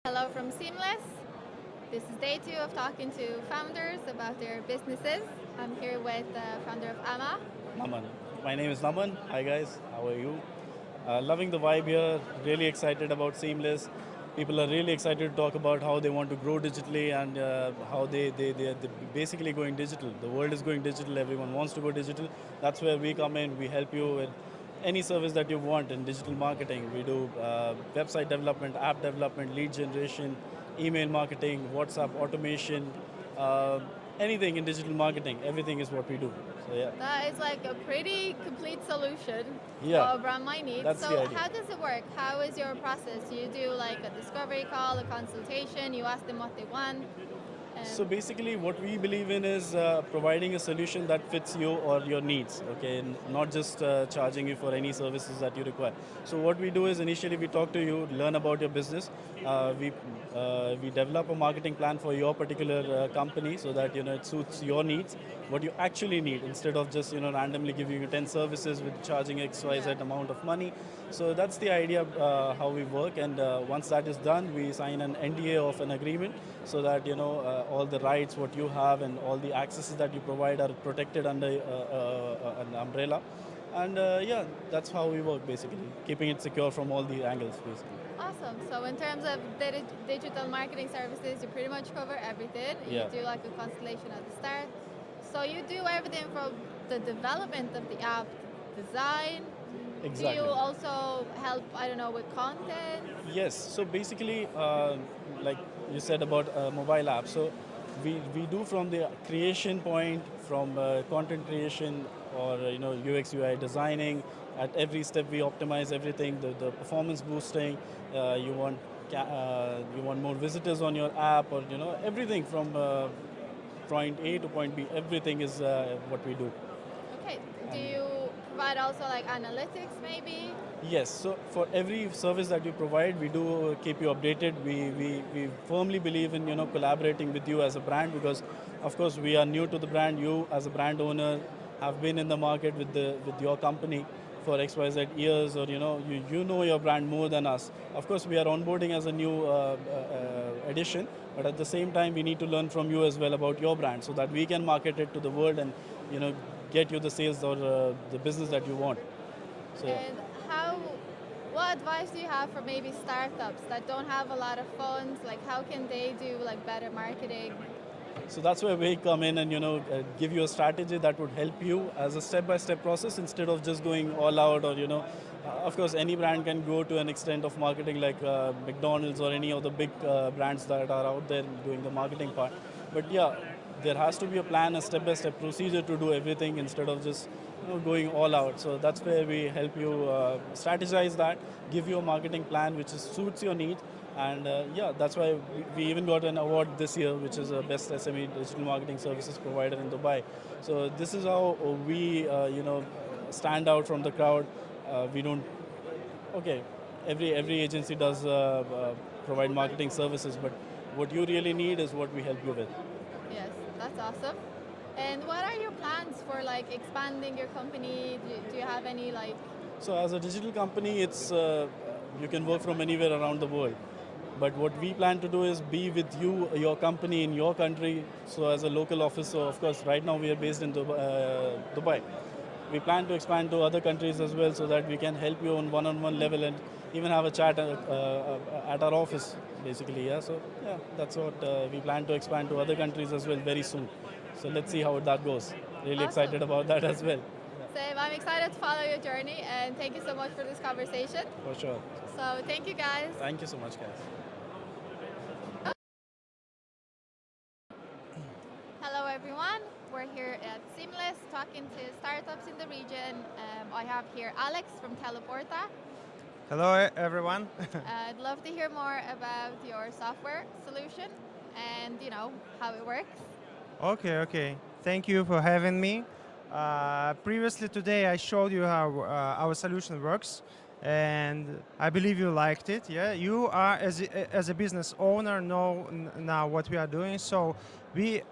Hello from Seamless. This is day 2 of talking to founders about their businesses. I'm here with the founder of AMA. Naman. My name is Naman. Hi guys, how are you? Loving the vibe here, really excited about Seamless. People are really excited to talk about how they want to grow digitally and how they're basically going digital. The world is going digital, everyone wants to go digital. That's where we come in, we help you with any service that you want in digital marketing. We do website development, app development, lead generation, email marketing, WhatsApp automation, uh, anything in digital marketing, everything is what we do. So yeah. That is like a pretty complete solution Yeah, around my needs. that's the So idea. how does it work? How is your process? You do like a discovery call, a consultation, you ask them what they want. So basically, what we believe in is providing a solution that fits you or your needs. Okay, not just charging you for any services that you require. So what we do is initially we talk to you, learn about your business. We develop a marketing plan for your particular company so that it suits your needs, what you actually need, instead of just randomly giving you 10 services with charging XYZ Yeah. amount of money. So that's the idea how we work, and once that is done, we sign an NDA of an agreement so that all the rights what you have and all the accesses that you provide are protected under an umbrella. And yeah, that's how we work basically, keeping it secure from all the angles basically. Awesome. So in terms of digital marketing services, you pretty much cover everything. You Yeah, do like a constellation at the start. So you do everything from the development of the app, design. Do you exactly. also help, I don't know, with content? Yes. So basically, like you said about mobile apps, so we do from the creation point, from content creation or UX UI designing. At every step, we optimize everything. The performance boosting. You want you want more visitors on your app, or everything from point A to point B. Everything is what we do. Okay. Do And you provide also like analytics maybe? yes, so for every service that you provide, we do keep you updated. We firmly believe in collaborating with you as a brand, because of course we are new to the brand. You as a brand owner have been in the market with your company for XYZ years, or you know your brand more than us. Of course we are onboarding as a new addition, but at the same time we need to learn from you as well about your brand so that we can market it to the world and you know get you the sales or the business that you want. So yeah. And how, what advice do you have for maybe startups that don't have a lot of funds? Like how can they do like better marketing? So that's where we come in and give you a strategy that would help you as a step-by-step process, instead of just going all out, or of course any brand can go to an extent of marketing like McDonald's or any of the big brands that are out there doing the marketing part. But yeah, there has to be a plan, a step-by-step procedure to do everything, instead of just going all out. So that's where we help you strategize that, give you a marketing plan which suits your needs. And yeah, that's why we even got an award this year, which is a best SME digital marketing services provider in Dubai. So this is how we, stand out from the crowd. We don't. Okay, every agency does provide marketing services, but what you really need is what we help you with. Yes, that's awesome. And what are your plans for like expanding your company? Do you have any like, So as a digital company, it's you can work from anywhere around the world. But what we plan to do is be with you, your company in your country. So as a local office, so of course, right now we are based in Dubai. We plan to expand to other countries as well, so that we can help you on one-on-one level and even have a chat at our office, basically. Yeah. So yeah, that's what we plan to expand to other countries as well very soon. So let's see how that goes. Really awesome. excited about that as well. Same, I'm excited to follow your journey and thank you so much for this conversation. For sure. So thank you guys. Thank you so much, guys. Hello everyone, we're here at Seamless talking to startups in the region. I have here Alex from Teleporta. Hello, everyone. I'd love to hear more about your software solution and how it works. Okay. Thank you for having me. Previously today, I showed you how our solution works, and I believe you liked it. Yeah, you are as a business owner know now what we are doing. So we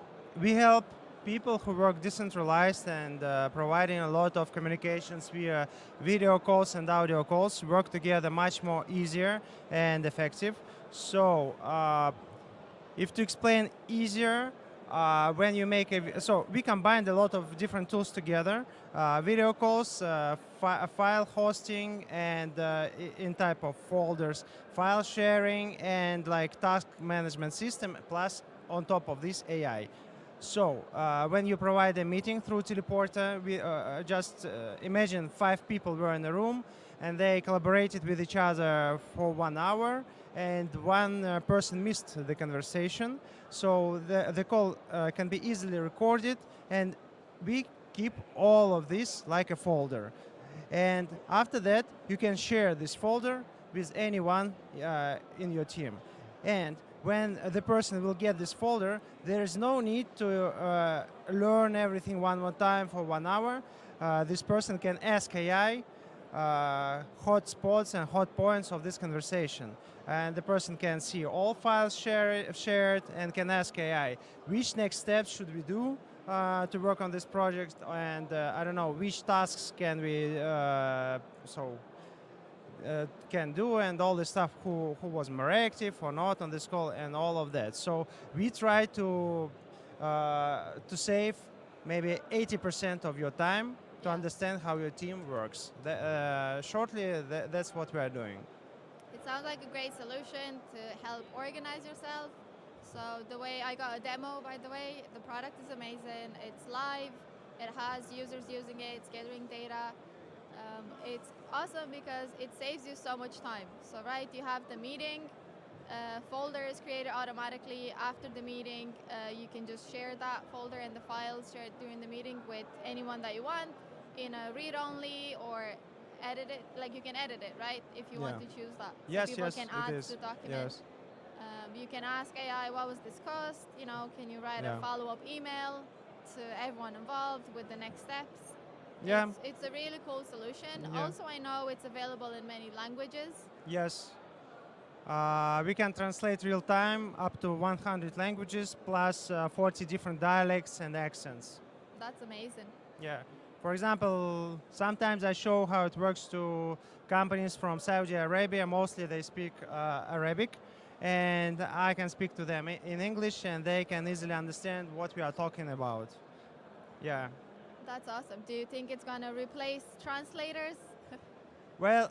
help people who work decentralized and providing a lot of communications via video calls and audio calls work together much more easier and effective. So if to explain easier, when you make so we combined a lot of different tools together, video calls, file hosting, and in type of folders, file sharing, and like task management system, plus on top of this AI. So when you provide a meeting through teleporter, we just imagine 5 people were in a room and they collaborated with each other for 1 hour, and one person missed the conversation. So the call can be easily recorded, and we keep all of this like a folder. And after that, you can share this folder with anyone in your team. And when the person will get this folder, there is no need to learn everything one more time for 1 hour. This person can ask AI hot spots and hot points of this conversation. And the person can see all files shared and can ask AI, which next steps should we do to work on this project, and I don't know, which tasks can we can do, and all the stuff, who was more active or not on this call, and all of that. So we try to save maybe 80% of your time to understand how your team works. Shortly, that's what we are doing. It sounds like a great solution to help organize yourself. So the way I got a demo, by the way, the product is amazing. It's live. It has users using it. It's gathering data. It's awesome because it saves you so much time. So right, you have the meeting. Folder is created automatically after the meeting. You can just share that folder and the files shared during the meeting with anyone that you want in a read-only, or edit it. Like, you can edit it, right? If you want to choose that. Yes, so people yes, can it add is. to the document. Yes. You can ask AI what was discussed. You know, can you write a follow-up email to everyone involved with the next steps? Yeah. It's a really cool solution. Yeah. Also, I know it's available in many languages. Yes. We can translate real time up to 100 languages plus 40 different dialects and accents. That's amazing. Yeah. For example, sometimes I show how it works to companies from Saudi Arabia. Mostly they speak Arabic, and I can speak to them in English, and they can easily understand what we are talking about. Yeah. That's awesome. Do you think it's going to replace translators? Well,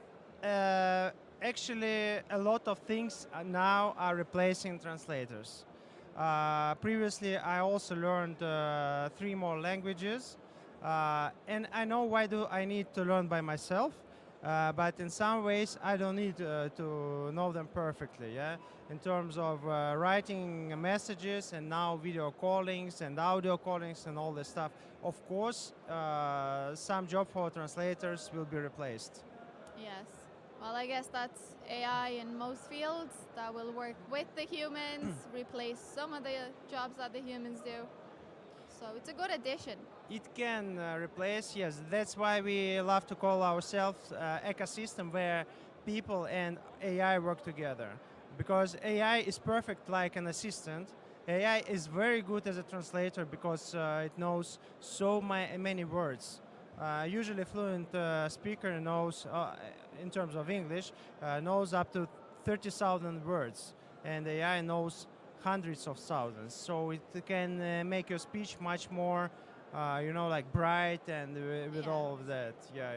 actually, a lot of things now are replacing translators. Previously, I also learned 3 more languages, and I know why do I need to learn by myself. But in some ways, I don't need to know them perfectly. Yeah, in terms of writing messages, and now video callings and audio callings and all this stuff. Of course, some job for translators will be replaced. Yes. Well, I guess that's AI in most fields that will work with the humans, replace some of the jobs that the humans do. So it's a good addition. It can replace, yes. That's why we love to call ourselves ecosystem where people and AI work together. Because AI is perfect like an assistant. AI is very good as a translator because it knows so many words. Usually fluent speaker knows, in terms of English, knows up to 30,000 words. And AI knows hundreds of thousands. So it can make your speech much more like bright and with all of that. Yeah.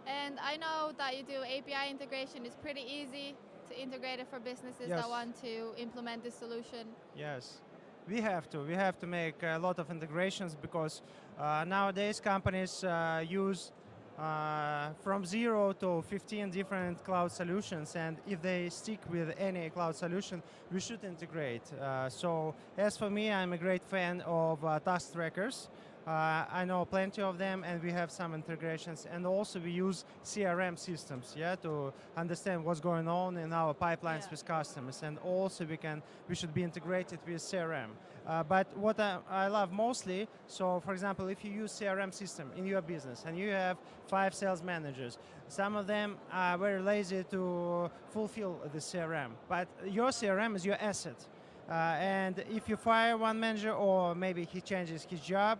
And I know that you do API integration. It's pretty easy to integrate it for businesses that want to implement this solution. Yes, we have to. We have to make a lot of integrations because nowadays companies use from 0 to 15 different cloud solutions, and if they stick with any cloud solution, we should integrate. So as for me, I'm a great fan of task trackers. I know plenty of them, and we have some integrations, and also we use CRM systems, to understand what's going on in our pipelines with customers, and also we should be integrated with CRM. But what I love mostly, so for example, if you use CRM system in your business and you have 5 sales managers, some of them are very lazy to fulfill the CRM, but your CRM is your asset. And if you fire one manager or maybe he changes his job,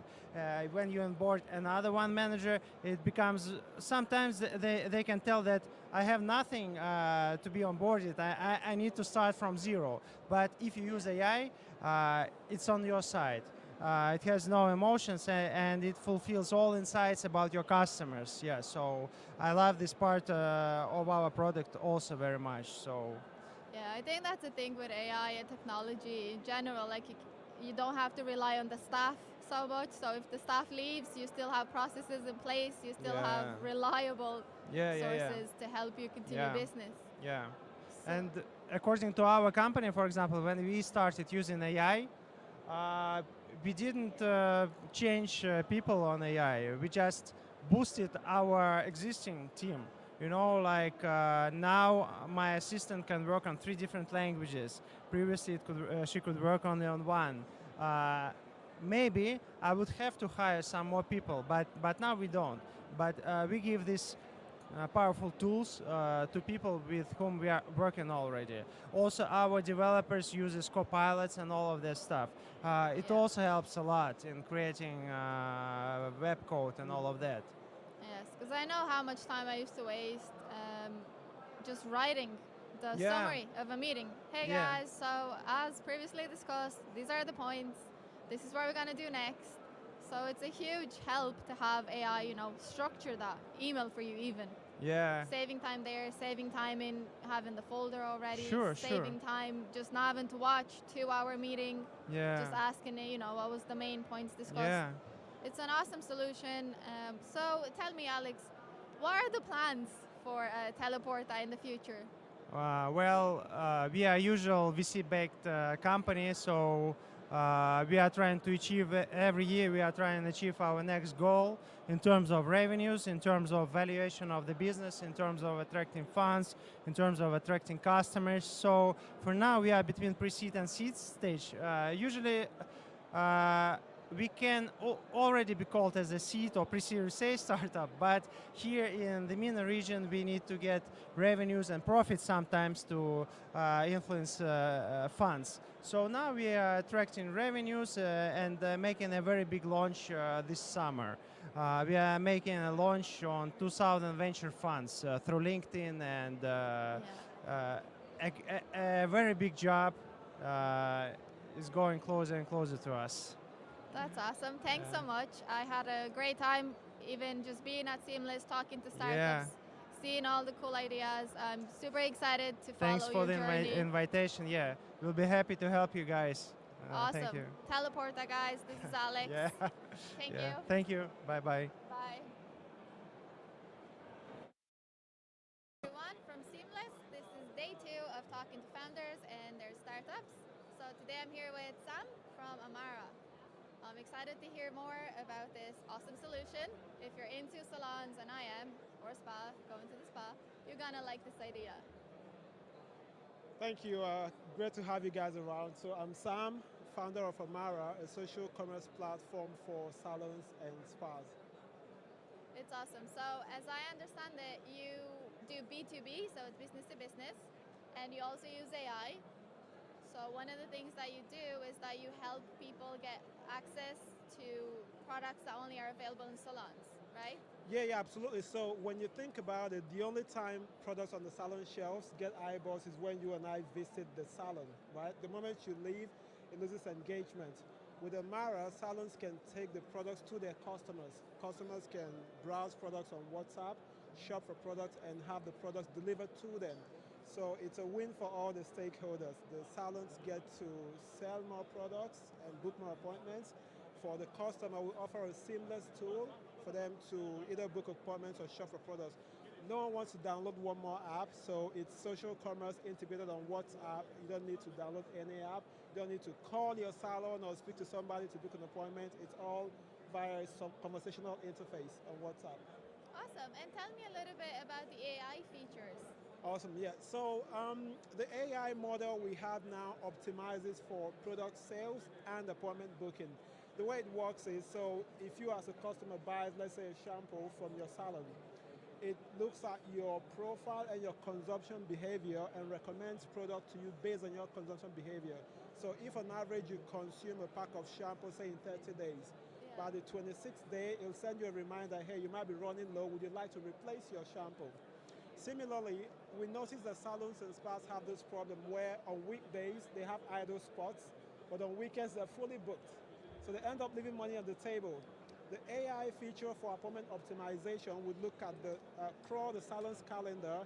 when you onboard another one manager, it becomes, sometimes they can tell that I have nothing to be onboarded, I need to start from zero. But if you use AI, it's on your side. It has no emotions and it fulfills all insights about your customers. Yeah, so I love this part of our product also very much. So Yeah, I think that's the thing with AI and technology in general. Like you don't have to rely on the staff so much. So if the staff leaves, you still have processes in place. You still have yeah, reliable yeah. sources to help you continue Yeah, business. yeah. So, And according to our company, for example, when we started using AI, we didn't change people on AI. We just boosted our existing team. You know, like now my assistant can work on 3 different languages. Previously, she could work only on one. Uh, Maybe I would have to hire some more people, but now we don't. But we give this powerful tools to people with whom we are working already. Also, our developers uses copilots and all of this stuff. It yeah. also helps a lot in creating web code and all of that. Yes, because I know how much time I used to waste just writing the Yeah, summary of a meeting. Hey yeah, guys, so as previously discussed, these are the points. This is what we're gonna do next. So it's a huge help to have AI, structure that email for you even. yeah. Saving time there, saving time in having the folder already, Sure, sure. saving time just not having to watch 2-hour meeting, Yeah, just asking it, what was the main points discussed. yeah. It's an awesome solution. So tell me, Alex, what are the plans for Teleporta in the future? We are usual VC-backed company, so we are trying to achieve every year. We are trying to achieve our next goal in terms of revenues, in terms of valuation of the business, in terms of attracting funds, in terms of attracting customers. So for now, we are between pre-seed and seed stage. Usually. We can already be called as a seed or pre-series A startup, but here in the MENA region, we need to get revenues and profits sometimes to influence funds. So now we are attracting revenues and making a very big launch this summer. We are making a launch on 2,000 venture funds through LinkedIn and Yeah. a very big job is going closer and closer to us. That's awesome. Thanks so much. I had a great time even just being at Seamless, talking to Yeah. startups, seeing all the cool ideas. I'm super excited to Thanks follow for your the journey. invitation. Yeah, we'll be happy to help you guys. Thank Awesome. you. Teleporta, guys. This is Alex. Yeah. Thank Yeah. you. Thank you. Bye bye. Bye. Everyone from Seamless. This is day 2 of talking to founders and their startups. So today I'm here with Sam from Amara. I'm excited to hear more about this awesome solution. If you're into salons, and I am, or spa, going to the spa, you're gonna like this idea. Thank you. Great to have you guys around. So I'm Sam, founder of Amara, a social commerce platform for salons and spas. It's awesome. So as I understand it, you do B2B, so it's business to business, and you also use AI. So one of the things that you do is that you help people get access to products that only are available in salons, right? Yeah, absolutely. So when you think about it, the only time products on the salon shelves get eyeballs is when you and I visit the salon, right? The moment you leave, it loses engagement. With Amara, salons can take the products to their customers. Customers can browse products on WhatsApp, shop for products, and have the products delivered to them. So it's a win for all the stakeholders. The salons get to sell more products and book more appointments. For the customer, we offer a seamless tool for them to either book appointments or shop for products. No one wants to download one more app, so it's social commerce integrated on WhatsApp. You don't need to download any app. You don't need to call your salon or speak to somebody to book an appointment. It's all via some conversational interface on WhatsApp. Awesome. And tell me a little bit about the AI features. Awesome, yeah. So the AI model we have now optimizes for product sales and appointment booking. The way it works is, so if you as a customer buys, let's say, a shampoo from your salon, it looks at your profile and your consumption behavior and recommends product to you based on your consumption behavior. So if on average you consume a pack of shampoo, say in 30 days, by the 26th day, it'll send you a reminder, hey, you might be running low, would you like to replace your shampoo? Similarly, we notice that salons and spas have this problem where on weekdays they have idle spots, but on weekends they're fully booked. So they end up leaving money on the table. The AI feature for appointment optimization would look at crawl the salon's calendar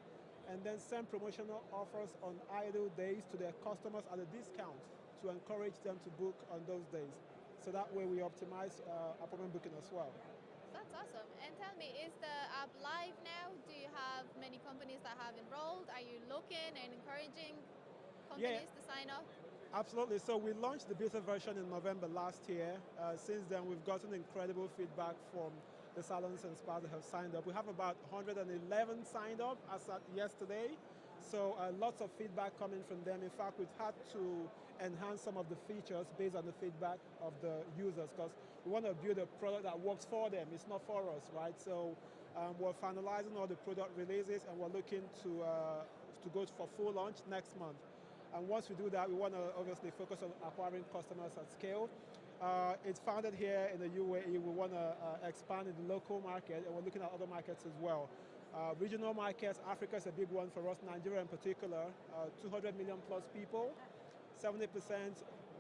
and then send promotional offers on idle days to their customers at a discount to encourage them to book on those days. So that way we optimize appointment booking as well. That's awesome. And tell me, is the app live now? Do you have many companies that have enrolled? Are you looking and encouraging companies to sign up? Absolutely. So we launched the beta version in November last year. Since then, we've gotten incredible feedback from the salons and spas that have signed up. We have about 111 signed up as at yesterday. So lots of feedback coming from them. In fact, we've had to enhance some of the features based on the feedback of the users because we want to build a product that works for them. It's not for us, right? So we're finalizing all the product releases and we're looking to go for full launch next month. And once we do that, we want to obviously focus on acquiring customers at scale. It's founded here in the UAE. We want to expand in the local market, and we're looking at other markets as well. Regional markets, Africa is a big one for us, Nigeria in particular, 200 million plus people, 70%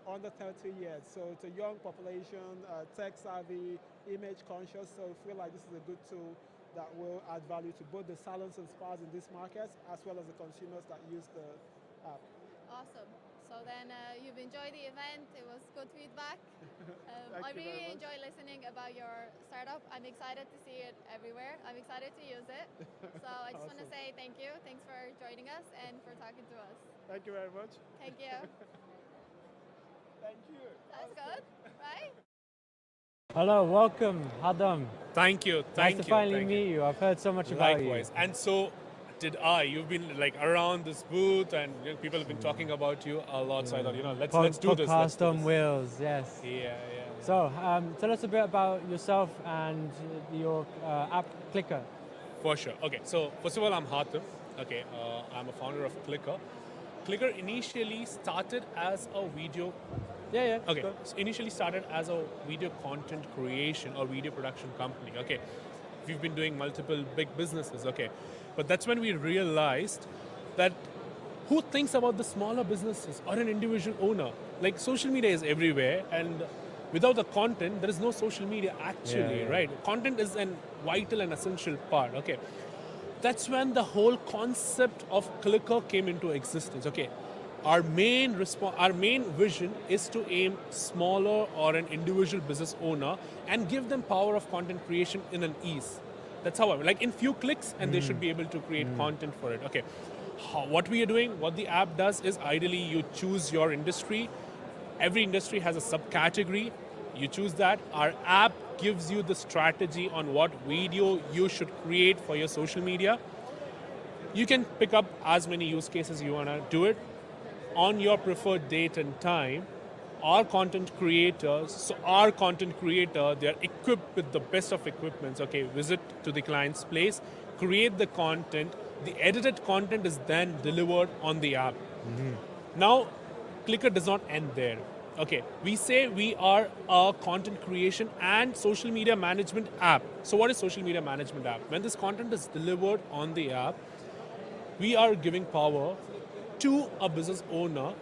under 30 years. So it's a young population, tech savvy, image conscious, so we feel like this is a good tool that will add value to both the salons and spas in these markets, as well as the consumers that use the app. Awesome. So then you've enjoyed the event. It was good feedback. I really enjoy listening about your startup. I'm excited to see it everywhere. I'm excited to use it. So I just want to say thank you. Thanks for joining us and for talking to us. Thank you very much. Thank you. Thank you. That's good, right? Hello, welcome, Adam. Thank you. Nice to finally meet you. I've heard so much about you. Likewise. And so did I. You've been like around this booth and people have been talking about you a lot. So I thought, let's do this. Podcast on wheels, yes. Yeah. So tell us a bit about yourself and your app Clicker. For sure. Okay, so first of all, I'm Hatem. Okay, I'm a founder of Clicker. Clicker initially started as a video. Yeah. Okay, so initially started as a video content creation or video production company. Okay, we've been doing multiple big businesses. Okay, but that's when we realized that who thinks about the smaller businesses or an individual owner? Like social media is everywhere, and without the content, there is no social media actually, right? Content is a vital and essential part. Okay, that's when the whole concept of Clicker came into existence. Okay. Our main vision is to aim smaller or an individual business owner and give them power of content creation in an ease. That's how like in few clicks and they should be able to create content for it. Okay, what we are doing, what the app does is ideally you choose your industry. Every industry has a subcategory. You choose that. Our app gives you the strategy on what video you should create for your social media. You can pick up as many use cases you want to do it. On your preferred date and time, our content creators, they're equipped with the best of equipments. Okay, visit to the client's place, create the content, the edited content is then delivered on the app. Now, Clicker does not end there. Okay, we say we are a content creation and social media management app. So what is social media management app? When this content is delivered on the app, we are giving power to a business owner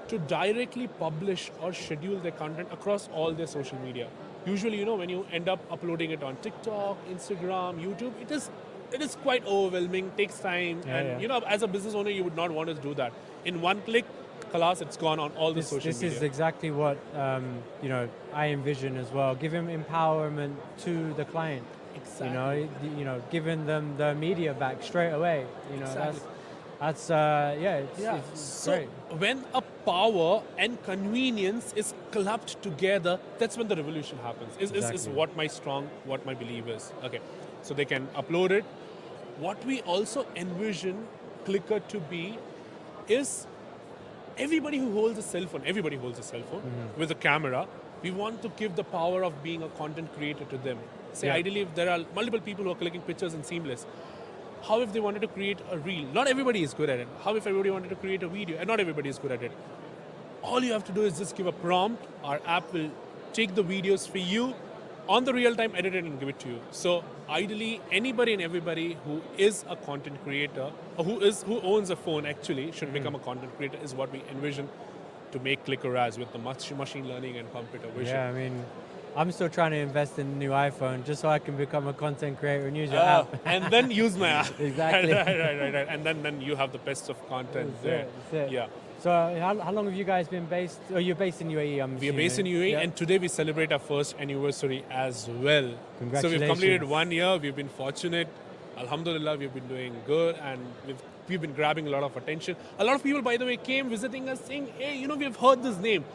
to directly publish or schedule their content across all their social media. Usually, when you end up uploading it on TikTok, Instagram, YouTube, it is quite overwhelming, takes time, as a business owner, you would not want to do that. In one click, class, it's gone on all the social media. This is exactly what I envision as well. Give him empowerment to the client. Exactly. Giving them the media back straight away. Exactly. That's it's great. When a power and convenience is clubbed together, that's when the revolution happens. Is what my belief is. Okay, so they can upload it. What we also envision Clicker to be is everybody who holds a cell phone, with a camera, we want to give the power of being a content creator to them. Say Yeah. ideally if there are multiple people who are clicking pictures in Seamless, how if they wanted to create a reel? Not everybody is good at it. How if everybody wanted to create a video? And not everybody is good at it. All you have to do is just give a prompt. Our app will take the videos for you on the real time, edit it and give it to you. So ideally, anybody and everybody who is a content creator or who owns a phone actually should become a content creator is what we envision to make Clicker as with the machine learning and computer vision. Yeah, I mean, I'm still trying to invest in a new iPhone just so I can become a content creator and use your app. And then use my app. Exactly. right. And then you have the best of content there. That's it. Yeah. So how long have you guys been based? Oh, you're based in UAE, I'm We are based in UAE, Yeah. and today we celebrate our first anniversary as well. So we've completed Congratulations. 1 year. We've been fortunate. Alhamdulillah, we've been doing good, and we've been grabbing a lot of attention. A lot of people, by the way, came visiting us saying, "Hey, we've heard this name."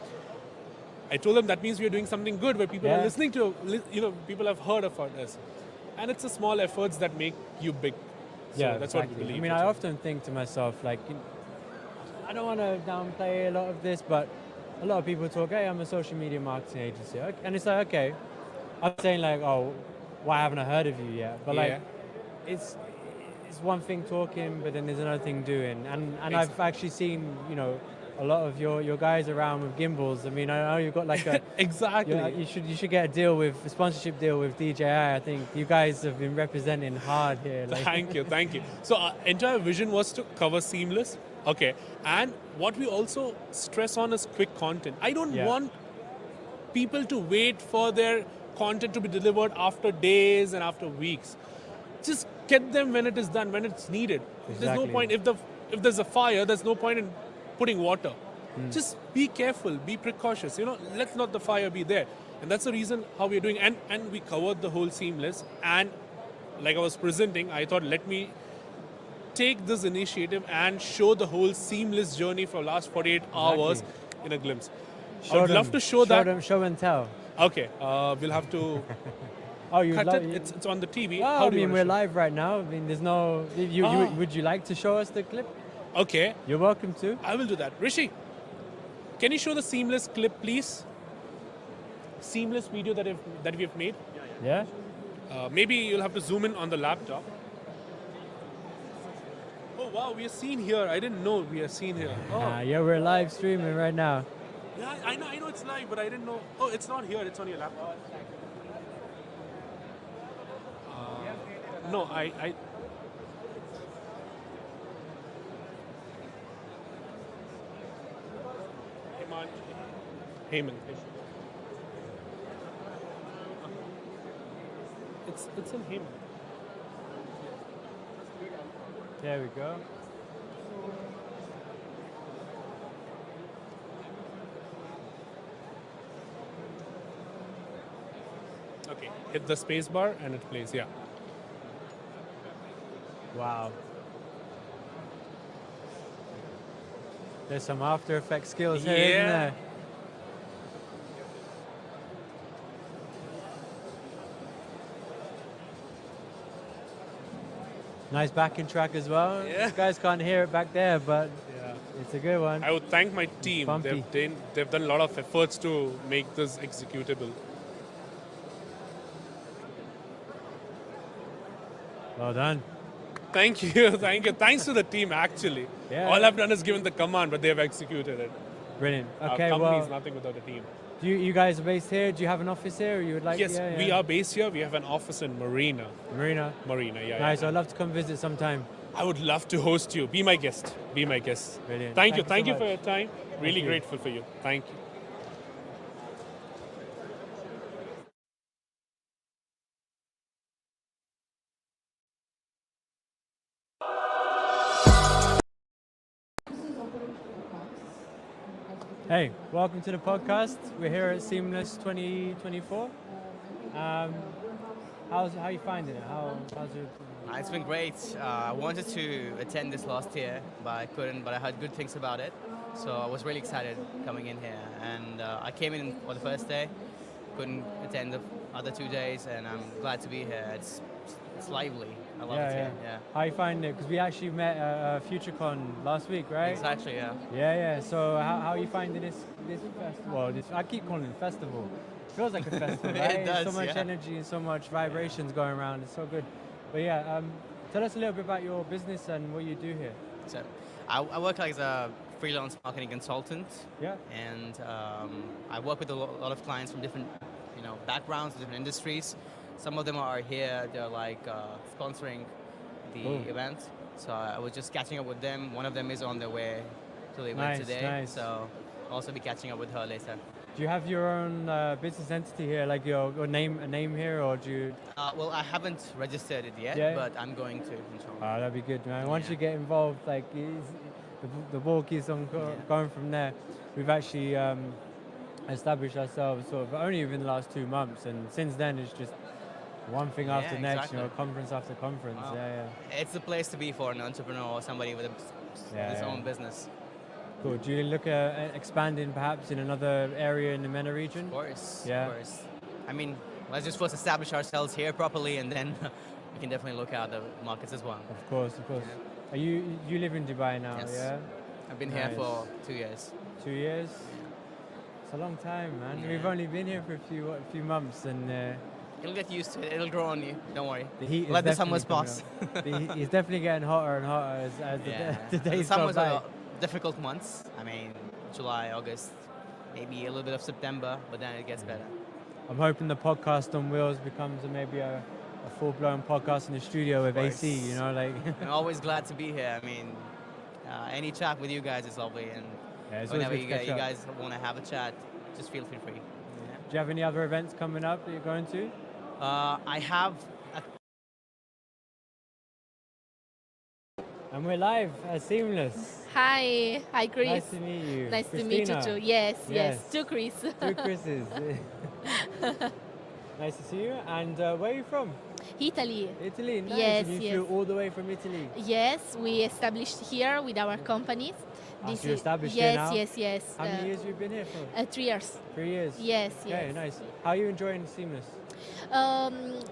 I told them that means we are doing something good, where people are listening to. People have heard about us, and it's the small efforts that make you big. So Yeah, that's exactly. what we believe. I mean, I often think to myself, like, I don't want to downplay a lot of this, but a lot of people talk, hey, I'm a social media marketing agency. Okay. And it's like, okay, I'm saying like, oh, why haven't I heard of you yet? But like, it's one thing talking, but then there's another thing doing. And I've actually seen, a lot of your guys around with gimbals. I mean, I know you've got like a Exactly. you should get a sponsorship deal with DJI. I think you guys have been representing hard here. Like. Thank you. So our entire vision was to cover Seamless. Okay, and what we also stress on is quick content. I don't want people to wait for their content to be delivered after days and after weeks. Just get them when it is done, when it's needed. Exactly. There's no point if there's a fire, there's no point in putting water. Just be careful, be precautious. Let not the fire be there. And that's the reason how we're doing. And we covered the whole Seamless. And like I was presenting, I thought let me take this initiative and show the whole Seamless journey for the last 48 hours in a glimpse. I would love to show that. Show and tell. Okay, we'll have to Oh, you cut it. It's on the TV. Well, How do you we're wanna show? live right now. I mean, there's no. Would you like to show us the clip? Okay, You're welcome to. I will do that. Rishi, can you show the Seamless clip, please? Seamless video that we have made. Yeah. Maybe you'll have to zoom in on the laptop. Oh wow, we are seen here. I didn't know we are seen here. Oh. Yeah, we're live streaming right now. Yeah, I know it's live, but I didn't know. Oh, it's not here. It's on your laptop. No, I. Heyman. It's in Heyman. There we go. Okay, hit the space bar and it plays. Yeah. Wow. There's some After Effects skills here, isn't there? Nice backing track as well. Yeah. You guys can't hear it back there, but it's a good one. I would thank my team. Bumpy. They've done a lot of efforts to make this executable. Well done. Thank you. Thanks to the team, actually. Yeah. All I've done is given the command, but they've executed it. Brilliant. Our Okay, company well, is nothing without a team. you guys are based here. Do you have an office here? Or you would like? Yes, we are based here. We have an office in Marina. Marina. Yeah. Nice. Yeah. I'd love to come visit sometime. I would love to host you. Be my guest. Be my guest. Brilliant. Thank you. so Thank you much. for your time. Really you. grateful for you. Thank you. Hey, welcome to the podcast. We're here at Seamless 2024. How are you finding it? How's it? It's been great. I wanted to attend this last year, but I couldn't. But I heard good things about it, so I was really excited coming in here. And I came in for the first day, couldn't attend the other 2 days, and I'm glad to be here. It's lively. I love Yeah, it here. yeah. Yeah. How you find it? Because we actually met at FutureCon last week, right? Exactly. Yeah. Yeah, yeah. So how are you finding this festival? I keep calling it festival. It feels like a festival, It right? does, So much yeah. energy and so much vibrations going around. It's so good. But yeah, tell us a little bit about your business and what you do here. So, I work as a freelance marketing consultant, Yeah. and I work with a lot of clients from different, backgrounds, different industries. Some of them are here. They're like sponsoring the Cool. event. So I was just catching up with them. One of them is on their way to the event Nice, today. nice. So I'll also be catching up with her later. Do you have your own business entity here, like your name here, or do you? Well, I haven't registered it yet, Yeah. but I'm going to, inshallah. That'd be good, man. Once Yeah. you get involved, like the ball keeps on going from there. We've actually established ourselves sort of only within the last 2 months, and since then it's just one thing Yeah, after next, exactly. conference after conference. Wow. Yeah, It's the place to be for an entrepreneur or somebody with Yeah, his yeah. own business. cool. Do you look at expanding perhaps in another area in the MENA region? Of course. Yeah. Of course. I mean, let's just first establish ourselves here properly, and then we can definitely look at the markets as well. Of course, of course. Yeah. Are you live in Dubai now? Yes. Yeah. I've been here Nice. for 2 years. 2 years. It's a long time, man. Yeah. We've only been here for a few months, and You'll get used to it. It'll grow on you. Don't worry. the heat is Let the definitely summers coming pass. up. The heat is definitely getting hotter and hotter as the The days go summers by. are difficult months. I mean, July, August, maybe a little bit of September, but then it gets better. I'm hoping the podcast on wheels becomes maybe a full-blown podcast in the studio with AC. course. You know, like I'm always glad to be here. I mean, any chat with you guys is lovely, and yeah, it's always whenever good to catch you up. guys want to have a chat, just feel free. Yeah. Do you have any other events coming up that you're going to? I have And we're live at Seamless. Hi, Chris. Nice to meet you. Nice to meet you Christina. too. Yes, Yes. Two Chris. Two Chris's. Nice to see you. And where are you from? Italy. Italy. Nice. Yes, And you yes. flew all the way from Italy. Yes, we established here with our companies. So you're established yes, here now? yes. How many years have you been here for? 3 years. 3 years. Yes, Okay, yes. nice. How are you enjoying Seamless?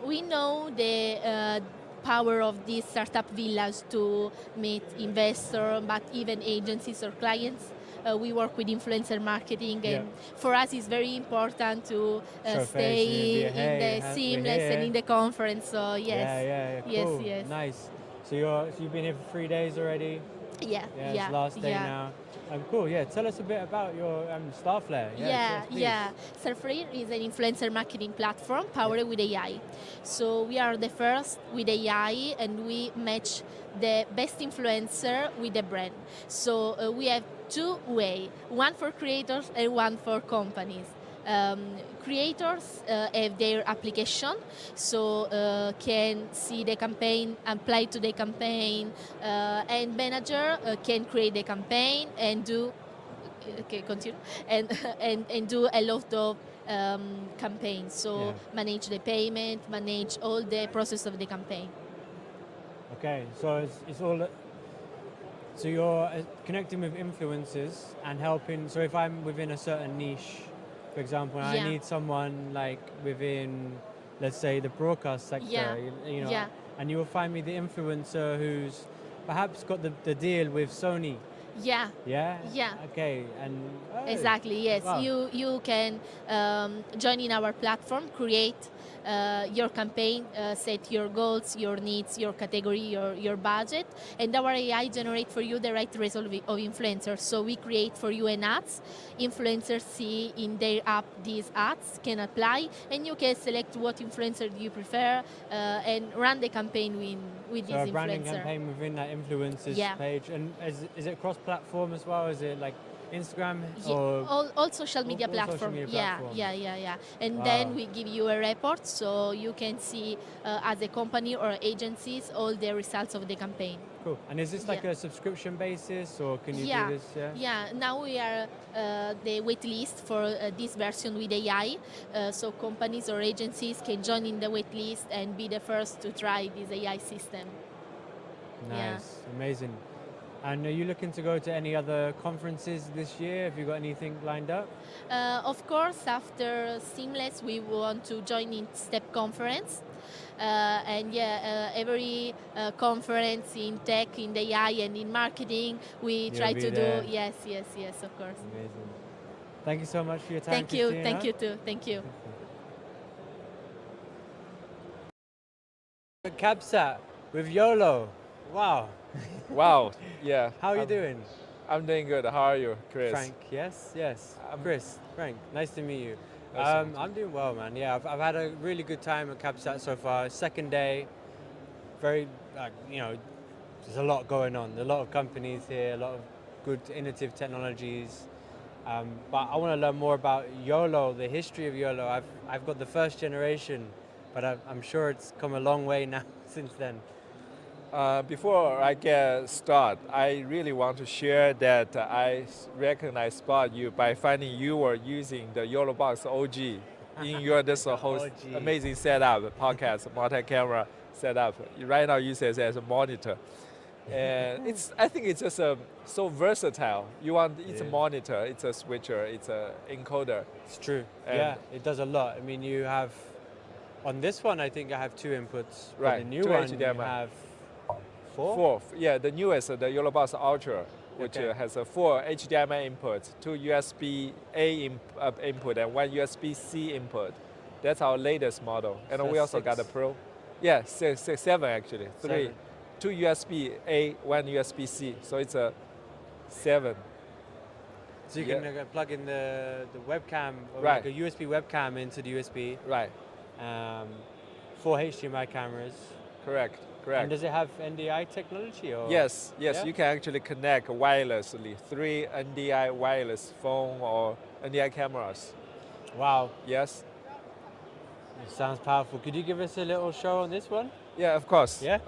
We know the power of these startup villas to meet investors, but even agencies or clients. We work with influencer marketing, and for us it's very important to Show stay face and be, in "Hey, the we're Seamless here." and in the conference. So yes, Yeah. Cool. yes, yes. Nice. So you've been here for 3 days already. Yeah, It's last day now. Cool. Yeah. Tell us a bit about your staff there. Yeah. Surfree is an influencer marketing platform powered with AI. So we are the first with AI, and we match the best influencer with the brand. So we have two ways: one for creators and one for companies. Creators have their application, so can see the campaign, apply to the campaign, and manager can create the campaign and do continue and do a lot of campaigns. So manage the payment, manage all the process of the campaign. Okay. So it's all. So you're connecting with influencers and helping. So if I'm within a certain niche, for example, and I need someone like within, let's say, the broadcast sector, you know, and you will find me the influencer who's perhaps got the deal with Sony. Yeah. Yeah. Yeah. Okay. And Exactly. Yes. Wow. You can join in our platform, create your campaign, set your goals, your needs, your category, your budget, and our AI generate for you the right result of influencers. So we create for you an ads. Influencers see in their app these ads, can apply, and you can select what influencer you prefer and run the campaign with so this a branding influencer. campaign within that influencers page. And is it cross-platform as well? Is it like Instagram or all social media all platforms? social media platforms? Yeah. And Wow. then we give you a report so you can see as a company or agencies all the results of the campaign. Cool. And is this like a subscription basis, or can you do this? Yeah. Now we are the wait list for this version with AI, so companies or agencies can join in the wait list and be the first to try this AI system. Nice, amazing. And are you looking to go to any other conferences this year? Have you got anything lined up? Of course, after Seamless, we want to join in STEP conference. And yeah, every conference in tech, in the AI, and in marketing, we You'll try be to there. do. Yes, yes, yes, of course. Amazing. Thank you so much for your time, Thank you, Christina. thank you too, thank you. CABSAT with YOLO. Wow. Wow, yeah. How are you doing? I'm doing good. How are you, Chris? Frank, yes, yes. Chris, Frank, nice to meet you. Nice to meet you. I'm doing well, man. Yeah, I've had a really good time at CABSAT so far. Second day, very, there's a lot going on. A lot of companies here, a lot of good innovative technologies. But I want to learn more about YOLO, the history of YOLO. I've got the first generation, but I'm sure it's come a long way now since then. Before I get started, I really want to share that spot you by finding you were using the YOLO Box OG in your this whole OG. amazing setup, podcast, multi-camera setup. Right now, you say it as a monitor. And I think it's just so versatile. It's a monitor, it's a switcher, it's a encoder. It's true. And yeah, it does a lot. I mean, you have, on this one, I think I have 2 inputs. Right, The new 2 one, you HDMI. have 4? 4, yeah, the newest, the YOLO Box Ultra, which Okay. has 4 HDMI inputs, 2 USB-A input, and 1 USB-C input. That's our latest model. And So we also got a 6. Pro. Yeah, 7 actually. 3. 7. 2 USB-A, 1 USB-C. So it's a 7. So you can plug in the webcam, or Right. like a USB webcam into the USB. Right, 4 HDMI cameras. correct. And does it have NDI technology? Or? Yes, Yeah? you can actually connect wirelessly. 3 NDI wireless phone or NDI cameras. Wow, Yes. it sounds powerful. Could you give us a little show on this one? Yeah, of course. Yeah?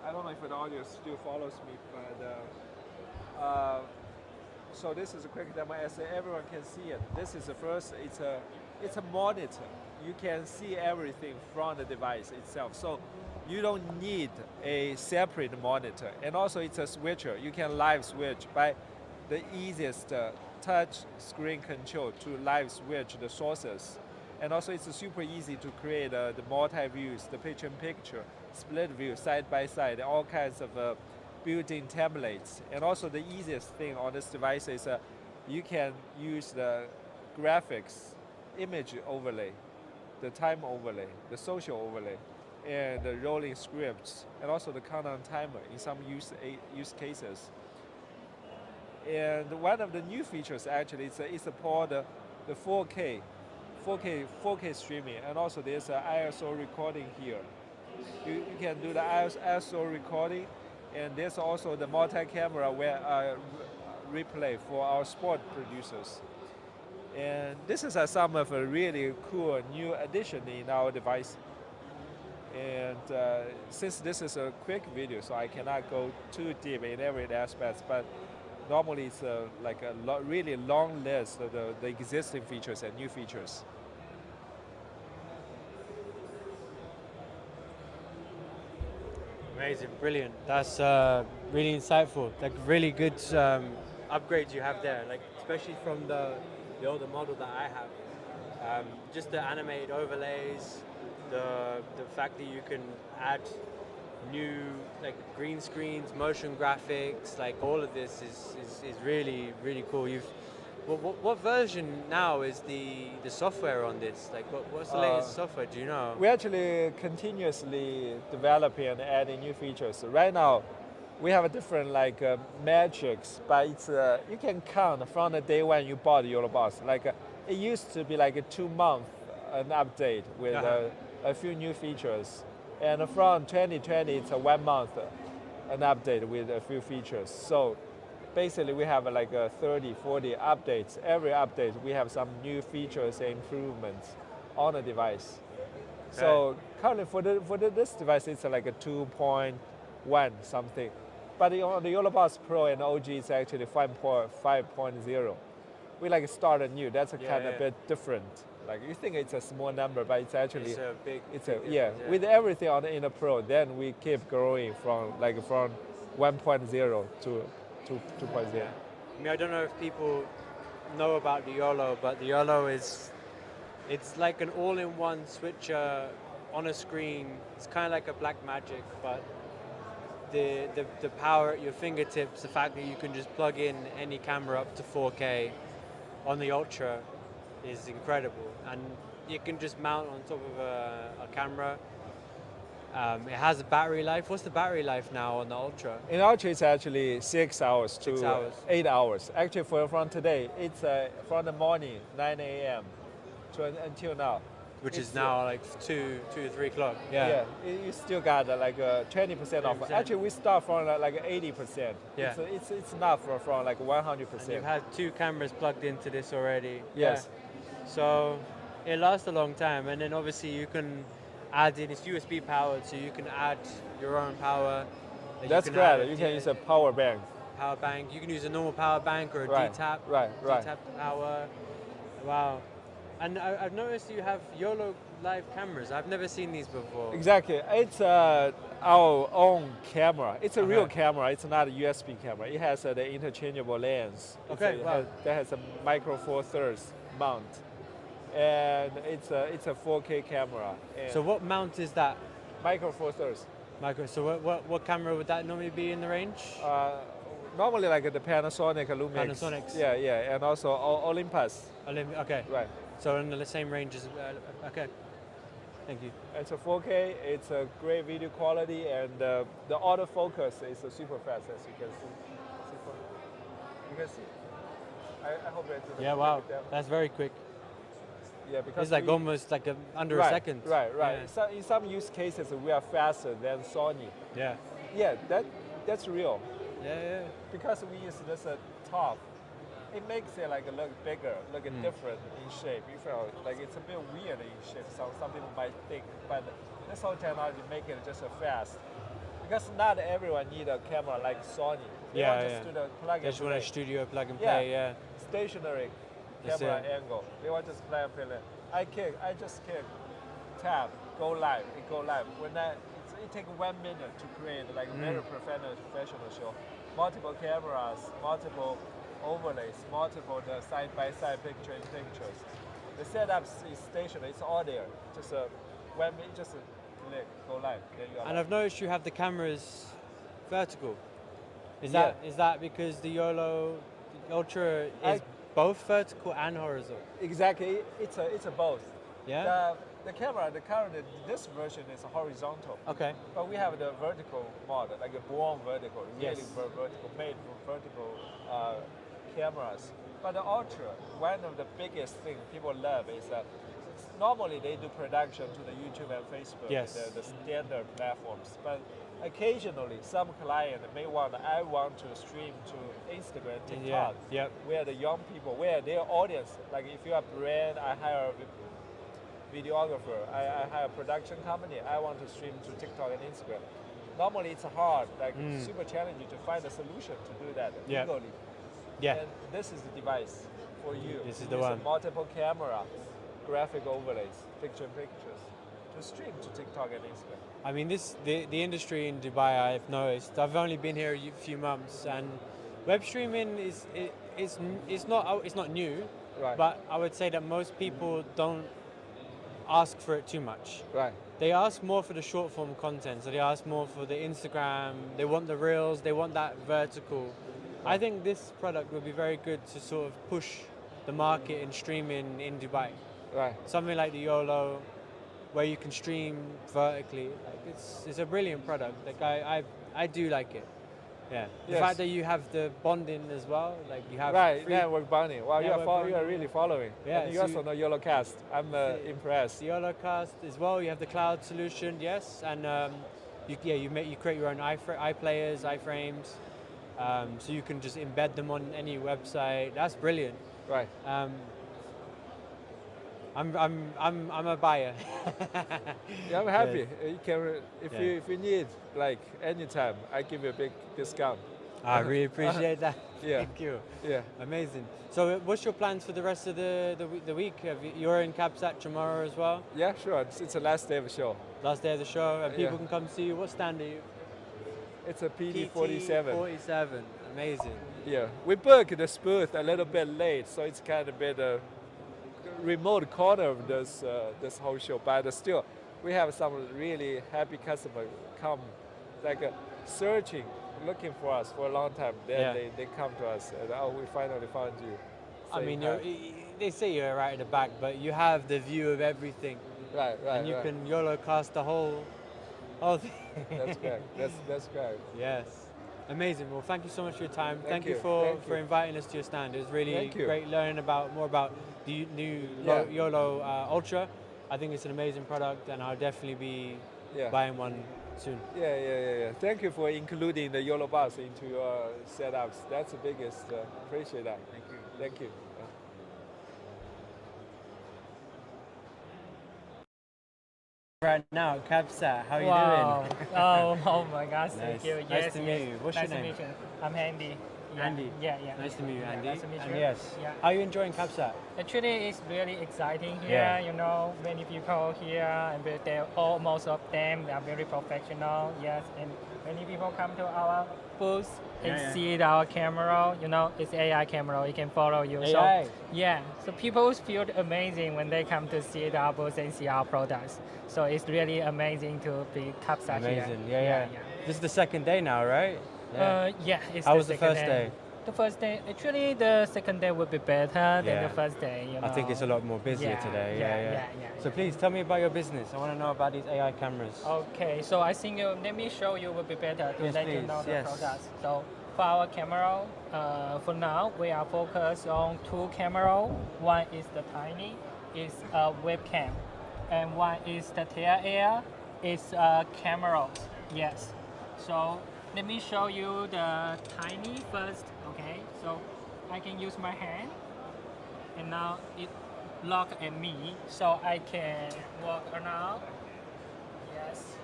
I don't know if the audience still follows me, but so this is a quick demo. As everyone can see it, this is the first. It's a monitor. You can see everything from the device itself. So you don't need a separate monitor. And also it's a switcher. You can live switch by the easiest touch screen control to live switch the sources. And also it's super easy to create the multi-views, the picture-in-picture, split view, side-by-side, all kinds of built-in templates. And also the easiest thing on this device is you can use the graphics, image overlay, the time overlay, the social overlay, and the rolling scripts, and also the countdown timer in some use cases. And one of the new features actually is it support the 4K streaming, and also there's an ISO recording here. You can do the ISO recording, and there's also the multi-camera replay for our sport producers. And this is some of a really cool new addition in our device. And since this is a quick video, so I cannot go too deep in every aspect, but normally it's like a really long list of the existing features and new features. Amazing, brilliant. That's really insightful. Like really good upgrades you have there. Like especially from the older model that I have. Just the animated overlays, the fact that you can add new like green screens, motion graphics, like all of this is really cool. What version now is the software on this? Like what's the latest software? Do you know? We're actually continuously developing and adding new features. Right now, we have a different metrics, but it's you can count from the day when you bought YOLO Box. It used to be like a 2-month an update with a few new features, and from 2020 it's a 1 month an update with a few features. So basically we have like 30, 40 updates. Every update we have some new features and improvements on the device. Okay. So currently for this device it's like a 2.1 something. But on the YOLO Box Pro and OG it's actually 5.0. We started new. That's a kind of bit different. Like you think it's a small number, but it's actually it's a big. Yeah. With everything in the Pro, then we keep growing from 1.0 to 2.0. Yeah. I mean, I don't know if people know about the YOLO, but the YOLO is It's like an all-in-one switcher on a screen. It's kind of like a Black Magic, but the power at your fingertips, the fact that you can just plug in any camera up to 4K on the Ultra is incredible. And you can just mount on top of a camera. It has a battery life. What's the battery life now on the Ultra? In Ultra, it's actually 6 hours to 6 hours. 8 hours. Actually, from today, it's from the morning, 9 a.m. Until now. Which It's, is now like 2 to 3 o'clock. Yeah. You still got like 20% off. 20%. Actually, we start from like 80%. Yeah. It's not from like 100%. And you've had 2 cameras plugged into this already. Yes. Yeah. So it lasts a long time, and then obviously you can add in. It's USB powered, so you can add your own power. That's great. You can use a power bank. Power bank. You can use a normal power bank or a Right, D-tap. right. D-tap power. Wow. And I've noticed you have YOLO live cameras. I've never seen these before. Exactly. It's our own camera. It's a real Okay. camera. It's not a USB camera. It has the interchangeable lens. Okay, wow. That has a micro four thirds mount, and it's a 4K camera. And So what mount is that? micro four thirds. Micro. So what camera would that normally be in the range? Normally like the Panasonic, Lumix. Panasonics. Yeah, and also Olympus. Okay. Right. So in the same range as. Okay. Thank you. It's a 4K. It's a great video quality, and the autofocus is super fast, as you can see. You can see. I hope it's. Yeah. Wow. That's very quick. Yeah, because It's like we- almost like under right, a second. Right. Yeah. So in some use cases, we are faster than Sony. Yeah. Yeah, that's real. Yeah. Because we use this top, it makes it like look bigger, look different in shape. You feel like it's a bit weird in shape. Some people might think, but this whole technology make it just fast. Because not everyone need a camera like Sony. They Yeah, want yeah. just do the plug They just and want a play. studio plug and Yeah. play. Yeah. Stationary That's camera it. angle. They want just play and play. I just kick, tap, go live. It go live. It take 1 minute to create like a very professional show. Multiple cameras, multiple overlays, multiple the side-by-side pictures. The setup is stationary. It's all there. Just when we just click, go live. There you are. And I've noticed you have the cameras vertical. Is Yeah. that because the YOLO Ultra is both vertical and horizontal? Exactly. It's a both. Yeah. The camera, this version is horizontal. Okay. But we have the vertical model, like a born vertical, really Yes. vertical, made for vertical cameras. But the Ultra, one of the biggest things people love is that normally they do production to the YouTube and Facebook, Yes. the standard platforms. But occasionally, some client may want to stream to Instagram, TikTok, Yeah. Yep. where the young people, where their audience, like if you're a brand, I hire a videographer, I hire a production company, I want to stream to TikTok and Instagram. Normally it's hard, like super challenging to find a solution to do that Yep. legally. Yeah. And this is the device for you. This is Use the a one. multiple camera, graphic overlays, pictures to stream to TikTok and Instagram. I mean, the industry in Dubai, I've noticed. I've only been here a few months, and web streaming it's not new, Right. but I would say that most people don't ask for it too much. Right. They ask more for the short form content, so they ask more for the Instagram, they want the reels, they want that vertical. I think this product would be very good to sort of push the market in streaming in Dubai. Right. Something like the YOLO, where you can stream vertically. Like it's a brilliant product. Like I do like it. Yeah. The Yes. fact that you have the bonding as well, like you have Right, free- network bonding. Wow, network you bonding. are really following. Yeah, And you so also know YOLOcast. I'm impressed. the YOLO cast as well. You have the cloud solution, yes, and you create your own iPlayers, iframes, so you can just embed them on any website. That's brilliant. Right. I'm a buyer. Yeah, I'm happy. You can, Yeah. if you need, like anytime, I give you a big discount. I really appreciate that. Yeah. Thank you. Yeah. Amazing. So, what's your plans for the rest of the week? You're in CABSAT tomorrow as well. Yeah, sure. It's the last day of the show. Last day of the show, and people Yeah. can come see you. What stand are you? It's a PD47. 47. Amazing. Yeah. We booked the booth a little bit late, so it's kind of bit remote corner of this whole show, but still, we have some really happy customers come, like searching, looking for us for a long time. Then they come to us and we finally found you. I mean, they say you're right at the back, but you have the view of everything. Right. And you can YOLO cast the whole thing. That's correct. That's correct. Yes. Amazing. Well, thank you so much for your time. Thank you you. for inviting us to your stand. It was really great learning more about the new YOLO Ultra. I think it's an amazing product, and I'll definitely be buying one soon. Yeah. Thank you for including the YOLO bus into your setups. That's the biggest. Appreciate that. Thank you. Right now, CABSAT, how are you doing? Oh my gosh, thank you. Nice to meet you. What's your name? Nice to meet you. I'm Andy. Andy. Yeah. Nice to meet you, Andy. Nice to meet you. Yes. Yeah. How are you enjoying CABSAT? Actually, it's really exciting here. Yeah. You know, many people here, and most of them are very professional. Yes, and many people come to our booth and see our camera. You know, it's AI camera. It can follow you. AI. So people feel amazing when they come to see our booth and see our products. So it's really amazing to be CABSAT here. Amazing. Yeah. This is the second day now, right? It's How was the first day? The first day, actually, the second day would be better than the first day. You know? I think it's a lot more busier today. Yeah. So please tell me about your business. I want to know about these AI cameras. Okay, so I think let me show you would be better to let you know the products. So for our camera, for now we are focused on two cameras. One is the tiny, it's a webcam, and one is the tail air, it's a camera. Yes. So let me show you the tiny first. Okay, so I can use my hand, and now it lock at me, so I can walk around. Yes.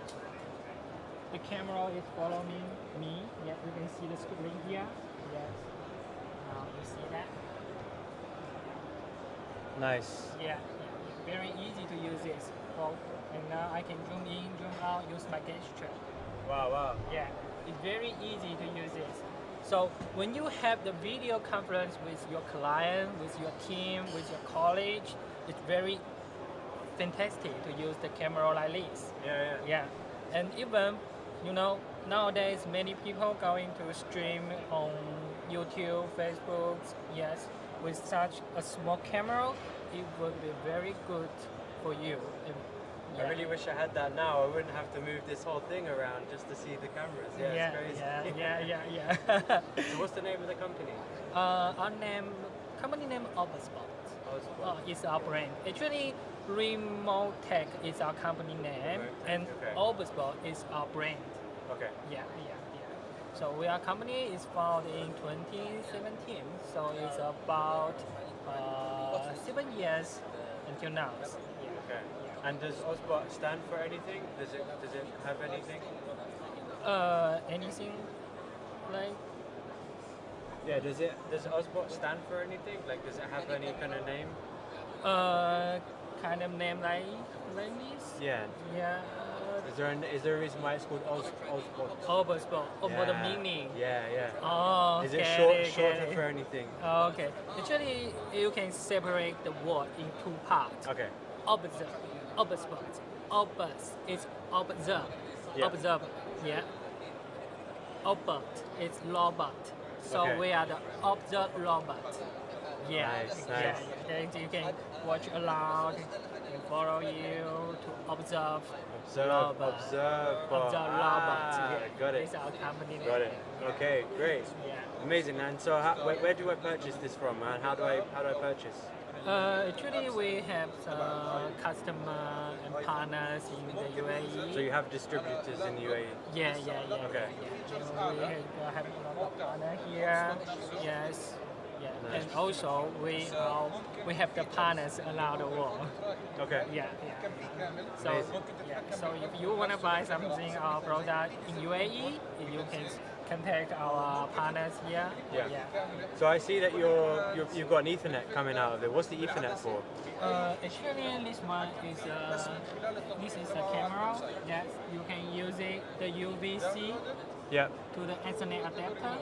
The camera is following me. Yeah, you can see the screen here. Yes. Now you see that? Nice. Yeah. Very easy to use this. Oh, and now I can zoom in, zoom out, use my gesture. Wow. Yeah, it's very easy to use this. So when you have the video conference with your client, with your team, with your college, it's very fantastic to use the camera like this. Yeah. And even, you know, nowadays many people going to stream on YouTube, Facebook. Yes, with such a small camera, it would be very good for you. I really wish I had that now. I wouldn't have to move this whole thing around just to see the cameras. It's crazy. Yeah. So what's the name of the company? Our company name Overspot. It's our brand. Actually, Remote Tech is our company name, and Overspot is our brand. Okay. Yeah. So our company is founded in 2017. So it's about 7 years until now. Okay. And does Osbot stand for anything? Does it have anything? Anything like? Yeah. Does Osbot stand for anything? Like, does it have any kind of name? Kind of name like this? Yeah. Yeah. Is there a reason why it's called Osbot? Overspot. What the meaning? Yeah. Oh, is it shorter for anything? Okay. Actually, you can separate the word in two parts. Okay. Observe. Overspot. Obus is observe. Yeah. Observe. Yeah. Obert is robot. So we are the observe robot. Yeah. Nice. Yeah. You can watch aloud and follow you to observe. Observe robot. Got it. It's our company name. Got it. Okay, great. Yeah. Amazing. And so, where do I purchase this from, and how do I purchase? Actually, we have customers and partners in the UAE. So you have distributors in the UAE? Yeah. Okay. We have a lot of partners here. Yes. Yeah. Nice. And also we have the partners around the world. Okay. Yeah. So if you want to buy something or product in UAE, you can contact our partners here. Yeah. So I see that you've got an Ethernet coming out of it. What's the Ethernet for? Actually, this one is this is a camera. Yes, you can use it the UVC. Yeah. To the Ethernet adapter.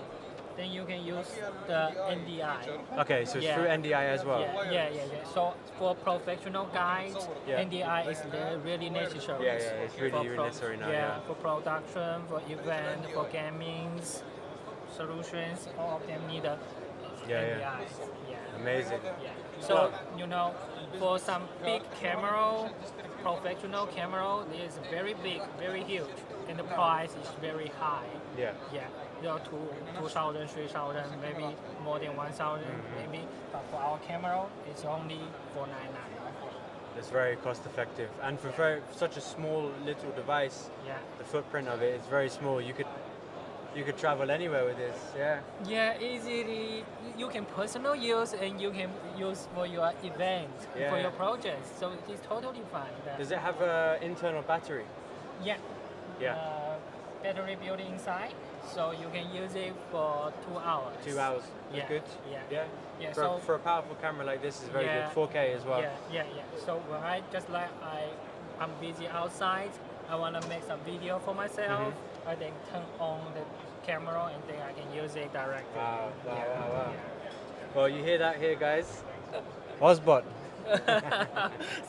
then you can use the NDI. Okay, so it's through NDI as well. Yeah. So for professional guys, Yeah. NDI is really necessary. Yeah, it's really necessary now. Yeah. For production, for event, for gaming solutions, all of them need a NDI. Yeah. Amazing. Yeah. So for some big camera, professional camera, it is very big, very huge, and the price is very high. Yeah. Yeah. 2,000, 3,000, maybe more than 1,000, maybe. But for our camera, it's only 499. It's very cost effective, and for such a small little device, the footprint of it is very small. You could travel anywhere with this. Yeah. Yeah, easily. You can personal use and you can use for your event, for your projects. So it's totally fine. Does it have an internal battery? Yeah. Yeah. Battery built inside, so you can use it for 2 hours. 2 hours. That's good. Yeah. For a powerful camera like this, is very good. 4K as well. Yeah. So when I'm busy outside, I want to make some video for myself. I then turn on the camera and then I can use it directly. Wow. Well, you hear that here, guys? Osbot.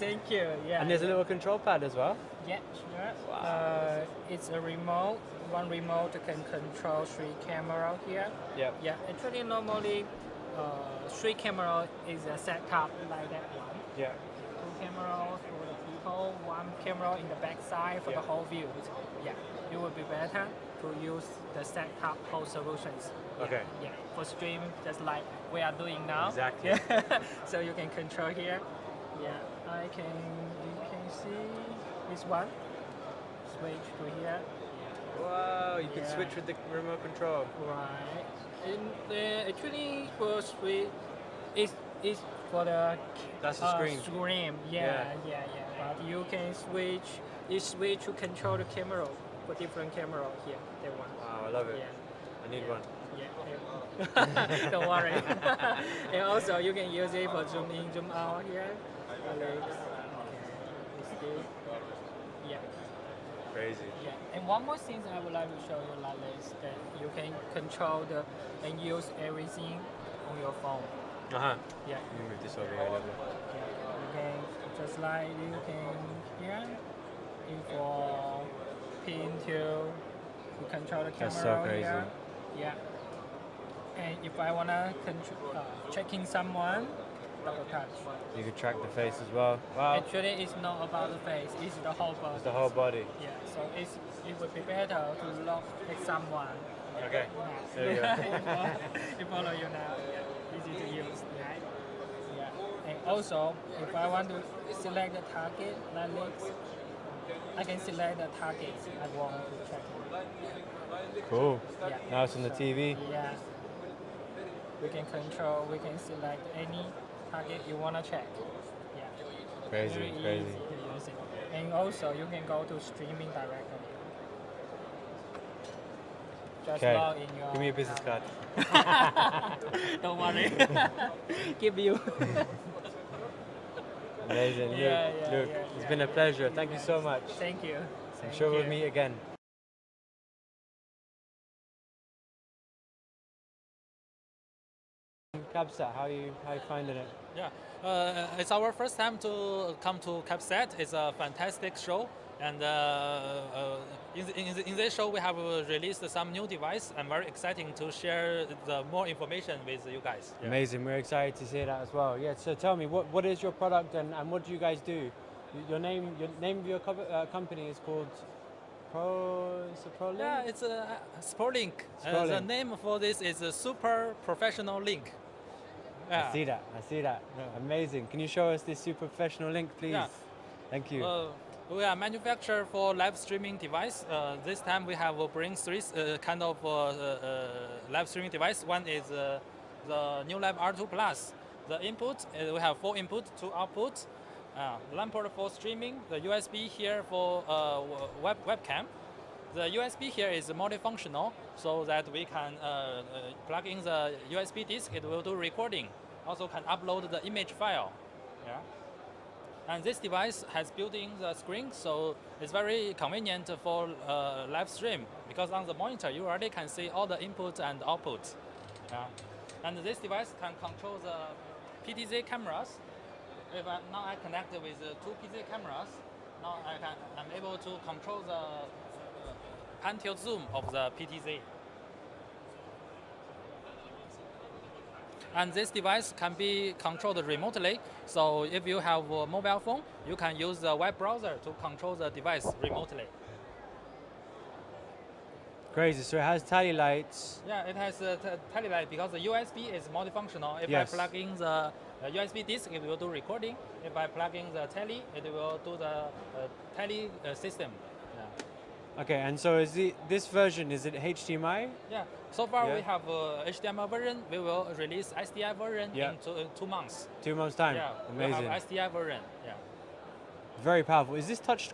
Thank you. Yeah. And there's a little control pad as well. Yeah, sure. Wow. It's a remote. One remote can control 3 camera here. Yeah. Yeah. Actually, normally, 3 camera is a setup like that one. Yeah. 2 cameras for the people, 1 camera in the back side for the whole view. Yeah. It would be better to use the setup whole solutions. Okay. Yeah. For stream, just like we are doing now. Exactly. Yeah. So you can control here. Yeah. You can see this one. Switch to here. Wow, you can switch with the remote control. Right. And actually for switch, it's for the That's the screen. Screen. Yeah. But you can switch to control the camera for different camera here. That one. Wow, I love it. Yeah. I need one. Yeah. Don't worry. And also you can use it for zoom in, zoom out here. Yeah. Crazy. Yeah. And one more thing I would like to show you like this, that you can control and use everything on your phone. Yeah. Yeah. Let me move this over here a little bit. You can just like you can here for pin to control the camera. That's so crazy. Here. Yeah. And if I wanna checking someone, double touch. You can track the face as well. Wow. Actually, it's not about the face; it's the whole body. It's the whole body. Yeah. So it would be better to look at someone. Okay. There you go. It follow you now. Yeah. Easy to use, right? Yeah. And also, if I want to select the target like this, I can select the target I want to check. Cool. Yeah. Now it's on the TV. Yeah. We can control. We can select any target you want to check. Yeah. Crazy, Very crazy. easy to use it. And also, you can go to streaming directly. Just Okay. log in your. Give me a business card. Don't worry. Give you. Amazing. Luke, it's been a pleasure. Thank you so much. Thank you. I'm sure we'll meet again. CABSAT, how you finding it? Yeah, it's our first time to come to CABSAT. It's a fantastic show, and in this show we have released some new device. I'm very excited to share the more information with you guys. Yeah. Amazing. We're excited to see that as well. Yeah. So tell me, what is your product and what do you guys do? Your name of your company is called ProLink? Yeah, it's a SportLink. The name for this is a Super Professional Link. Yeah. I see that. Yeah. Amazing. Can you show us this super professional link, please? Yeah. Thank you. We are manufacturer for live streaming device. This time we have bring 3 kind of live streaming device. One is the New Live R2 Plus. The input, we have 4 input, 2 outputs. LAN port for streaming. The USB here for webcam. The USB here is multifunctional, so that we can plug in the USB disk. It will do recording. Also can upload the image file. Yeah. And this device has built-in the screen, so it's very convenient for live stream. Because on the monitor, you already can see all the inputs and outputs. Yeah. And this device can control the PTZ cameras. If now I connect with two PTZ cameras, now I'm able to control the pan tilt zoom of the PTZ. And this device can be controlled remotely. So if you have a mobile phone, you can use the web browser to control the device remotely. Crazy. So it has tally lights. Yeah, it has a tally light because the USB is multifunctional. If Yes. I plug in the USB disk, it will do recording. If I plug in the tally, it will do the tally system. Yeah. Okay, and so is this version, is it HDMI? Yeah. So far Yeah. we have HDMI version. We will release SDI version Yeah. in 2 months. 2 months time. Yeah. Amazing. We have SDI version. Yeah. Very powerful. Is this touch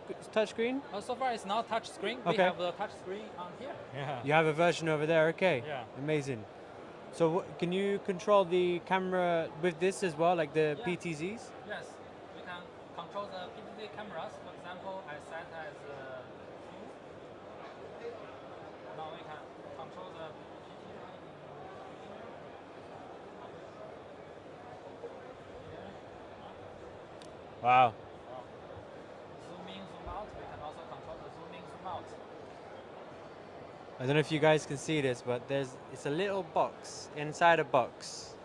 screen? So far it's not touch screen. We Okay. have the touch screen on here. Yeah. You have a version over there. Okay. Yeah. Amazing. So can you control the camera with this as well, like the Yeah. PTZs? Yes, we can control the PTZ cameras. For example, I set as 2. Now we can control the Wow. zoom in, zoom out. We can also control the zoom in, zoom out. I don't know if you guys can see this, but it's a little box inside a box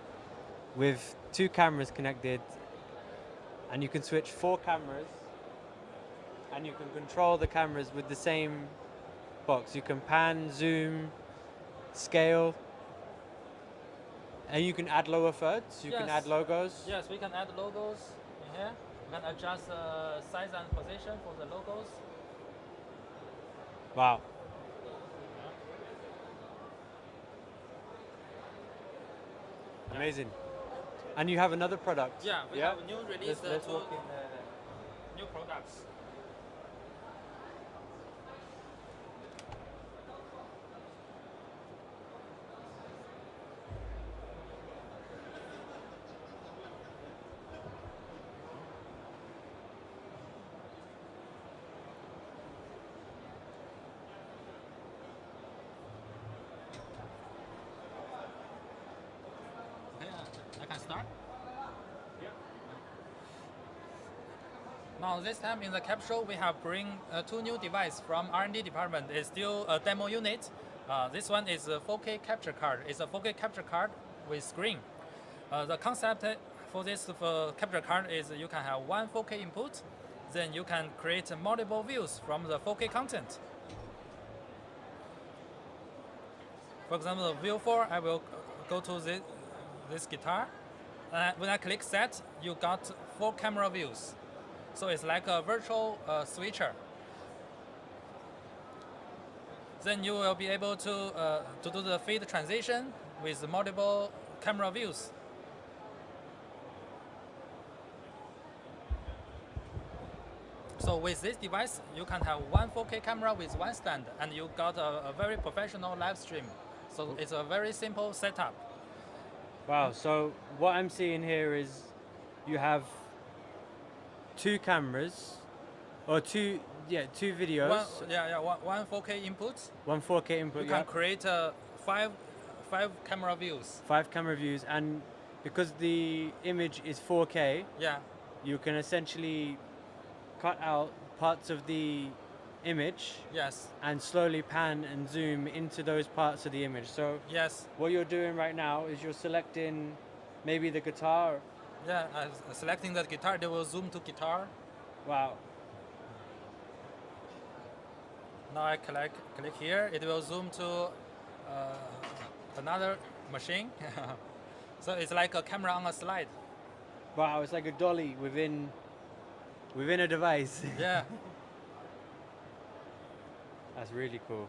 with 2 cameras connected, and you can switch 4 cameras, and you can control the cameras with the same box. You can pan, zoom, scale, and you can add lower thirds. You can Yes. add logos. Yes, we can add logos in here. We can adjust the size and position for the logos. Wow. Amazing. And you have another product. Yeah, we have a new release. Let's two walk in there. new products. Okay, I can start. Now this time in the capsule we have bring 2 new devices from R&D department. It's still a demo unit. This one is a 4K capture card. It's a 4K capture card with screen. The concept for this capture card is you can have one 4K input, then you can create multiple views from the 4K content. For example, view 4, I will go to this guitar. When I click set, you got 4 camera views. So it's like a virtual switcher. Then you will be able to do the feed transition with multiple camera views. So with this device, you can have one 4K camera with one stand, and you got a very professional live stream. So it's a very simple setup. Wow, so what I'm seeing here is you have 2 cameras, or two videos. One 4K input. One 4K input, You can create five camera views. 5 camera views, and because the image is 4K, Yeah, you can essentially cut out parts of the image yes, and slowly pan and zoom into those parts of the image. So yes. what you're doing right now is you're selecting maybe the guitar. Yeah, selecting that guitar, they will zoom to guitar. Wow. Now I click here, it will zoom to another machine. So it's like a camera on a slide. Wow, it's like a dolly within a device. Yeah. That's really cool.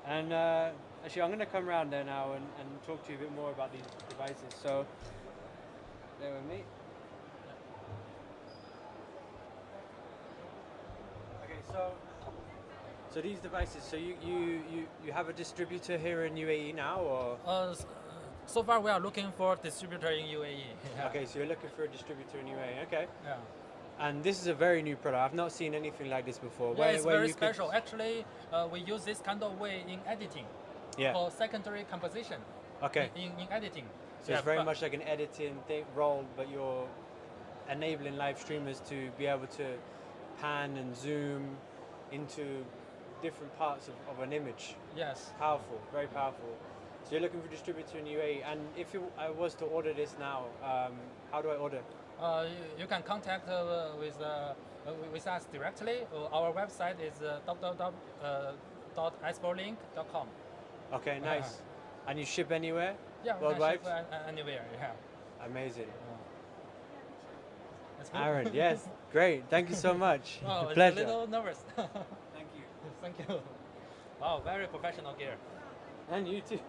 And actually, I'm going to come around there now and talk to you a bit more about these devices. So, bear with me. Okay, so these devices. So you have a distributor here in UAE now, or? So far we are looking for distributor in UAE. Yeah. Okay, so you're looking for a distributor in UAE. Okay. Yeah. And this is a very new product. I've not seen anything like this before. Yeah, it's very special. Actually, we use this kind of way in editing for secondary composition. Okay. In editing. So it's very much like an editing role, but you're enabling live streamers to be able to pan and zoom into different parts of an image. Yes. Powerful, very powerful. So you're looking for a distributor in UAE, and if I was to order this now, how do I order? You can contact with us directly. Our website is www.iceberlink.com. Okay, nice. And you ship anywhere? Yeah, worldwide? we can ship anywhere. Yeah. Amazing. That's good. Aaron, yes, great. Thank you so much. Oh, A pleasure. a little nervous. Thank you. Thank you. Wow, very professional gear. And you too.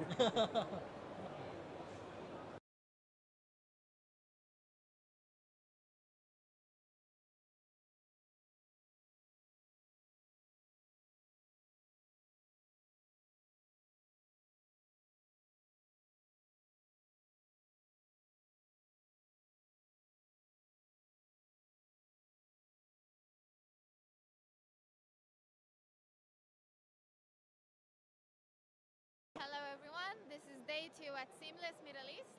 Hello everyone, this is day 2 at Seamless Middle East.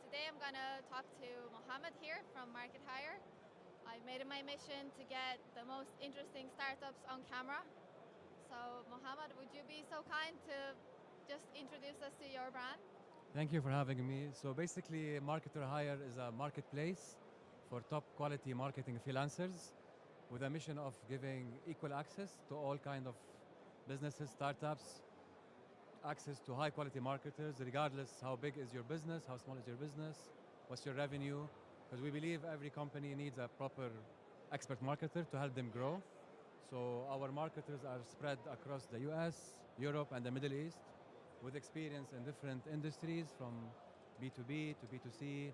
Today I'm going to talk to Mohammed here from Market Hire. I've made it my mission to get the most interesting startups on camera. So Mohammed, would you be so kind to just introduce us to your brand? Thank you for having me. So basically, Marketer Hire is a marketplace for top quality marketing freelancers with a mission of giving equal access to all kind of businesses, startups, access to high quality marketers, regardless how big is your business, how small is your business, what's your revenue, because we believe every company needs a proper expert marketer to help them grow. So our marketers are spread across the US, Europe, and the Middle East with experience in different industries from B2B to B2C,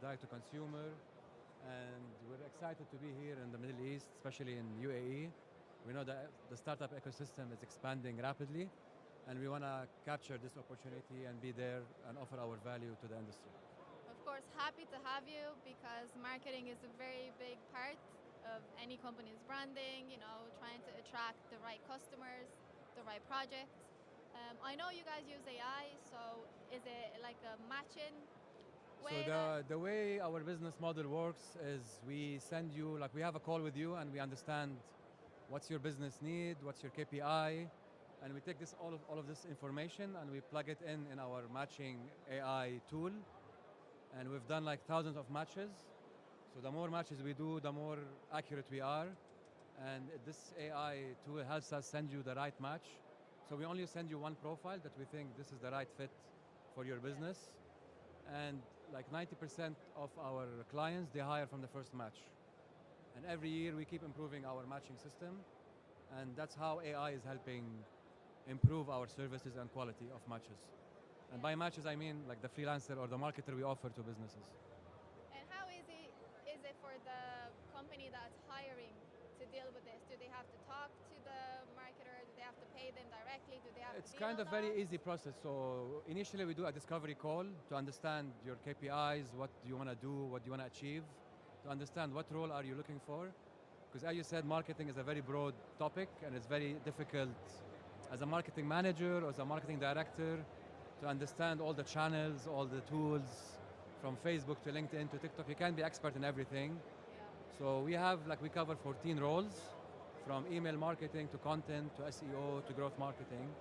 direct to consumer. And we're excited to be here in the Middle East, especially in UAE. We know that the startup ecosystem is expanding rapidly, and we want to capture this opportunity and be there and offer our value to the industry. Of course, happy to have you because marketing is a very big part of any company's branding, trying to attract the right customers, the right projects. I know you guys use AI, so is it like a matching way? So the way our business model works is we send you, we have a call with you and we understand what's your business need, what's your KPI, and we take all of this information and we plug it in our matching AI tool. And we've done thousands of matches. So the more matches we do, the more accurate we are. And this AI tool helps us send you the right match. So we only send you one profile that we think this is the right fit for your business. And 90% of our clients, they hire from the first match. And every year we keep improving our matching system. And that's how AI is helping improve our services and quality of matches. And by matches, I mean the freelancer or the marketer we offer to businesses. And how easy is it for the company that's hiring to deal with this? Do they have to talk to the marketer? Do they have to pay them directly? Do they have It's to kind of very easy process. So initially we do a discovery call to understand your KPIs, what do you want to do, what do you want to achieve, to understand what role are you looking for. Because as you said, marketing is a very broad topic and it's very difficult as a marketing manager or as a marketing director to understand all the channels, all the tools, from Facebook to LinkedIn to TikTok. You can't be expert in everything. Yeah. So we cover 14 roles, from email marketing to content to SEO to growth marketing.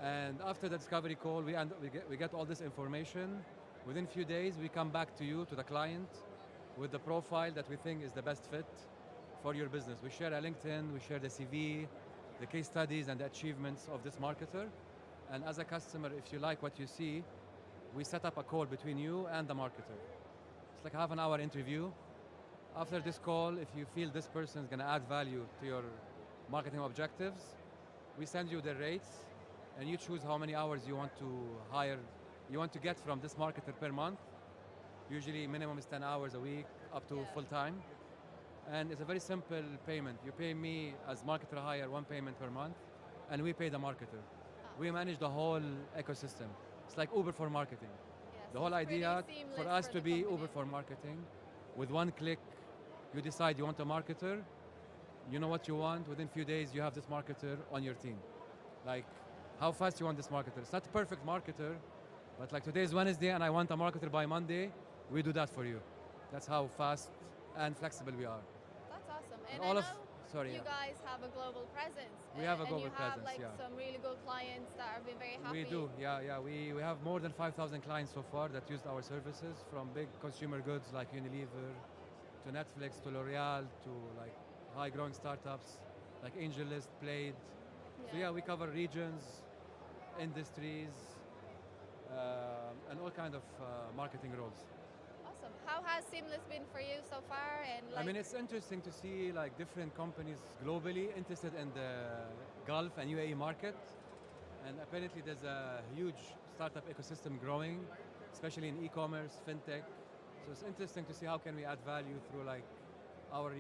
And after the discovery call, we get all this information. Within a few days, we come back to you, to the client, with the profile that we think is the best fit for your business. We share a LinkedIn, we share the CV, the case studies and the achievements of this marketer. And as a customer, if you like what you see, we set up a call between you and the marketer. It's like a half-an-hour interview. After this call, if you feel this person is going to add value to your marketing objectives, we send you the rates, and you choose how many hours you want to hire, you want to get from this marketer per month. Usually minimum is 10 hours a week, up to full-time. And it's a very simple payment. You pay me as marketer hire one payment per month, and we pay the marketer. We manage the whole ecosystem. It's like Uber for marketing. Yes, The whole idea for us for to the be company. Uber for marketing, with one click, You decide you want a marketer, you know what you want, within a few days you have this marketer on your team. Like, how fast you want this marketer. It's not a perfect marketer, but like today is Wednesday and I want a marketer by Monday, we do that for you. That's how fast and flexible we are. That's awesome. And all I of- know sorry, you yeah. guys have a global presence. We have a and global you have presence, like yeah. some really good clients that have been very happy. We do, yeah. We have more than 5,000 clients so far that used our services, from big consumer goods like Unilever, to Netflix, to L'Oreal, to like high-growing startups like AngelList, Played. So yeah, we cover regions, industries, and all kind of marketing roles. Awesome. How has Seamless been for you so far? And I mean, it's interesting to see like different companies globally interested in the Gulf and UAE market. And apparently there's a huge startup ecosystem growing, especially in e-commerce, fintech. So it's interesting to see how can we add value through like our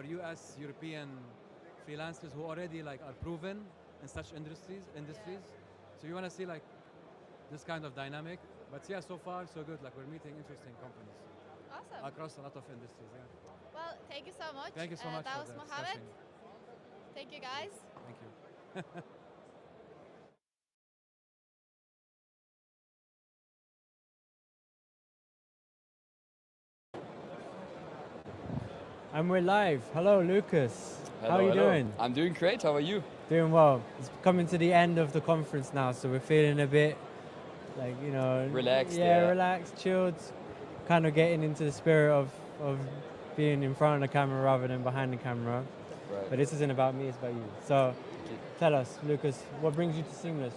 US, European freelancers who already like are proven in such industries. So you want to see like this kind of dynamic. But yeah, so far so good. Like we're meeting interesting companies. Awesome. Across a lot of industries, yeah. Well, thank you so much. Thank you so much That for was the Mohammed. discussion. Thank you, guys. Thank you. And we're live. Hello, Lucas. Hello, How are you hello. doing? I'm doing great. How are you? Doing well. It's coming to the end of the conference now, so we're feeling a bit like, you know, Relaxed, Yeah, yeah. relaxed, chilled, kind of getting into the spirit of being in front of the camera rather than behind the camera. Right. But this isn't about me, it's about you. So tell us, Lucas, what brings you to Seamless?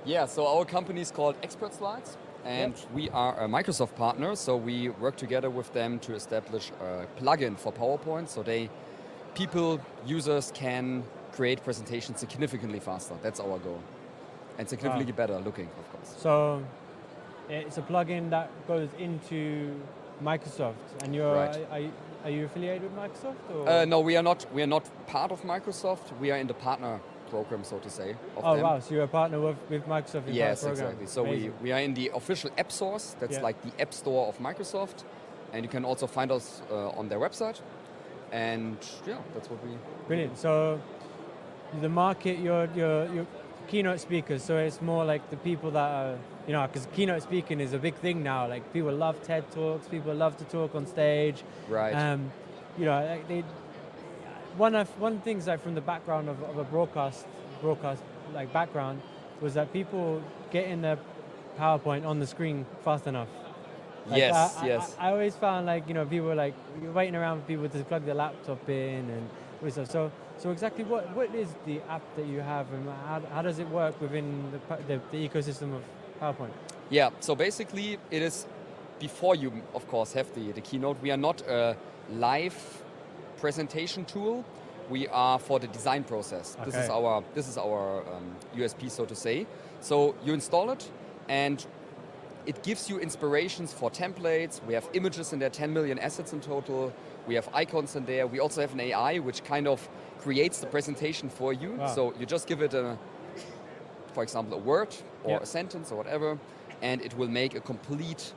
Yeah, so our company is called Expert Slides, and we are a Microsoft partner, so we work together with them to establish a plugin for PowerPoint, so users can create presentations significantly faster. That's our goal. And significantly better looking, of course. So it's a plugin that goes into Microsoft, and you're Right. are you affiliated with Microsoft? Or? No, we are not. We are not part of Microsoft. We are in the partner program, so to say. Of them. Wow! So you're a partner with Microsoft in Yes, that program. exactly. So Amazing. we are in the official app source. That's like the app store of Microsoft, and you can also find us on their website. And yeah, that's what we. Brilliant. So the market, you're keynote speakers. So it's more like the people that are, you know, because keynote speaking is a big thing now. Like people love TED Talks. People love to talk on stage. Right. You know, like one things like from the background of a broadcast like background was that people get in their PowerPoint on the screen fast enough. Like Yes. I always found like, you know, people were like, you're waiting around for people to plug their laptop in and all stuff. So exactly what is the app that you have, and how does it work within the ecosystem of PowerPoint? Yeah. So basically, it is before you, of course, have the keynote. We are not a live presentation tool. We are for the design process. Okay. This is our USP, so to say. So you install it, and it gives you inspirations for templates. We have images in there, 10 million assets in total. We have icons in there. We also have an AI which kind of creates the presentation for you. Wow. So you just give it for example, a word or a sentence or whatever, and it will make a complete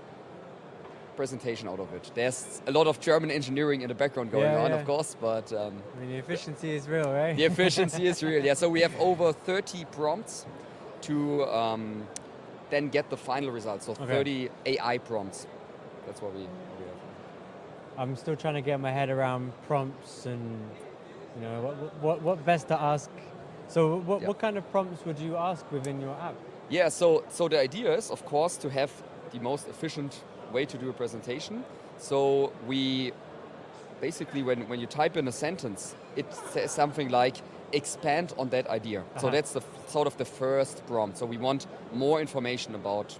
presentation out of it. There's a lot of German engineering in the background going on, of course, but I mean, the efficiency is real, right? the efficiency is real. Yeah. So we have over 30 prompts to then get the final results. So 30 AI prompts. That's what we have. I'm still trying to get my head around prompts and, you know, what best to ask. So what kind of prompts would you ask within your app? Yeah, so the idea is, of course, to have the most efficient way to do a presentation. So we basically, when you type in a sentence, it says something like, expand on that idea. So that's the sort of the first prompt. So we want more information about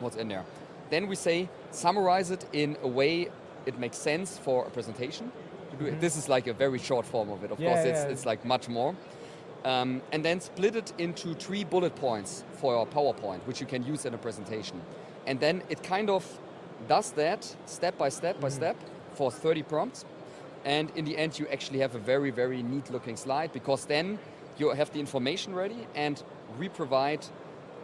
what's in there. Then we say, summarize it in a way it makes sense for a presentation. This is like a very short form of it. Of course, it's like much more. And then split it into 3 bullet points for your PowerPoint, which you can use in a presentation. And then it kind of does that step by step by step for 30 prompts. And in the end, you actually have a very, very neat looking slide, because then you have the information ready, and we provide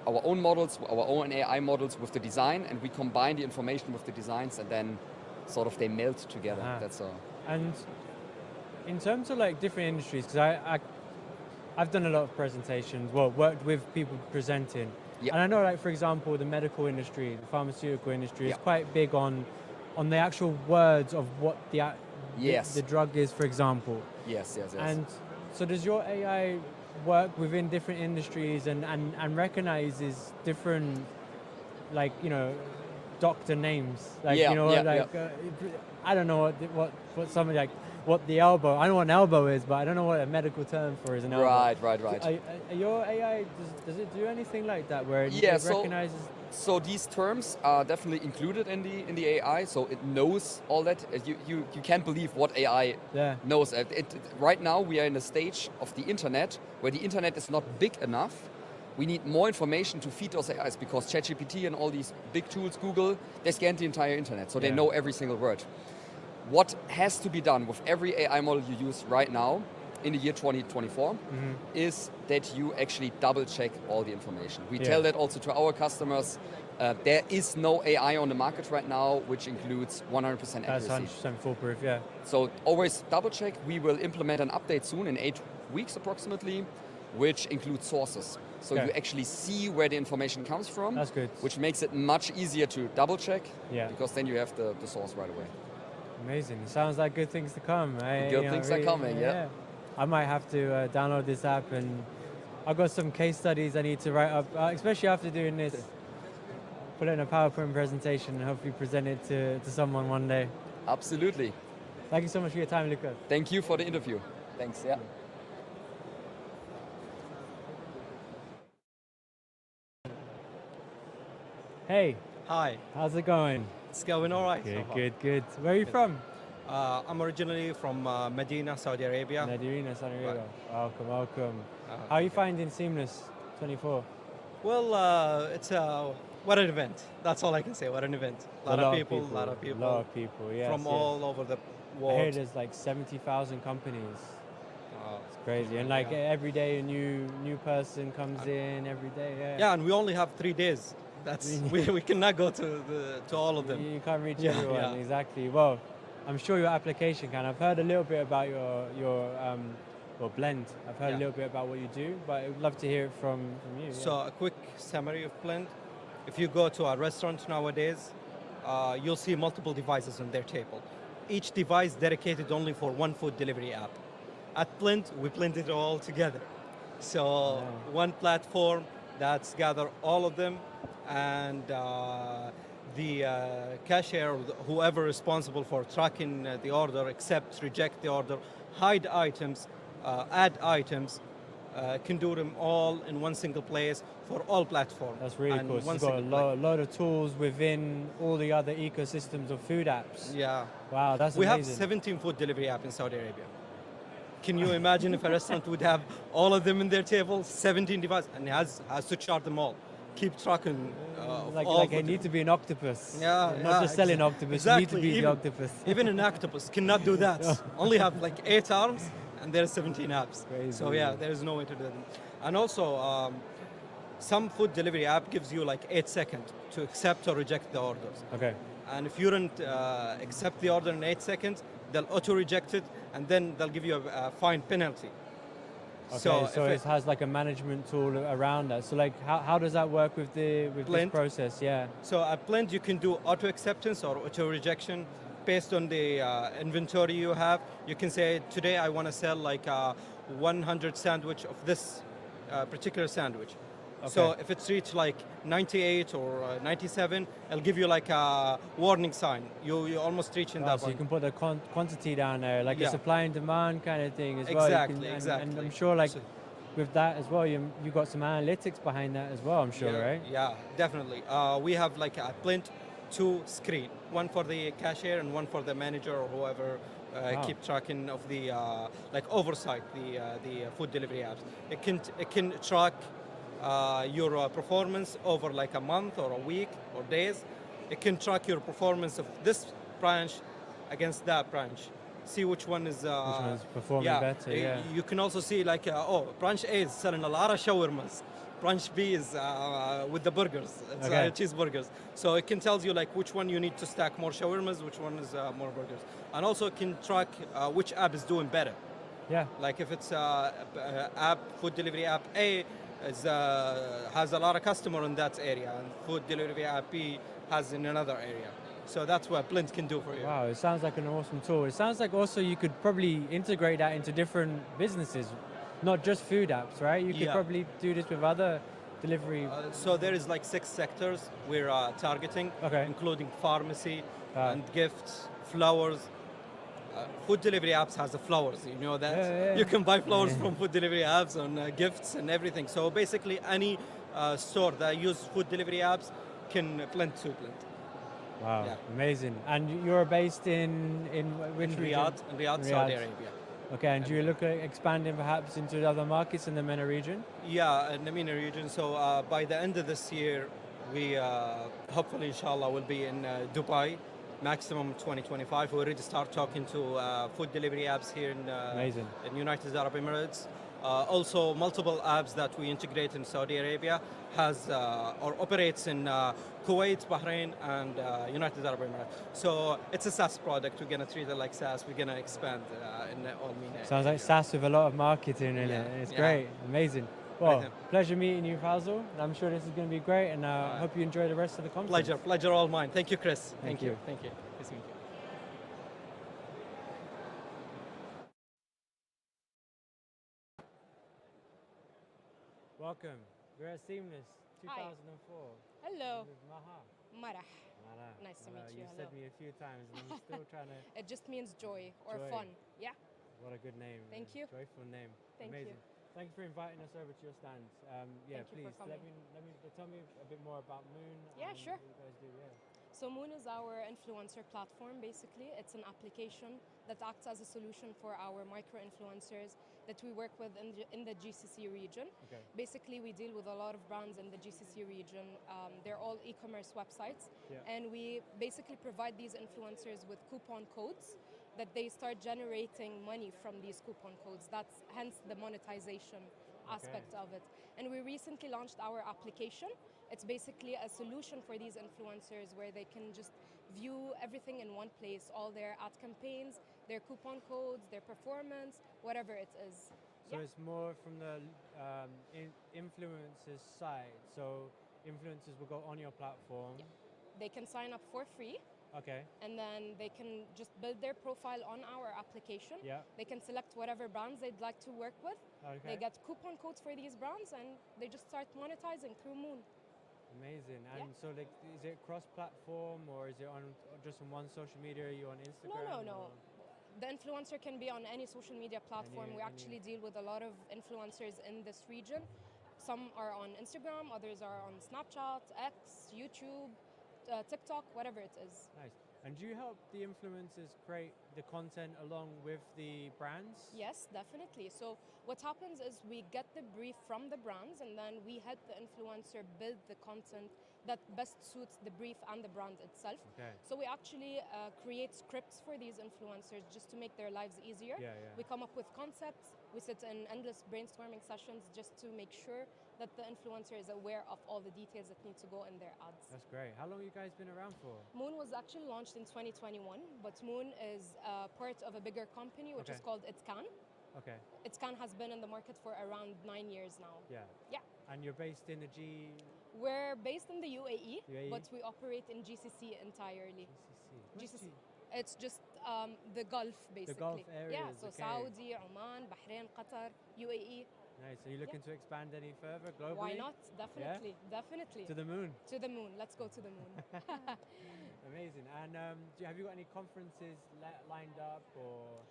our own models, our own AI models with the design, and we combine the information with the designs, and then sort of they melt together. That's all. And in terms of like different industries, because I've done a lot of presentations, well, worked with people presenting. Yeah. And I know, like, for example, the medical industry, the pharmaceutical industry is Yeah. quite big on the actual words of what Yes. the drug is, for example. Yes, yes, yes. And so does your AI work within different industries and recognizes different, like, you know, doctor names? Like, Yeah, you know, yeah, like, I don't know what somebody like, what the elbow, I know what an elbow is, but I don't know what a medical term for is an elbow. Right. Are your AI, does it do anything like that where it So recognizes? so these terms are definitely included in the AI, so it knows all that. You can't believe what AI knows. Right now we are in a stage of the internet where the internet is not big enough. We need more information to feed those AIs because ChatGPT and all these big tools, Google, they scan the entire internet, so they know every single word. What has to be done with every AI model you use right now in the year 2024 is that you actually double check all the information. We tell that also to our customers. There is no AI on the market right now which includes 100% accuracy. That's 100% foolproof, yeah. So always double check. We will implement an update soon in 8 weeks approximately, which includes sources. So you actually see where the information comes from. That's good. Which makes it much easier to double check because then you have the source right away. Amazing. It sounds like good things to come. Good things are coming, yeah. I might have to download this app, and I've got some case studies I need to write up, especially after doing this. Put it in a PowerPoint presentation and hopefully present it to someone one day. Absolutely. Thank you so much for your time, Luca. Thank you for the interview. Thanks, yeah. Hey. Hi. How's it going? It's going all right. Good. Where are you from? I'm originally from Medina, Saudi Arabia. Medina, Saudi Arabia. Welcome. How are you finding Seamless 24? Well, it's what an event. That's all I can say. What an event. A lot of people. Yes, from all over the world. I hear there's like 70,000 companies. It's crazy. And like every day a new person comes in every day. Yeah, and we only have 3 days. That's we cannot go to all of them. You can't reach everyone, exactly. Well, I'm sure your application can. I've heard a little bit about your Blend. I've heard a little bit about what you do, but I'd love to hear it from you. So a quick summary of Blend. If you go to a restaurant nowadays, you'll see multiple devices on their table. Each device dedicated only for one food delivery app. At Blend, we blend it all together. So one platform that's gather all of them, and the cashier, whoever responsible for tracking the order, accept, reject the order, hide items, add items, can do them all in one single place for all platforms. That's really cool. So you've got a lot of tools within all the other ecosystems of food apps. Yeah. Wow, that's we amazing. We have 17 food delivery apps in Saudi Arabia. Can you imagine if a restaurant would have all of them in their table, 17 devices, and has to chart them all, keep tracking like I need to be an octopus. Yeah, not just selling octopus. Exactly. You need to be the octopus. Even an octopus cannot do that. Only have like 8 arms, and there's 17 apps. Crazy. So yeah, there is no way to do them. And also, some food delivery app gives you like 8 seconds to accept or reject the orders. Okay. And if you don't accept the order in 8 seconds, they'll auto-reject it, and then they'll give you a fine penalty. Okay, so it has like a management tool around that. So like, how does that work with this process? Yeah. So at Blend, you can do auto-acceptance or auto-rejection based on the inventory you have. You can say, today I want to sell like 100 sandwich of this particular sandwich. Okay. So if it's reached like 98 or 97, it'll give you like a warning sign. You almost reaching that so one. You can put the quantity down there, like a supply and demand kind of thing as well. Exactly. And I'm sure like with that as well, you got some analytics behind that as well, I'm sure, right? Yeah, definitely. We have like at Blend 2 screen, one for the cashier and one for the manager or whoever keep tracking of the like oversight the food delivery apps. It can track your performance over like a month or a week or days. It can track your performance of this branch against that branch. See which one is performing better. Yeah. You can also see like branch A is selling a lot of shawarmas, brunch bees with the burgers. It's Okay. cheeseburgers. So it can tell you like which one you need to stack more shawarmas, which one is more burgers, and also it can track which app is doing better. Yeah. Like if it's app food delivery app A is has a lot of customer in that area, and food delivery app B has in another area. So that's what Blint can do for you. Wow, it sounds like an awesome tool. It sounds like also you could probably integrate that into different businesses, not just food apps, right? You could Yeah. probably do this with other delivery. So there is like 6 sectors we're targeting, including pharmacy and gifts, flowers. Food delivery apps has the flowers, you know that? Yeah. You can buy flowers from food delivery apps and gifts and everything. So basically any store that use food delivery apps can blend to blend. Wow, Yeah. amazing. And you're based in which In region? Riyadh, Saudi Arabia. Okay, and do you look at expanding perhaps into other markets in the MENA region? Yeah, in the MENA region. So by the end of this year, we hopefully, inshallah, will be in Dubai, maximum 2025. We already start talking to food delivery apps here Amazing. in United Arab Emirates. Also, multiple apps that we integrate in Saudi Arabia has or operates in Kuwait, Bahrain, and United Arab Emirates. So it's a SaaS product. We're gonna treat it like SaaS. We're gonna expand in all MENA. Sounds like SaaS with a lot of marketing in Yeah, it. It's yeah. great, amazing. Well, Right. pleasure meeting you, Fazal. I'm sure this is going to be great, and I hope you enjoy the rest of the conference. Pleasure all mine. Thank you, Chris. Thank you. Thank you. Nice to meet you. Welcome. We're at Seamless 2004. Hello. With Maha. Marah. Mara. Nice to meet you. You've Hello. said me a few times, and I'm still trying to. It just means joy or Joy. fun. Yeah. What a good name. Thank you. Joyful name. Thank you. Amazing. Thank you for inviting us over to your stands. Yeah, Thank you please for let coming. me tell me a bit more about Moon. Yeah, and sure. What you guys do. Yeah. So Moon is our influencer platform. Basically, it's an application that acts as a solution for our micro influencers that we work with in the GCC region. Okay. Basically, we deal with a lot of brands in the GCC region. They're all e-commerce websites, Yeah. and we basically provide these influencers with coupon codes that they start generating money from these coupon codes. That's hence the monetization aspect of it. And we recently launched our application. It's basically a solution for these influencers where they can just view everything in one place, all their ad campaigns, their coupon codes, their performance, whatever it is. So it's more from the influencers side. So influencers will go on your platform. They can sign up for free. Okay. And then they can just build their profile on our application. Yeah. They can select whatever brands they'd like to work with. Okay. They get coupon codes for these brands and they just start monetizing through Moon. Amazing. And so, like, is it cross-platform or is it on just on one social media? Are you on Instagram? No. The influencer can be on any social media platform. We actually deal with a lot of influencers in this region. Some are on Instagram, others are on Snapchat, X, YouTube, TikTok, whatever it is. Nice. And do you help the influencers create the content along with the brands? Yes, definitely. So what happens is we get the brief from the brands and then we help the influencer build the content that best suits the brief and the brand itself. Okay. So we actually create scripts for these influencers just to make their lives easier. Yeah. We come up with concepts. We sit in endless brainstorming sessions just to make sure that the influencer is aware of all the details that need to go in their ads. That's great. How long have you guys been around for? Moon was actually launched in 2021, but Moon is part of a bigger company which is called Itcan. Okay. Itcan has been in the market for around 9 years now. Yeah. Yeah. And you're based in the G... We're based in the UAE, UAE? but we operate in GCC entirely. GCC? It's just the Gulf, basically. The Gulf Yeah, areas, so okay. Saudi, Oman, Bahrain, Qatar, UAE. Nice. Are you looking to expand any further globally? Why not? Definitely, definitely. To the moon. To the moon. Let's go to the moon. Amazing. And have you got any conferences lined up or?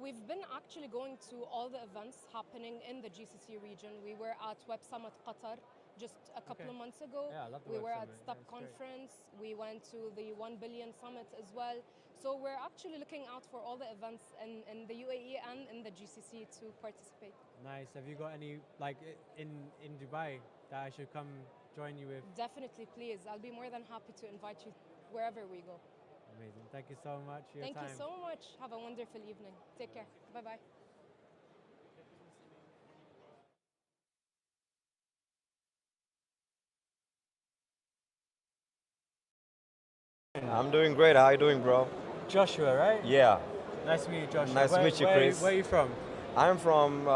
We've been actually going to all the events happening in the GCC region. We were at Web Summit Qatar just a couple of months ago. Yeah, I love the we Web were Summit. at STUP Conference. We went to the 1 Billion Summit as well. So we're actually looking out for all the events in the UAE and in the GCC to participate. Nice. Have you got any, like, in Dubai that I should come join you with? Definitely, please. I'll be more than happy to invite you wherever we go. Amazing. Thank you so much for your time. Thank you so much. Have a wonderful evening. Take care. Bye-bye. I'm doing great. How are you doing, bro? Joshua, right? Yeah. Nice to meet you, Joshua. Nice to meet you, Chris. Where are you from? I'm from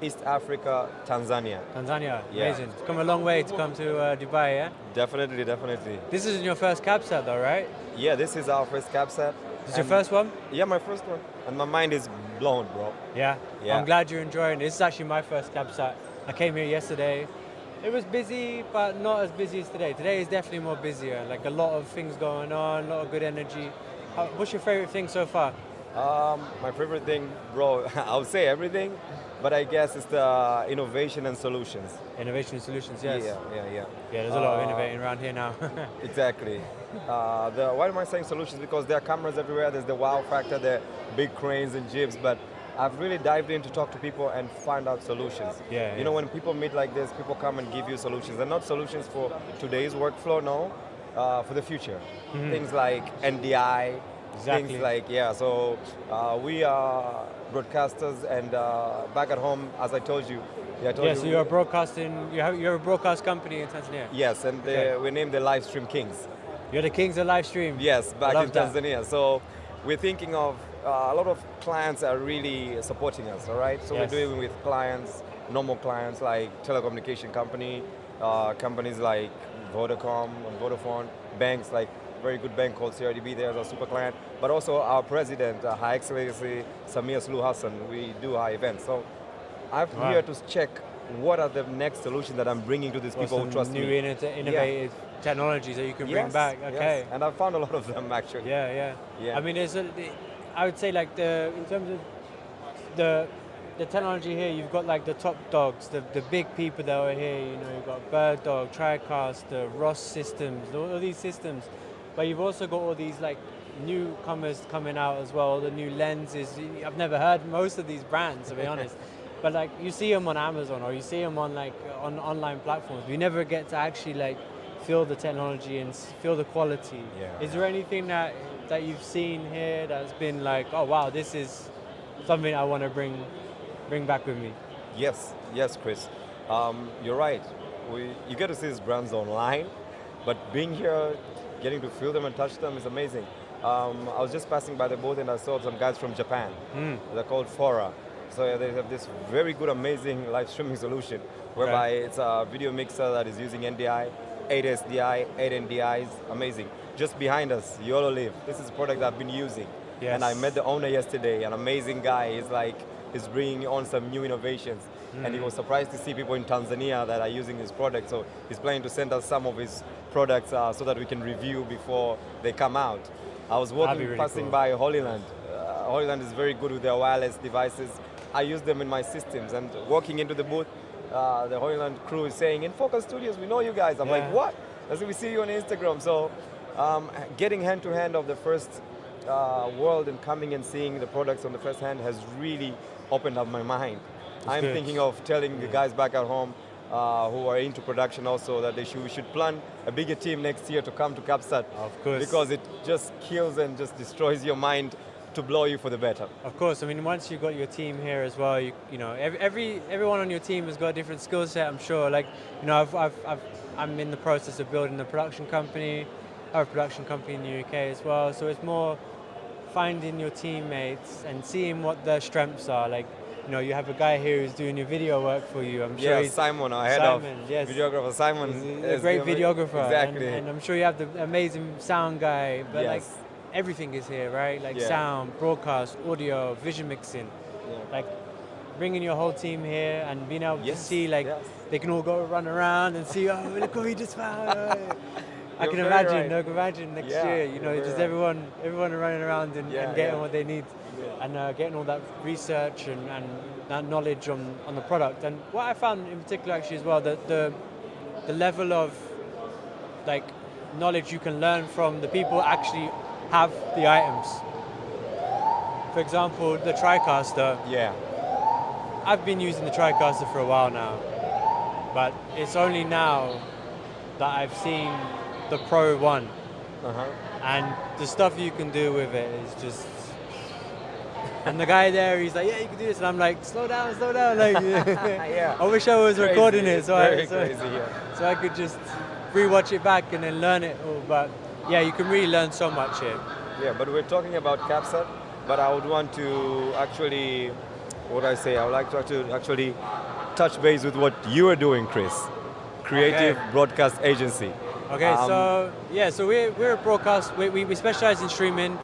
East Africa, Tanzania. Tanzania, Yeah. amazing. It's come a long way to come to Dubai, yeah? Definitely, definitely. This isn't your first CABSAT though, right? Yeah, this is our first CABSAT. This is your first one? Yeah, my first one. And my mind is blown, bro. Yeah? Yeah. I'm glad you're enjoying it. This is actually my first CABSAT. I came here yesterday. It was busy, but not as busy as today. Today is definitely more busier. Like a lot of things going on, a lot of good energy. What's your favorite thing so far? My favorite thing, bro, I would say everything, but I guess it's the innovation and solutions. Innovation and solutions, yes. Yeah. Yeah, there's a lot of innovating around here now. Exactly. Why am I saying solutions? Because there are cameras everywhere, there's the wow factor, there are big cranes and jibs, but I've really dived in to talk to people and find out solutions. Yeah, you know, when people meet like this, people come and give you solutions. They're not solutions for today's workflow, no, for the future. Mhm. Things like NDI, Exactly. things like, so we are broadcasters and back at home, as I told you. So you're broadcasting, you're a broadcast company in Tanzania? Yes, and we're named the Live Stream Kings. You're the kings of live stream? Yes, back Love in that. Tanzania. So we're thinking of, a lot of clients are really supporting us, all right? So Yes. we're doing with clients, normal clients like telecommunication company, companies like Vodacom and Vodafone, banks like very good bank called CRDB there as a super client, but also our president, High Excellency Samia Suluhu Hassan, we do our events. So I'm Wow. here to check what are the next solutions that I'm bringing to these people who trust new me. innovative technologies that you can bring Yes, back. Okay. yes. And I found a lot of them actually. Yeah. Yeah. I mean, I would say like in terms of the technology here, you've got like the top dogs, the big people that are here. You know, you've got Bird Dog, TriCaster, Ross Systems, all these systems. But you've also got all these like newcomers coming out as well. The new lenses. I've never heard most of these brands, to be honest. But like you see them on Amazon or you see them on like on online platforms. You never get to actually like feel the technology and feel the quality. Yeah. Is there anything that you've seen here that's been like, oh wow, this is something I want to bring back with me? Yes, Chris. You're right. You get to see these brands online, but being here, getting to feel them and touch them is amazing. I was just passing by the booth and I saw some guys from Japan. They're called Fora. So they have this very good, amazing live streaming solution whereby it's a video mixer that is using NDI, 8 SDI, 8 NDIs, amazing. Just behind us, YOLO Live. This is a product I've been using. Yes. And I met the owner yesterday, an amazing guy. He's bringing on some new innovations. And he was surprised to see people in Tanzania that are using his product. So he's planning to send us some of his products so that we can review before they come out. I was passing by Holyland. Holyland is very good with their wireless devices. I use them in my systems. And walking into the booth, the Holyland crew is saying, "In Focus Studios, we know you guys." I'm like, "What?" As we see you on Instagram. So getting hand to hand of the first world and coming and seeing the products on the first hand has really opened up my mind. I'm good. thinking of telling the guys back at home who are into production also that we should plan a bigger team next year to come to CABSAT. Of course. Because it just kills and just destroys your mind to blow you for the better. Of course. I mean, once you've got your team here as well, you know, everyone on your team has got a different skill set. I'm sure. Like, you know, I'm in the process of building a production company. I have a production company in the UK as well. So it's more finding your teammates and seeing what their strengths are. Like, you know, you have a guy here who's doing your video work for you. I'm sure Simon, our head of videographer. Simon is a great videographer. Exactly. And I'm sure you have the amazing sound guy. But like, everything is here, right? Like sound, broadcast, audio, vision mixing. Like bringing your whole team here and being able to see, like, they can all go run around and see, oh, look what we just found. I can imagine next year, you know, just everyone running around and getting what they need and getting all that research and that knowledge on the product. And what I found in particular actually as well, that the level of like knowledge you can learn from the people actually have the items. For example, the TriCaster. Yeah. I've been using the TriCaster for a while now, but it's only now that I've seen the Pro One, and the stuff you can do with it is just. And the guy there, he's like, "Yeah, you can do this," and I'm like, "Slow down, like." I wish I was recording it, so I could just rewatch it back and then learn it all. But yeah, you can really learn so much here. Yeah, but we're talking about CABSAT, but I would want to actually, what I say, I would like to actually touch base with what you are doing, Chris. Creative Broadcast Agency. Okay, so we're a broadcast, we specialize in streaming.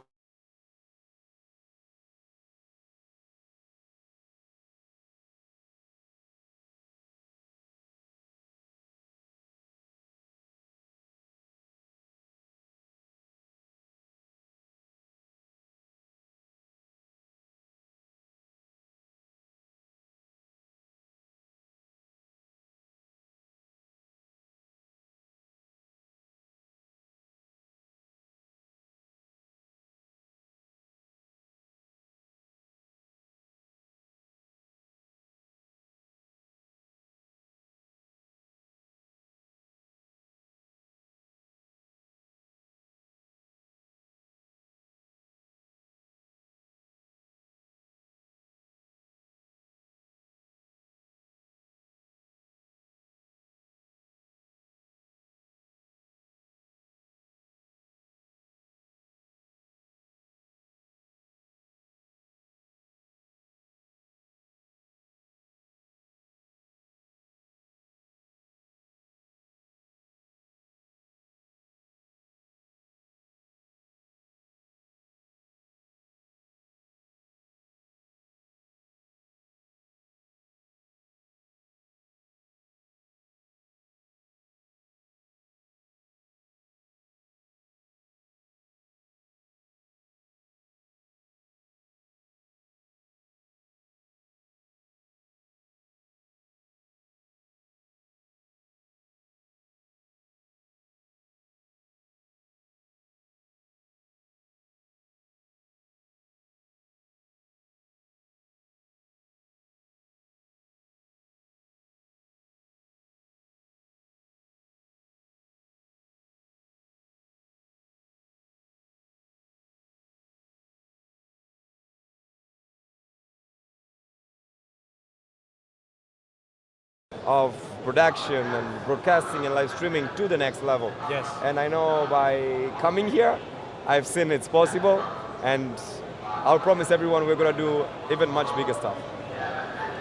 Of production and broadcasting and live streaming to the next level. Yes. And I know by coming here, I've seen it's possible, and I'll promise everyone we're going to do even much bigger stuff.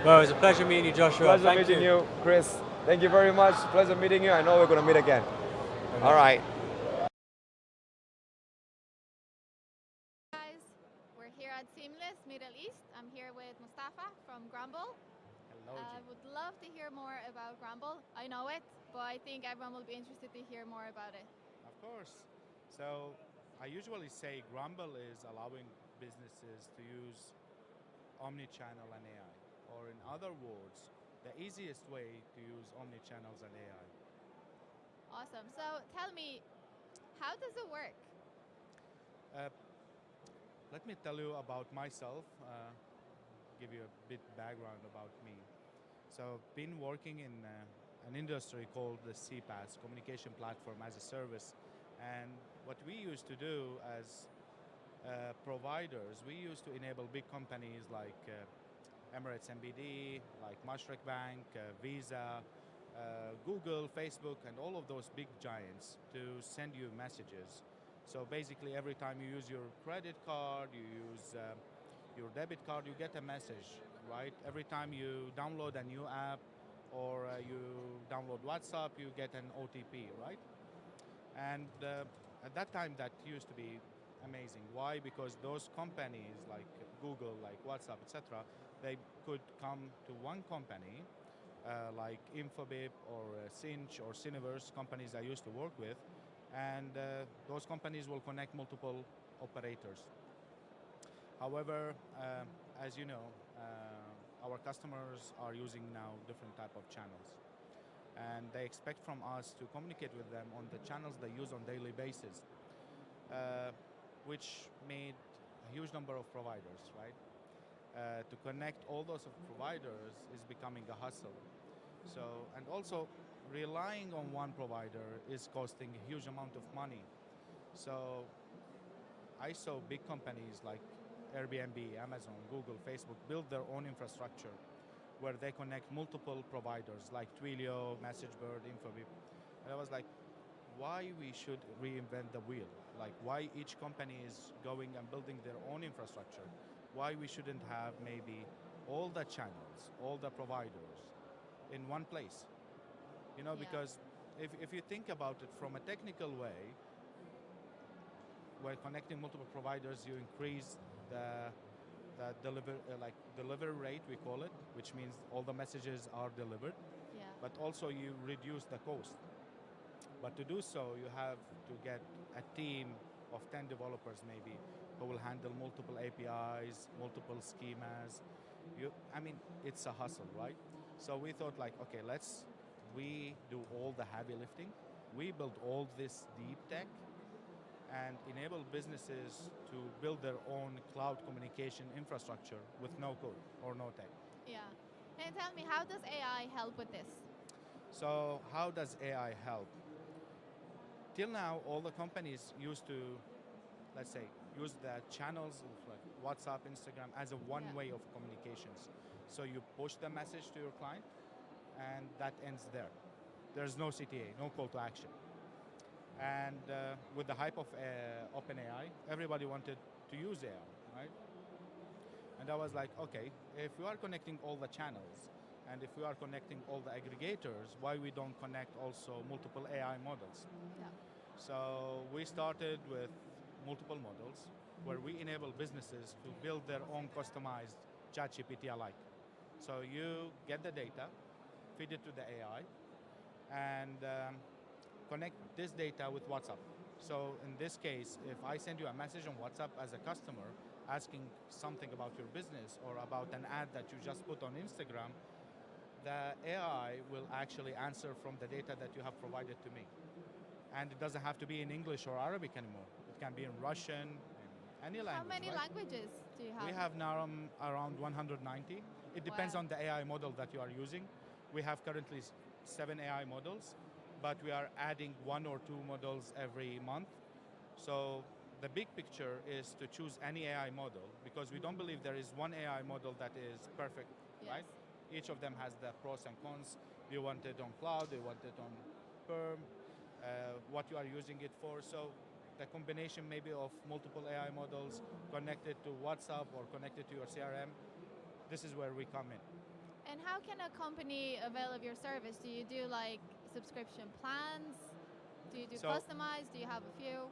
Well, it was a pleasure meeting you, Joshua. Pleasure meeting you, Chris. Thank you very much. Pleasure meeting you. I know we're going to meet again. Okay. All right. Guys, we're here at Seamless Middle East. I'm here with Mustafa from Grumble. I would love to hear more about Grumble. I know it, but I think everyone will be interested to hear more about it. Of course. So I usually say Grumble is allowing businesses to use omnichannel and AI, or in other words, the easiest way to use omnichannels and AI. Awesome. So tell me, how does it work? Let me tell you about myself, give you a bit background about me. So been working in an industry called the CPaaS, Communication Platform as a Service. And what we used to do as providers, we used to enable big companies like Emirates MBD, like Mashreq Bank, Visa, Google, Facebook, and all of those big giants to send you messages. So basically every time you use your credit card, you use your debit card, you get a message, right? Every time you download a new app or you download WhatsApp, you get an OTP, right? And at that time, that used to be amazing. Why? Because those companies like Google, like WhatsApp, etc., they could come to one company like Infobip or Cinch or Cineverse, companies I used to work with, and those companies will connect multiple operators. However, as you know, our customers are using now different type of channels, and they expect from us to communicate with them on the channels they use on daily basis, which made a huge number of providers, right? To connect all those providers is becoming a hustle. So, and also relying on one provider is costing a huge amount of money. So I saw big companies like Airbnb, Amazon, Google, Facebook build their own infrastructure where they connect multiple providers like Twilio, MessageBird, Infobip. And I was like, why we should reinvent the wheel. Like why each company is going and building their own infrastructure. Why we shouldn't have maybe all the channels, all the providers in one place. You know, because if you think about it from a technical way, when connecting multiple providers, you increase the delivery rate, we call it, which means all the messages are delivered. Yeah. But also you reduce the cost. But to do so, you have to get a team of 10 developers maybe who will handle multiple APIs, multiple schemas. I mean, it's a hustle, right? So we thought like, okay, we do all the heavy lifting. We build all this deep tech and enable businesses to build their own cloud communication infrastructure with no code or no tech. Yeah. And tell me, how does AI help with this? So how does AI help? Till now, all the companies used to, let's say, use the channels like WhatsApp, Instagram as a one way of communications. So you push the message to your client and that ends there. There's no CTA, no call to action. And with the hype of OpenAI, everybody wanted to use AI, right? And I was like, okay, if we are connecting all the channels and if we are connecting all the aggregators, why we don't connect also multiple AI models? Yeah. So we started with multiple models where we enable businesses to build their own customized ChatGPT alike. So you get the data, feed it to the AI, and connect this data with WhatsApp. So in this case, if I send you a message on WhatsApp as a customer asking something about your business or about an ad that you just put on Instagram, the AI will actually answer from the data that you have provided to me. And it doesn't have to be in English or Arabic anymore. It can be in Russian, in any language. How many languages do you have? We have now around 190. It depends on the AI model that you are using. We have currently 7 AI models, but we are adding 1 or 2 models every month. So the big picture is to choose any AI model because we don't believe there is one AI model that is perfect, right? Each of them has the pros and cons. You want it on cloud, you want it on perm, what you are using it for. So the combination maybe of multiple AI models connected to WhatsApp or connected to your CRM, this is where we come in. And how can a company avail of your service? Do you do like subscription plans? Do you do customized? Do you have a few?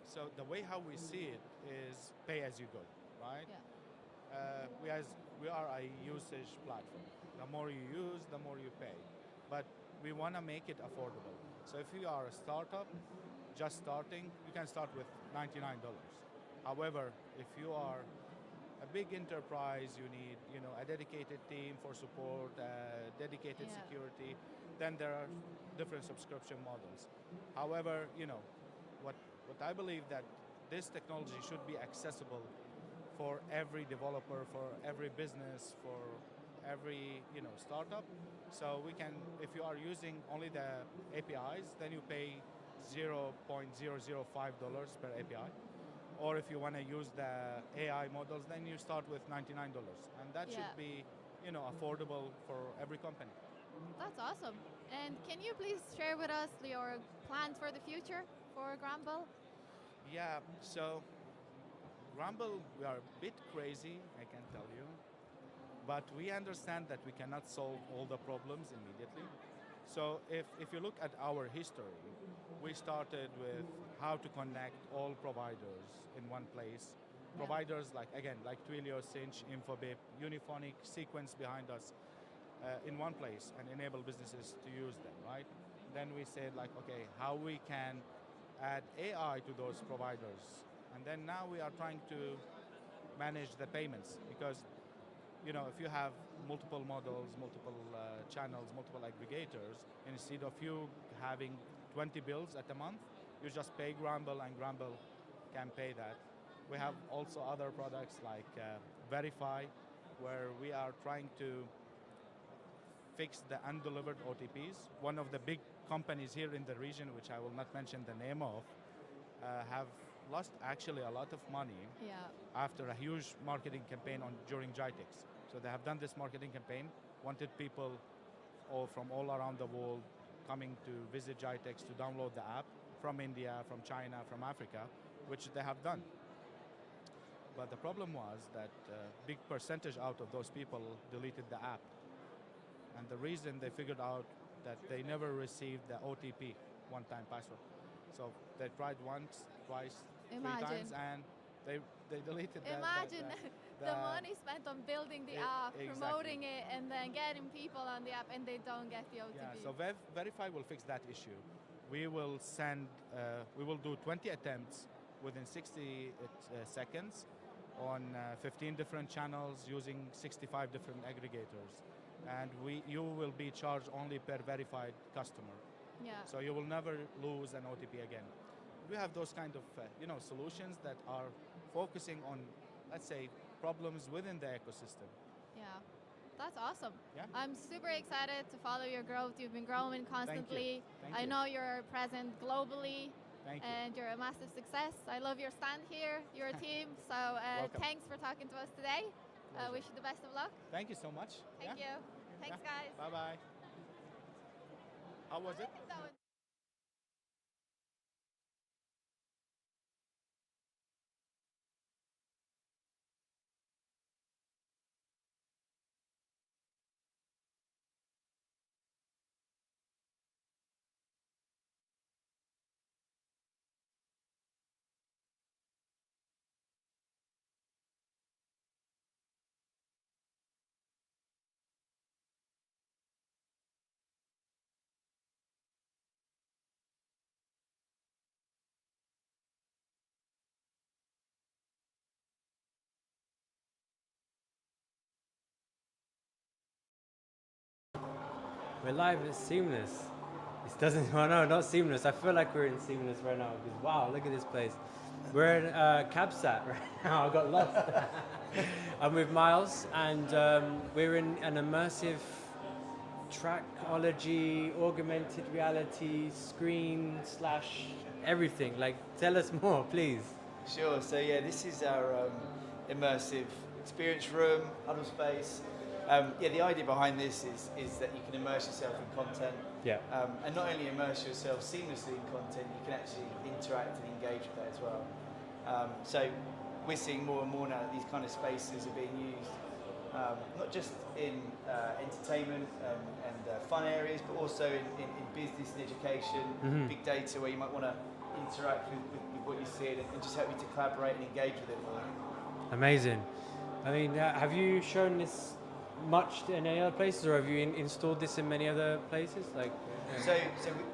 So the way how we see it is pay as you go, right? Yeah. We are a usage platform. The more you use, the more you pay. But we want to make it affordable. So if you are a startup, just starting, you can start with $99. However, if you are a big enterprise, you need a dedicated team for support, dedicated security, then there are different subscription models. However, what I believe that this technology should be accessible for every developer, for every business, for every startup. So we can, if you are using only the APIs, then you pay $0.005 per API. Or if you want to use the AI models, then you start with $99. And that should be affordable for every company. That's awesome. And can you please share with us your plans for the future for Gramble? Yeah, so Gramble, we are a bit crazy, I can tell you. But we understand that we cannot solve all the problems immediately. So if you look at our history, we started with how to connect all providers in one place. Providers like Twilio, Cinch, Infobip, Uniphonic, Sequence behind us in one place and enable businesses to use them, right? Then we said like, okay, how we can add AI to those providers. And then now we are trying to manage the payments because if you have multiple models, multiple channels, multiple aggregators, instead of you having 20 bills at a month, you just pay Gramble and Gramble can pay that. We have also other products like Verify, where we are trying to fix the undelivered OTPs. One of the big companies here in the region, which I will not mention the name of, have lost actually a lot of money after a huge marketing campaign during GITEX. So they have done this marketing campaign, wanted people from all around the world coming to visit GITEX to download the app from India, from China, from Africa, which they have done. But the problem was that a big percentage out of those people deleted the app. And the reason they figured out that they never received the OTP, one-time password. So they tried once, twice, Imagine. 3 times, and they deleted Imagine the money spent on building the app, exactly. promoting it, and then getting people on the app, and they don't get the OTP. Yeah, so Verify will fix that issue. We will send, we will do 20 attempts within 60 seconds on 15 different channels using 65 different aggregators. And you will be charged only per verified customer. Yeah. So you will never lose an OTP again. We have those kind of solutions that are focusing on, let's say, problems within the ecosystem. Yeah, that's awesome. Yeah. I'm super excited to follow your growth. You've been growing constantly. Thank I you. know you're present globally. Thank you. And you're a massive success. I love your stand here, your team. So thanks for talking to us today. Wish you the best of luck. Thank you so much. Thank you. Thanks, guys. Bye-bye. How was it? We're live at Seamless. It doesn't, well, no, not Seamless. I feel like we're in Seamless right now because wow, look at this place. We're in CABSAT right now. I got lost. I'm with Miles, and we're in an immersive trackology, augmented reality, screen / everything. Like, tell us more, please. Sure. So yeah, this is our immersive experience room, huddle space. Yeah, the idea behind this is that you can immerse yourself in content. Yeah. And not only immerse yourself seamlessly in content, you can actually interact and engage with that as well. So we're seeing more and more now that these kind of spaces are being used, not just in entertainment and fun areas, but also in business and education, big data, where you might want to interact with what you see and just help you to collaborate and engage with it more. Amazing. I mean, have you shown this much in any other places, or have you installed this in many other places? Like, so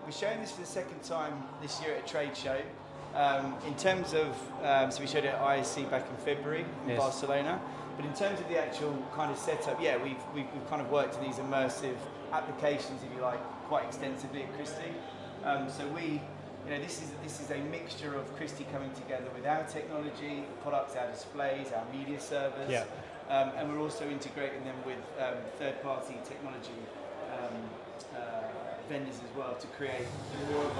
we're showing this for the second time this year at a trade show. In terms of, so we showed it at ISC back in February in Barcelona. But in terms of the actual kind of setup, yeah, we've kind of worked in these immersive applications, if you like, quite extensively at Christie. So we, you know, this is a mixture of Christie coming together with our technology, products, our displays, our media servers. Yeah. And we're also integrating them with third-party technology vendors as well to create more of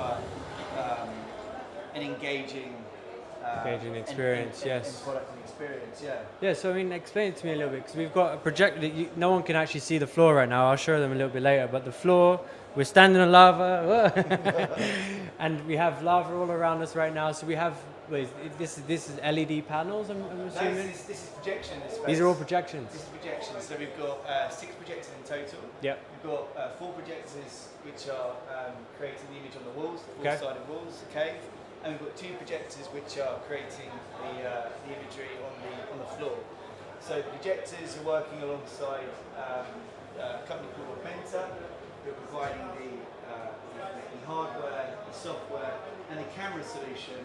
an engaging experience. Yes. Product and experience. Yeah. Yeah. So I mean, explain it to me a little bit, because we've got a projector. No one can actually see the floor right now. I'll show them a little bit later. But the floor, we're standing on lava, and we have lava all around us right now. So we have. This is LED panels, I'm assuming? No, this is projection. These are all projections? This is projections. So we've got 6 projectors in total. Yep. We've got 4 projectors which are creating the image on the walls, the 4-sided walls, the cave. And we've got 2 projectors which are creating the imagery on the floor. So the projectors are working alongside a company called Augmenta, who are providing the hardware, the software, and the camera solution,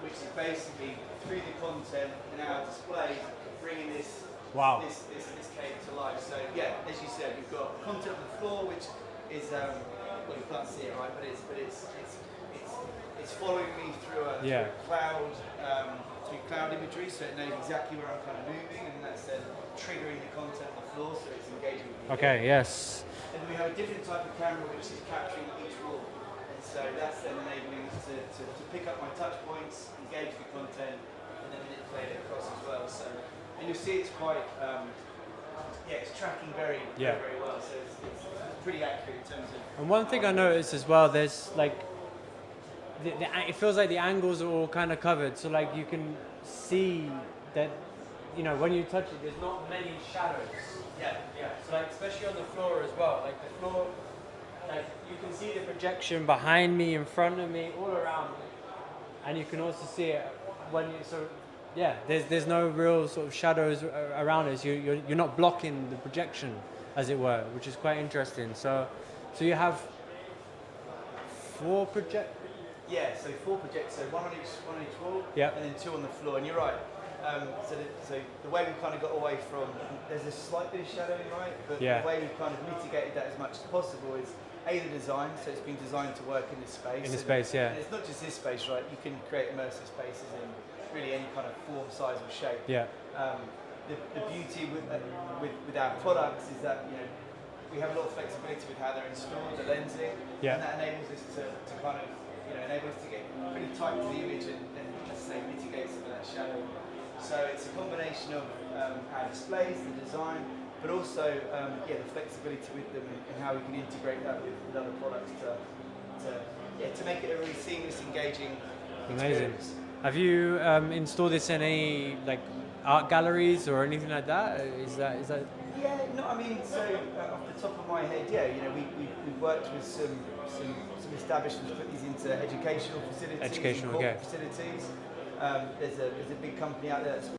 which is basically through the content and our displays bringing this cave to life. So yeah, as you said, we've got content on the floor, which is well, you can't see it, right? But it's following me through a cloud imagery, so it knows exactly where I'm kind of moving, and that's then triggering the content on the floor, so it's engaging with me. Okay. Yes. And then we have a different type of camera which is capturing each wall. So that's then enabling us to pick up my touch points, engage the content, and then manipulate it across as well. So, and you'll see it's quite yeah, it's tracking very, Yeah. very well. So it's pretty accurate in terms of. And one thing I noticed as well, there's like, it feels like the angles are all kind of covered. So like you can see that, you know, when you touch it, there's not many shadows. Yeah. Yeah. So like, especially on the floor as well. Like the floor, like you can see the projection behind me, in front of me, all around me, and you can also see it when you so. Yeah, there's no real sort of shadows around us. You're not blocking the projection, as it were, which is quite interesting. So you have 4 project. Yeah, so 4 projectors, so one on each wall, Yep. and then 2 on the floor. And you're right. So the way we kind of got away from, there's a slight bit of shadowing, right? But Yeah. the way we've kind of mitigated that as much as possible is the design. So it's been designed to work in this space. In the space, yeah. And it's not just this space, right? You can create immersive spaces in really any kind of form, size, or shape. Yeah. The beauty with our products is that we have a lot of flexibility with how they're installed, the lensing, Yeah. and that enables us to kind of enable us to get pretty tight to the image and let's say mitigate some of that shadow. So it's a combination of our displays, the design, but also the flexibility with them and how we can integrate that with other products to make it a really seamless, engaging Amazing. experience. Have you installed this in any like art galleries or anything like that? Is that? Yeah, no, I mean, so off the top of my head, yeah, we've worked with some establishments to put these into educational facilities, Educational, and corporate okay. facilities. There's a big company out there that's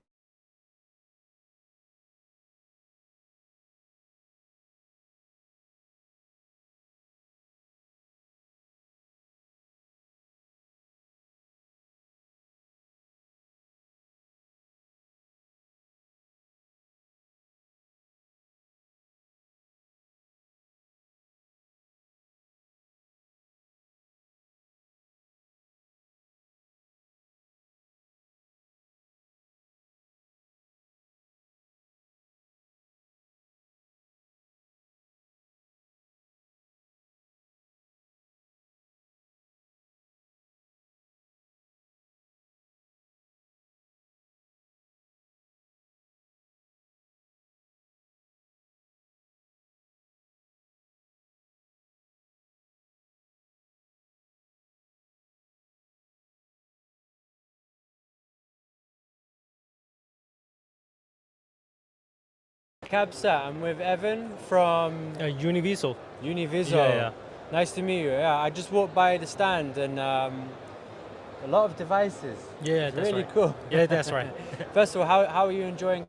CABSAT. I'm with Evan from Univiso. Univiso. Yeah. Nice to meet you. Yeah, I just walked by the stand and a lot of devices. Yeah, It's that's really right. cool. Yeah, that's right. First of all, how are you enjoying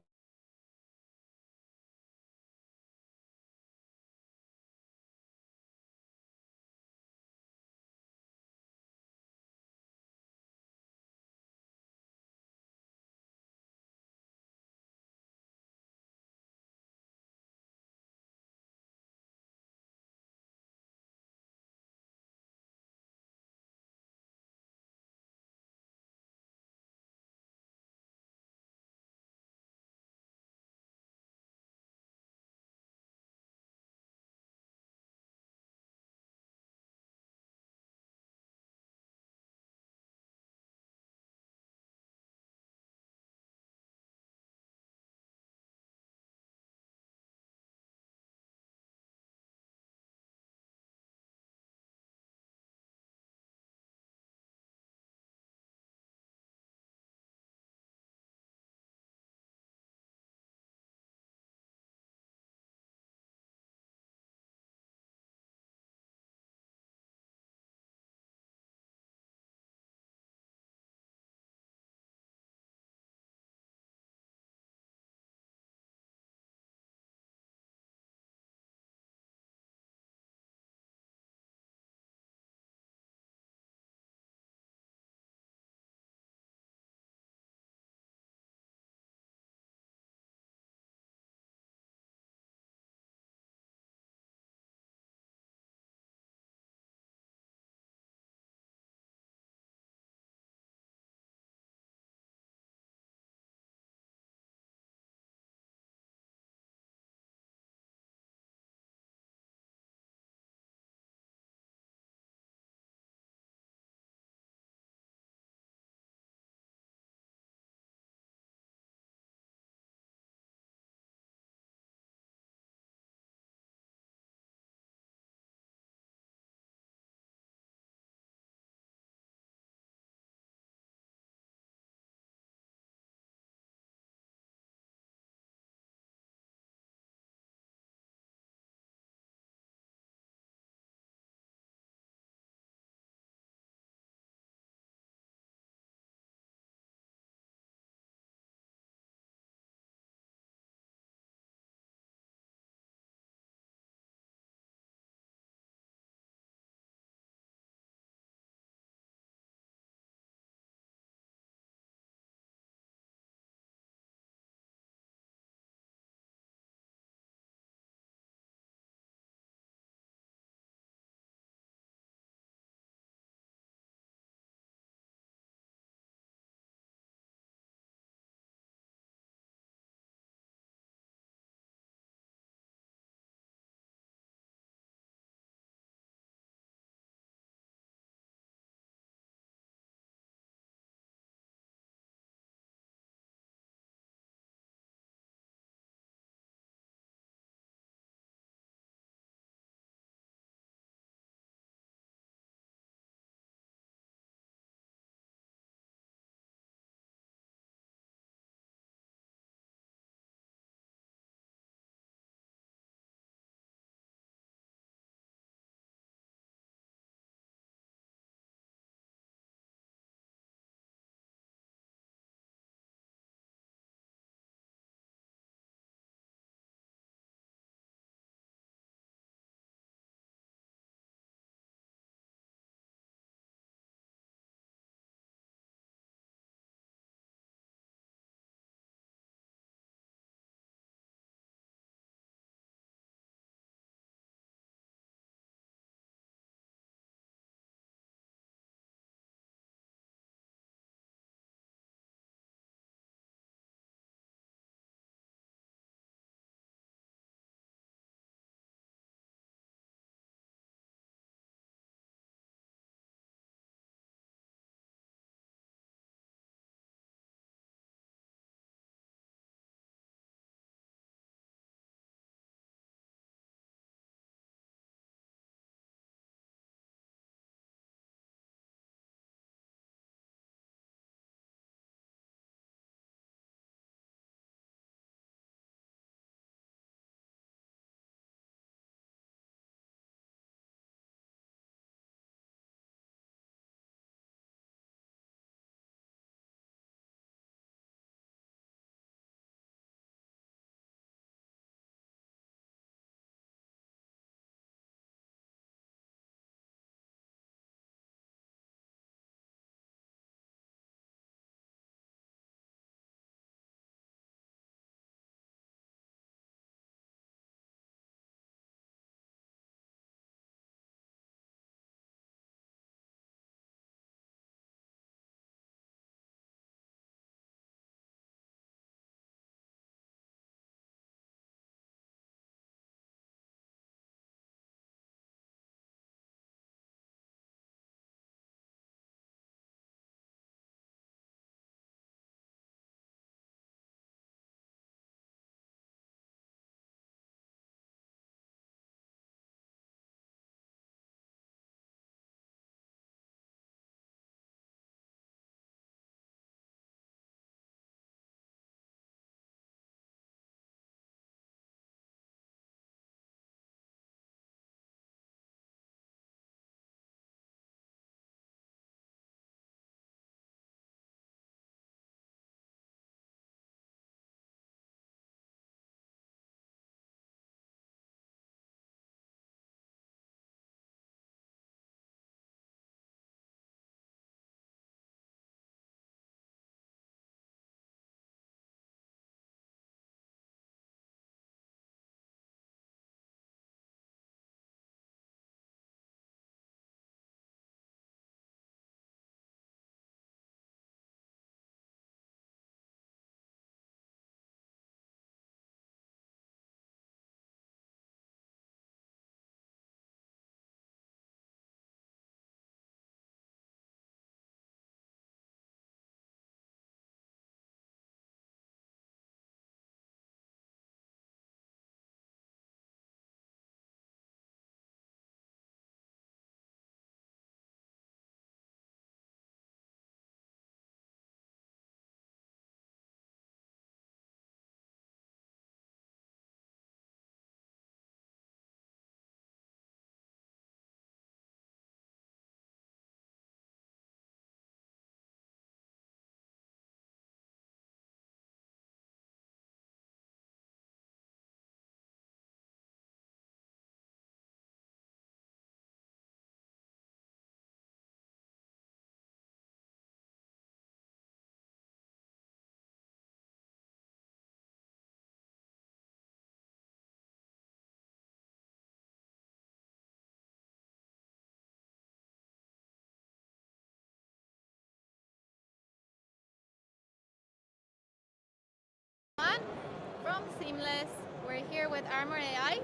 here with Armor AI,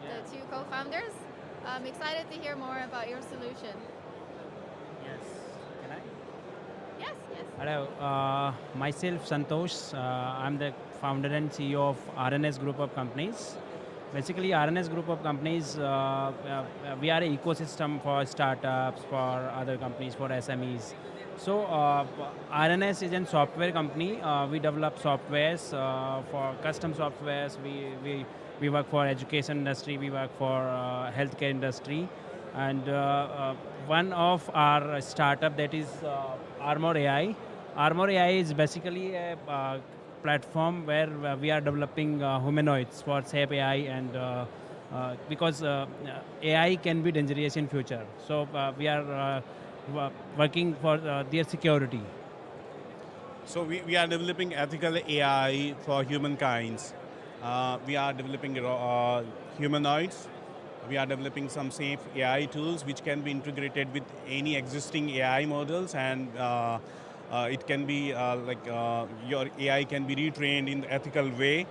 the two co-founders. I'm excited to hear more about your solution. Yes. Can I? Yes, yes. Hello, myself Santosh. I'm the founder and CEO of RNS Group of Companies. Basically, RNS Group of Companies, we are an ecosystem for startups, for other companies, for SMEs. So, RNS is a software company. We develop softwares for custom softwares. We work for education industry. We work for healthcare industry. And one of our startup that is Armor AI. Armor AI is basically a platform where we are developing humanoids for safe AI and because AI can be dangerous in future. So we are working for their security. So we are developing ethical AI for humankind. We are developing humanoids. We are developing some safe AI tools which can be integrated with any existing AI models, and it can be your AI can be retrained in the ethical way.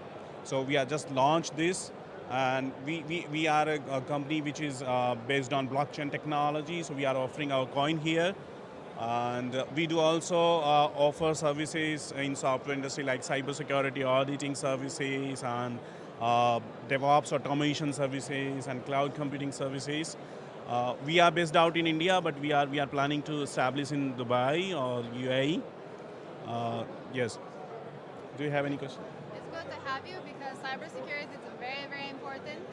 So we are just launched this, and we are a company which is based on blockchain technology. So we are offering our coin here. And we do also offer services in software industry like cybersecurity auditing services and DevOps automation services and cloud computing services. We are based out in India, but we are planning to establish in Dubai or UAE. Yes. Do you have any questions? It's good to have you because cybersecurity is a very, very important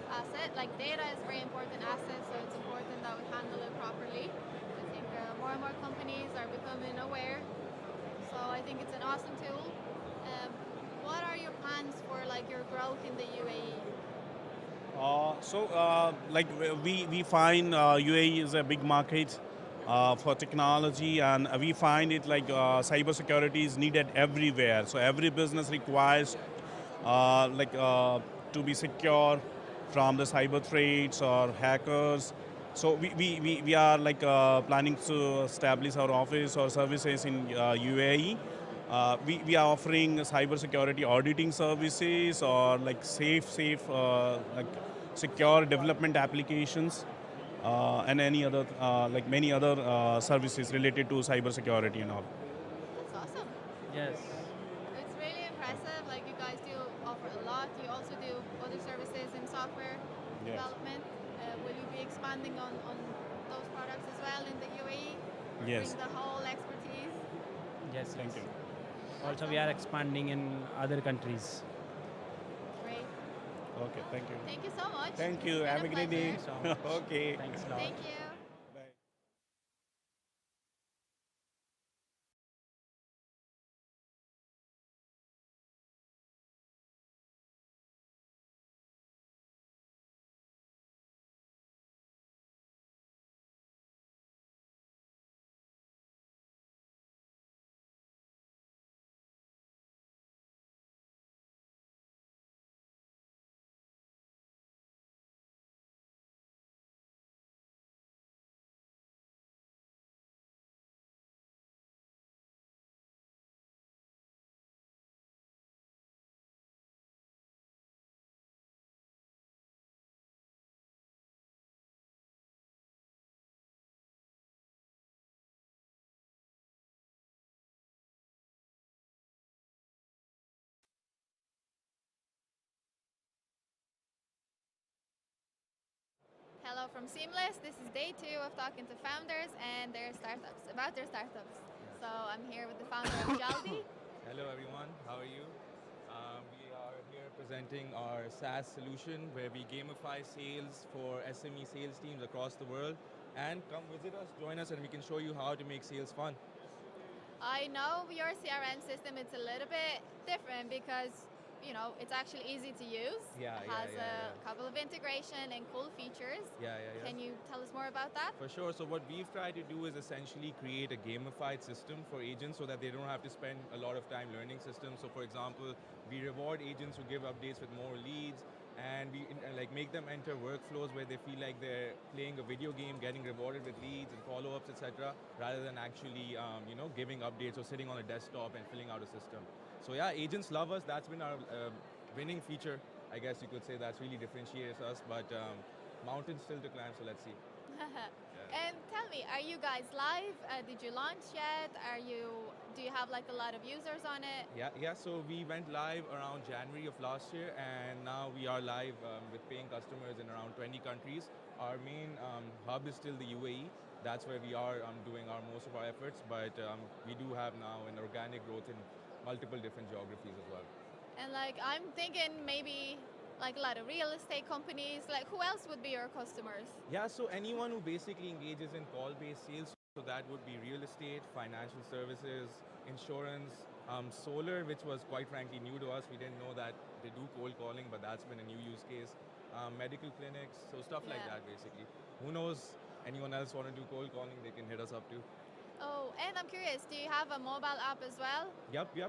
asset. Like data is a very important asset, so it's important that we handle it properly. I think more and more companies are becoming aware, so I think it's an awesome tool. What are your plans for like your growth in the UAE? We find UAE is a big market for technology, and we find it like cybersecurity is needed everywhere. So every business requires to be secure from the cyber threats or hackers. So we are planning to establish our office or services in UAE. We are offering cybersecurity auditing services or like safe secure development applications and any other many other services related to cybersecurity and all. That's awesome. Yes. It's really impressive. Like you guys do offer a lot. You also do other services in software development. Will you be expanding on those products as well in the UAE? Yes. Bring the whole expertise. Yes. Thank you. Also, we are expanding in other countries. Great. Okay, thank you. Thank you so much. Thank you. It's been Have a great day. pleasure. So much. Okay. Thanks a lot. Thank you. Hello from Seamless. This is day 2 of talking to founders and their startups, about their startups. So I'm here with the founder of Jaldi. Hello everyone, how are you? We are here presenting our SaaS solution where we gamify sales for SME sales teams across the world. And come visit us, join us, and we can show you how to make sales fun. I know your CRM system, it's a little bit different because it's actually easy to use. It has a couple of integration and cool features. Can you tell us more about that? For sure. So what we've tried to do is essentially create a gamified system for agents so that they don't have to spend a lot of time learning systems. So for example, we reward agents who give updates with more leads, and we make them enter workflows where they feel like they're playing a video game, getting rewarded with leads and follow-ups, etc., rather than actually giving updates or sitting on a desktop and filling out a system. So yeah, agents love us. That's been our winning feature I guess you could say that's really differentiates us, but mountains still to climb, so let's see. And tell me, are you guys live? Did you launch yet? Do you have like a lot of users on it? Yeah. So we went live around January of last year, and now we are live with paying customers in around 20 countries. Our main hub is still the UAE. That's where we are doing most of our efforts, but we do have now an organic growth in multiple different geographies as well. And like I'm thinking maybe like a lot of real estate companies, like who else would be your customers? Yeah, so anyone who basically engages in call-based sales, so that would be real estate, financial services, insurance, solar, which was quite frankly new to us. We didn't know that they do cold calling, but that's been a new use case. Medical clinics, so stuff like that basically. Who knows, anyone else want to do cold calling, they can hit us up too. Oh, and I'm curious, do you have a mobile app as well? Yep.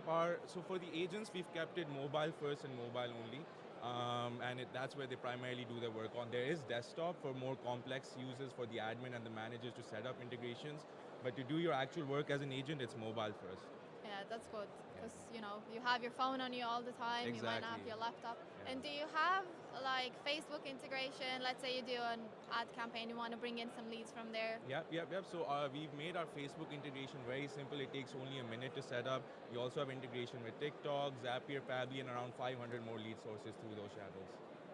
So for the agents, we've kept it mobile first and mobile only. And that's where they primarily do their work on. There is desktop for more complex users, for the admin and the managers to set up integrations. But to do your actual work as an agent, it's mobile first. Yeah, that's good. Because, you know, you have your phone on you all the time. Exactly. You might not have your laptop. Yeah. And do you have like Facebook integration? Let's say you do an ad campaign, you want to bring in some leads from there. Yep. So we've made our Facebook integration very simple. It takes only a minute to set up. We also have integration with TikTok, Zapier, Pabbly, and around 500 more lead sources through those channels.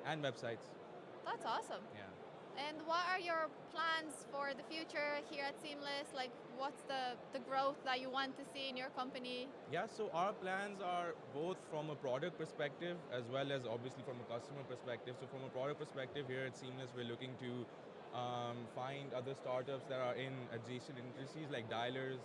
And websites. That's awesome. Yeah. And what are your plans for the future here at Seamless? Like, what's the growth that you want to see in your company? Yeah, so our plans are both from a product perspective as well as obviously from a customer perspective. So from a product perspective here at Seamless, we're looking to find other startups that are in adjacent industries like dialers,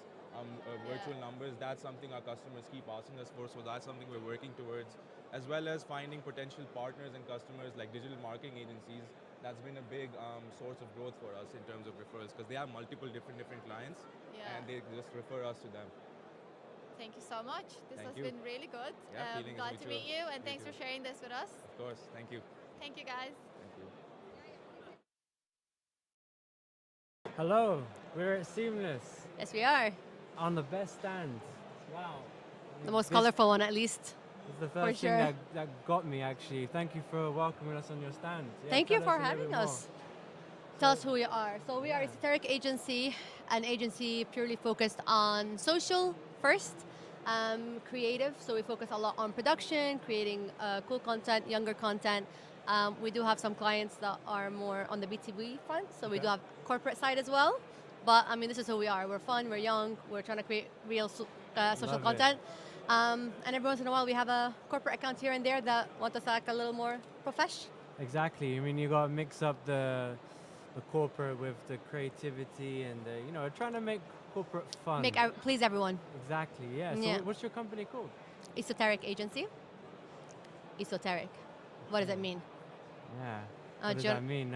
virtual numbers. That's something our customers keep asking us for, so that's something we're working towards, as well as finding potential partners and customers like digital marketing agencies. That's been a big source of growth for us in terms of referrals, because they have multiple different clients, and they just refer us to them. Thank you so much. This has been really good. Yeah, glad to meet you, and thanks for sharing this with us. Of course, thank you. Thank you, guys. Thank you. Hello, we're at Seamless. Yes, we are. On the best stand. Wow. The most colorful one, at least. It's the first thing that got me, actually. Thank you for welcoming us on your stand. Yeah, Thank you for having us. Tell us who we are. So we are a Esoteric agency, an agency purely focused on social first, creative. So we focus a lot on production, creating cool content, younger content. We do have some clients that are more on the B2B front. So we do have corporate side as well. But I mean, this is who we are. We're fun, we're young, we're trying to create real social content. And every once in a while we have a corporate account here and there that want us to act a little more profesh. Exactly. I mean, you got to mix up the corporate with the creativity and trying to make corporate fun. Please everyone. Exactly, yeah. So what's your company called? Esoteric agency. Esoteric. What does that mean? Yeah. What does that mean? Do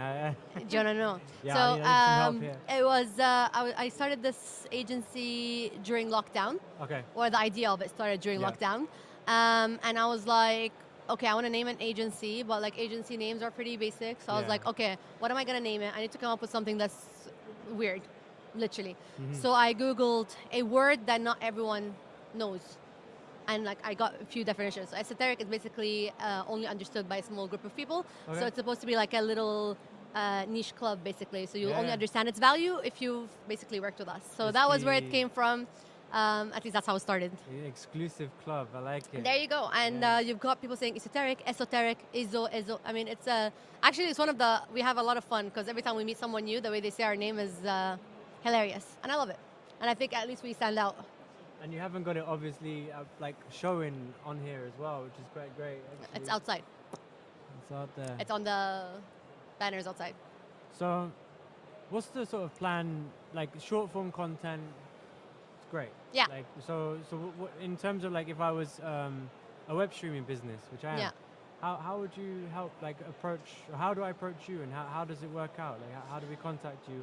you want to know? Yeah, so I need some help here. it was, I started this agency during lockdown. Okay. Or the idea of it started during lockdown. And I was like, okay, I want to name an agency, but like agency names are pretty basic. So I was like, okay, what am I going to name it? I need to come up with something that's weird, literally. So I Googled a word that not everyone knows. And like I got a few definitions. So esoteric is basically only understood by a small group of people. Okay. So it's supposed to be like a little niche club, basically. So you'll only understand its value if you've basically worked with us. So that was where it came from. At least that's how it started. The exclusive club, I like it. There you go. And you've got people saying esoteric, ezo. I mean, it's actually it's one of the, we have a lot of fun because every time we meet someone new, the way they say our name is hilarious. And I love it. And I think at least we stand out. And you haven't got it obviously like showing on here as well, which is quite great. Actually. It's outside. It's out there. It's on the banners outside. So what's the sort of plan, like short form content? It's great. Yeah. Like, so in terms of like if I was a web streaming business, which I am, how would you help like approach, or how do I approach you and how does it work out? Like how do we contact you?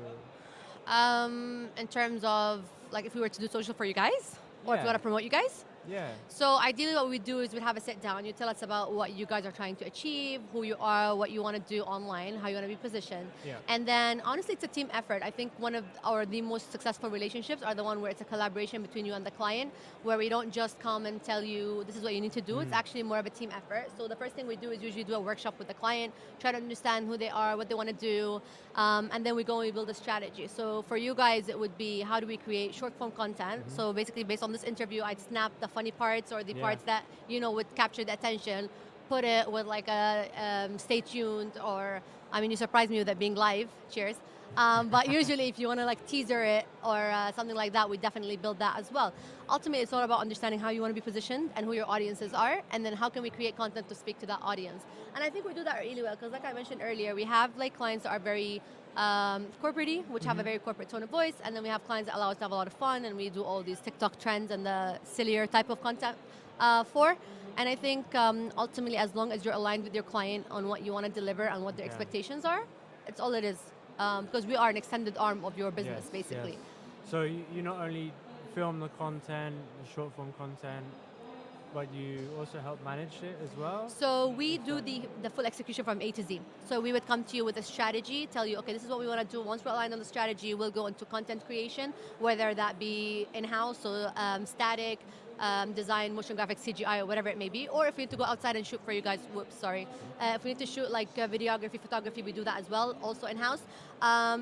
In terms of like if we were to do social for you guys, or if we want to promote you guys? Yeah. So ideally what we do is we'd have a sit down. You tell us about what you guys are trying to achieve, who you are, what you want to do online, how you want to be positioned. Yeah. And then honestly, it's a team effort. I think one of the most successful relationships are the one where it's a collaboration between you and the client, where we don't just come and tell you this is what you need to do. It's actually more of a team effort. So the first thing we do is usually do a workshop with the client, try to understand who they are, what they want to do, and then we go and we build a strategy. So for you guys, it would be how do we create short form content. So basically based on this interview, I'd snap the funny parts or the parts that would capture the attention, put it with like a stay tuned, or I mean you surprised me with it being live, cheers. But usually if you want to like teaser it or something like that, we definitely build that as well. Ultimately it's all about understanding how you want to be positioned and who your audiences are, and then how can we create content to speak to that audience. And I think we do that really well, because like I mentioned earlier, we have like clients that are very corporate-y, which have a very corporate tone of voice, and then we have clients that allow us to have a lot of fun, and we do all these TikTok trends and the sillier type of content for. And I think ultimately, as long as you're aligned with your client on what you want to deliver and what their expectations are, it's all it is. Because we are an extended arm of your business, basically. Yes. So you not only film the content, the short form content, but you also help manage it as well? So we do the full execution from A to Z. So we would come to you with a strategy, tell you, okay, this is what we want to do. Once we're aligned on the strategy, we'll go into content creation, whether that be in-house, so static, design, motion graphics, CGI, or whatever it may be. Or if we need to go outside and shoot for you guys, whoops, sorry. If we need to shoot like videography, photography, we do that as well, also in-house.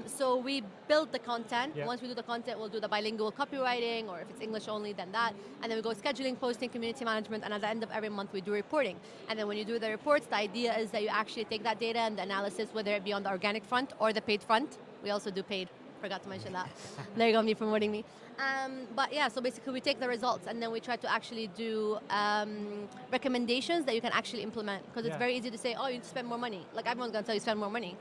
So we build the content. Yeah. Once we do the content, we'll do the bilingual copywriting, or if it's English only, then that. And then we go scheduling, posting, community management, and at the end of every month, we do reporting. And then when you do the reports, the idea is that you actually take that data and the analysis, whether it be on the organic front or the paid front. We also do paid. Forgot to mention that. There you go, me promoting me. But yeah, so basically we take the results and then we try to actually do recommendations that you can actually implement. Because it's very easy to say, oh, you need to spend more money. Like everyone's going to tell you spend more money.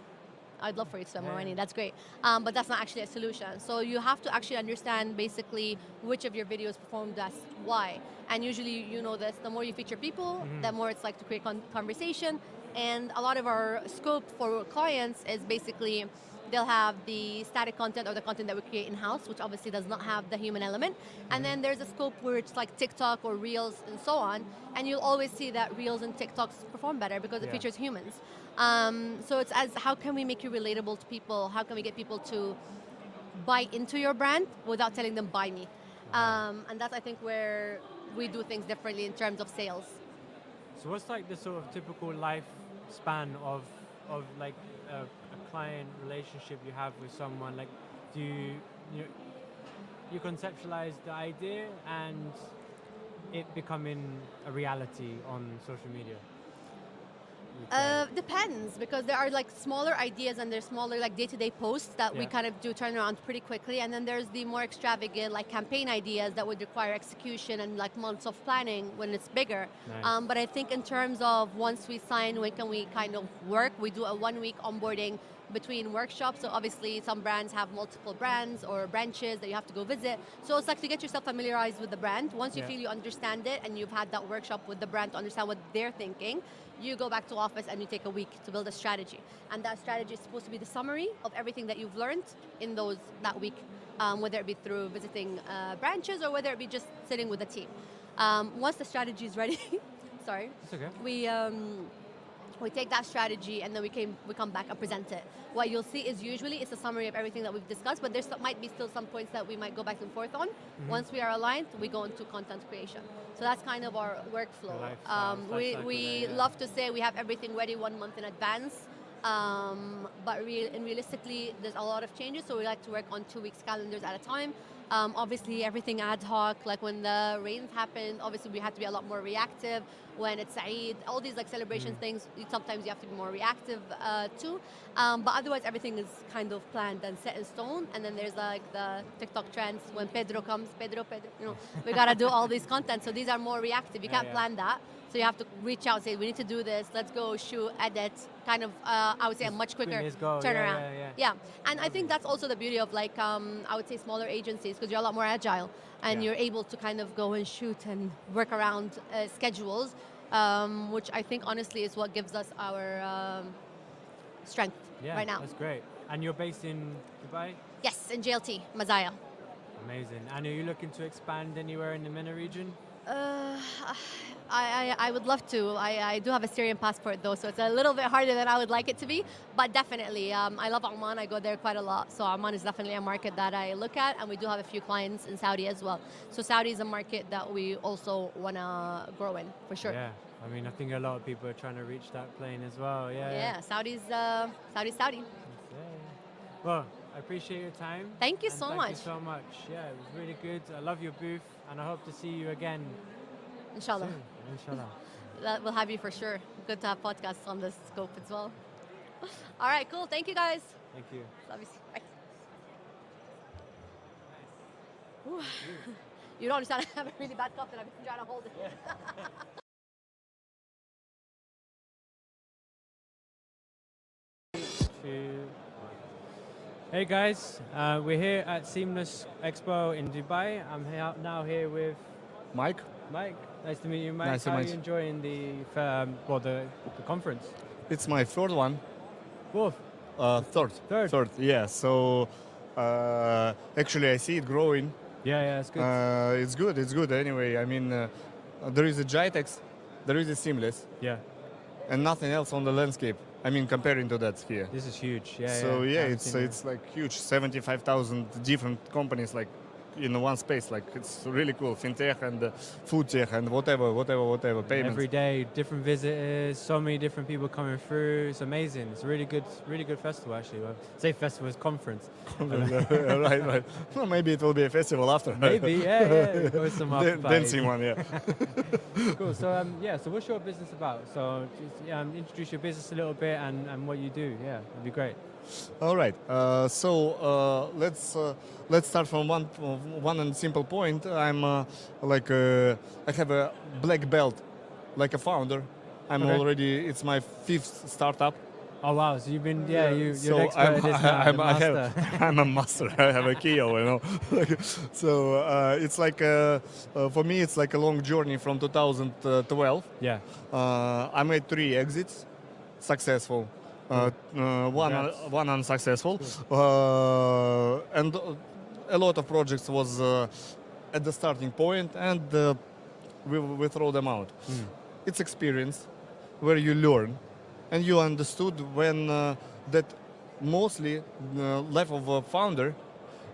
I'd love for you to spend more money, that's great. But that's not actually a solution. So you have to actually understand basically which of your videos perform best, why. And usually you know this, the more you feature people, the more it's like to create conversation. And a lot of our scope for clients is basically they'll have the static content or the content that we create in-house, which obviously does not have the human element. And then there's a scope where it's like TikTok or Reels and so on. And you'll always see that Reels and TikToks perform better because it features humans. So it's as how can we make you relatable to people? How can we get people to buy into your brand without telling them buy me? And that's I think where we do things differently in terms of sales. So what's like the sort of typical lifespan of like a client relationship you have with someone? Like, do you conceptualize the idea and it becoming a reality on social media? Depends, because there are like smaller ideas and there's smaller like day-to-day posts that we kind of do turn around pretty quickly, and then there's the more extravagant like campaign ideas that would require execution and like months of planning when it's bigger. Nice. But I think in terms of once we sign, when can we kind of work, we do a 1-week onboarding between workshops. So obviously some brands have multiple brands or branches that you have to go visit. So it's like to get yourself familiarized with the brand. Once you feel you understand it and you've had that workshop with the brand to understand what they're thinking, you go back to office and you take a week to build a strategy. And that strategy is supposed to be the summary of everything that you've learned in that week, whether it be through visiting branches or whether it be just sitting with the team. Once the strategy is ready, sorry, it's okay. We take that strategy and then we come back and present it. What you'll see is usually it's a summary of everything that we've discussed, but there might be still some points that we might go back and forth on. Once we are aligned, we go into content creation. So that's kind of our workflow. We love to say we have everything ready 1 month in advance, but realistically, there's a lot of changes, so we like to work on 2 weeks calendars at a time. Obviously, everything ad hoc, like when the rains happen, obviously we have to be a lot more reactive. When it's Eid, all these like celebration things, sometimes you have to be more reactive too. But otherwise, everything is kind of planned and set in stone. And then there's like the TikTok trends. When Pedro comes, Pedro, we gotta do all these content. So these are more reactive. You can't plan that. So you have to reach out and say, we need to do this, let's go shoot, edit, kind of, I would say a much quicker turnaround. Yeah. And I think that's also the beauty of like, I would say smaller agencies, because you're a lot more agile and you're able to kind of go and shoot and work around schedules, which I think honestly is what gives us our strength right now. That's great. And you're based in Dubai? Yes, in JLT, Mazaya. Amazing. And are you looking to expand anywhere in the MENA region? Uh, I would love to. I do have a Syrian passport though, so it's a little bit harder than I would like it to be. But definitely, I love Oman. I go there quite a lot. So Oman is definitely a market that I look at, and we do have a few clients in Saudi as well. So Saudi is a market that we also want to grow in for sure. Yeah, I mean, I think a lot of people are trying to reach that plane as well. Yeah. Yeah, Saudi. Yeah. Well, I appreciate your time. Thank you and so thank much. you so much. Yeah, it was really good. I love your booth, and I hope to see you again. Inshallah. Soon. Inshallah. We'll have you for sure. Good to have podcasts on this scope as well. All right, cool. Thank you guys. Thank you. Love you. Bye. Ooh. You don't understand. I have a really bad cough and I've been trying to hold it. Hey guys, we're here at Seamless Expo in Dubai. I'm now here with Mike. Mike, nice to meet you, Mike. Nice to How are meet you you. enjoying the conference? It's my third one. Fourth? Third. Third, yeah. So actually I see it growing. Yeah, it's good. It's good anyway. I mean, there is a Jitex, there is a Seamless. Yeah. And nothing else on the landscape. I mean, comparing to that here. This is huge. Yeah. So I haven't seen it's like huge. 75,000 different companies like in one space. Like it's really cool. FinTech and food tech and whatever. Payments. Every day, different visitors, so many different people coming through. It's amazing. It's a really good festival actually. Well, say festival, it's conference. right. Well, maybe it will be a festival after. Maybe, yeah. Go with some after dancing one, yeah. Cool. So so what's your business about? So just, introduce your business a little bit and what you do. Yeah, that'd be great. All right. Let's start from one and simple point. I'm I have a black belt, like a founder. I'm Okay. already. It's my 5th startup. Oh wow! So you've been you're an expert I'm, at this now, the master. I'm a master. I have a Kio, you know. So it's like for me, it's like a long journey from 2012. Yeah. I made 3 exits, successful. One unsuccessful, and a lot of projects was at the starting point, and we throw them out. It's experience where you learn, and you understood when that mostly life of a founder,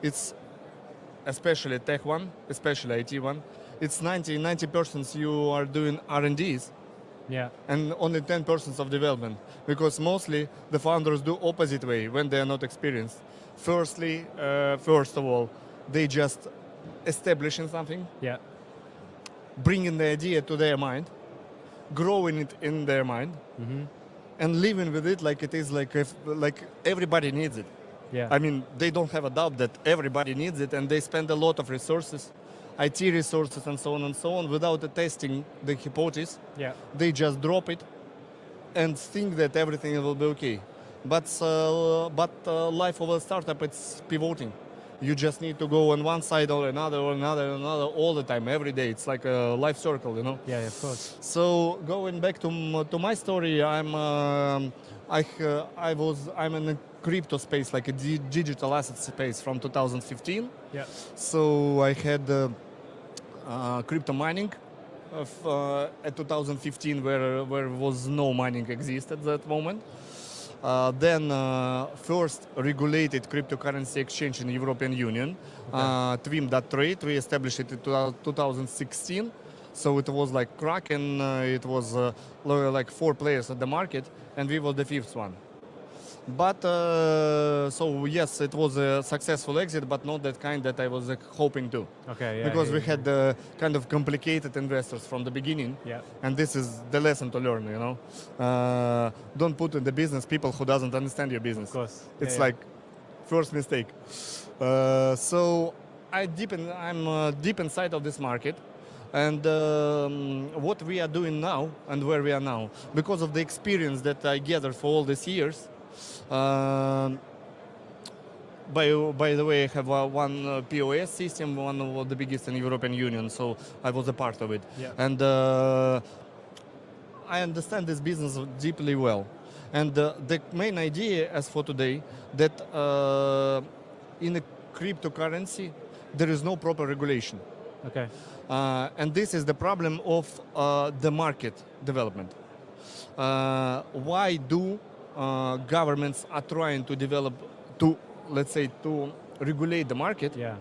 it's especially tech one, especially IT one, it's 90% you are doing R&Ds. Yeah. And only 10% of development, because mostly the founders do opposite way when they are not experienced. First of all, they just establishing something, yeah, bringing the idea to their mind, growing it in their mind, and living with it like it is like everybody needs it. Yeah. I mean, they don't have a doubt that everybody needs it, and they spend a lot of resources, IT resources and so on, without testing the hypothesis. Yeah. They just drop it and think that everything will be okay. But life of a startup, it's pivoting. You just need to go on one side or another all the time, every day. It's like a life circle, you know. Yeah, of course. So going back to my story, I'm in a crypto space, like a digital asset space from 2015. Yeah. So I had crypto mining at 2015, where was no mining exist at that moment. Then first regulated cryptocurrency exchange in the European Union, Twim.trade. We established it in 2016. So it was like Kraken, it was like 4 players at the market, and we were the 5th one. But so yes, it was a successful exit, but not that kind that I was hoping to. Okay, yeah. Because we had kind of complicated investors from the beginning. Yeah. And this is the lesson to learn, you know. Don't put in the business people who doesn't understand your business. Of course. It's Yeah, like first mistake. So I'm deep inside of this market. And what we are doing now and where we are now, because of the experience that I gathered for all these years. By the way, I have one POS system, one of the biggest in European Union, so I was a part of it. Yeah. And I understand this business deeply well. And the main idea as for today, that in a cryptocurrency, there is no proper regulation. Okay. And this is the problem of the market development. Why do governments are trying to develop, to let's say, to regulate the market? Yeah.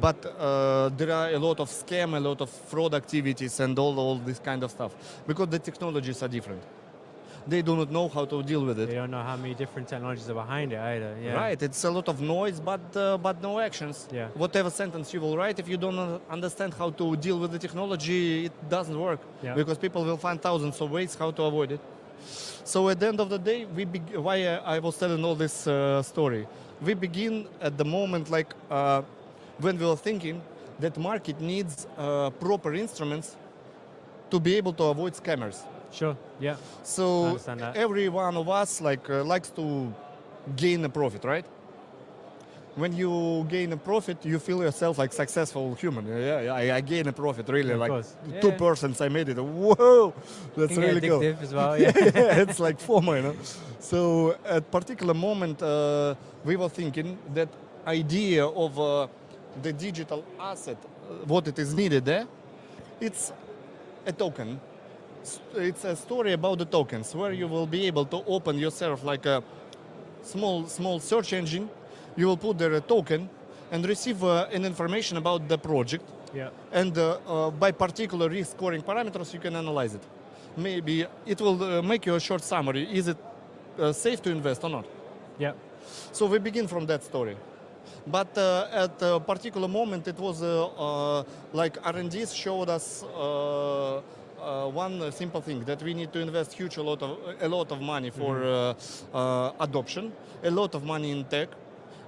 But there are a lot of scam, a lot of fraud activities, and all this kind of stuff because the technologies are different. They do not know how to deal with it. They don't know how many different technologies are behind it either. Yeah. Right, it's a lot of noise, but no actions. Yeah. Whatever sentence you will write, if you don't understand how to deal with the technology, it doesn't work. Yeah. Because people will find thousands of ways how to avoid it. So at the end of the day, why I was telling all this story, we begin at the moment like when we were thinking that market needs proper instruments to be able to avoid scammers. Sure. Yeah. I So understand that. every one of us likes to gain a profit, right? When you gain a profit, you feel yourself like successful human. Yeah, I gain a profit really, Of like course. 2%. I made it. Whoa, that's Can get really cool. addictive as well, yeah. It's like FOMO, you know. So at particular moment, we were thinking that idea of the digital asset, what it is needed there, it's a token. It's a story about the tokens where you will be able to open yourself like a small search engine. You will put there a token and receive an information about the project. Yeah. And by particular risk scoring parameters, you can analyze it. Maybe it will make you a short summary. Is it safe to invest or not? Yeah. So we begin from that story. But at a particular moment, it was like R&Ds showed us one simple thing, that we need to invest a lot of money for adoption, a lot of money in tech,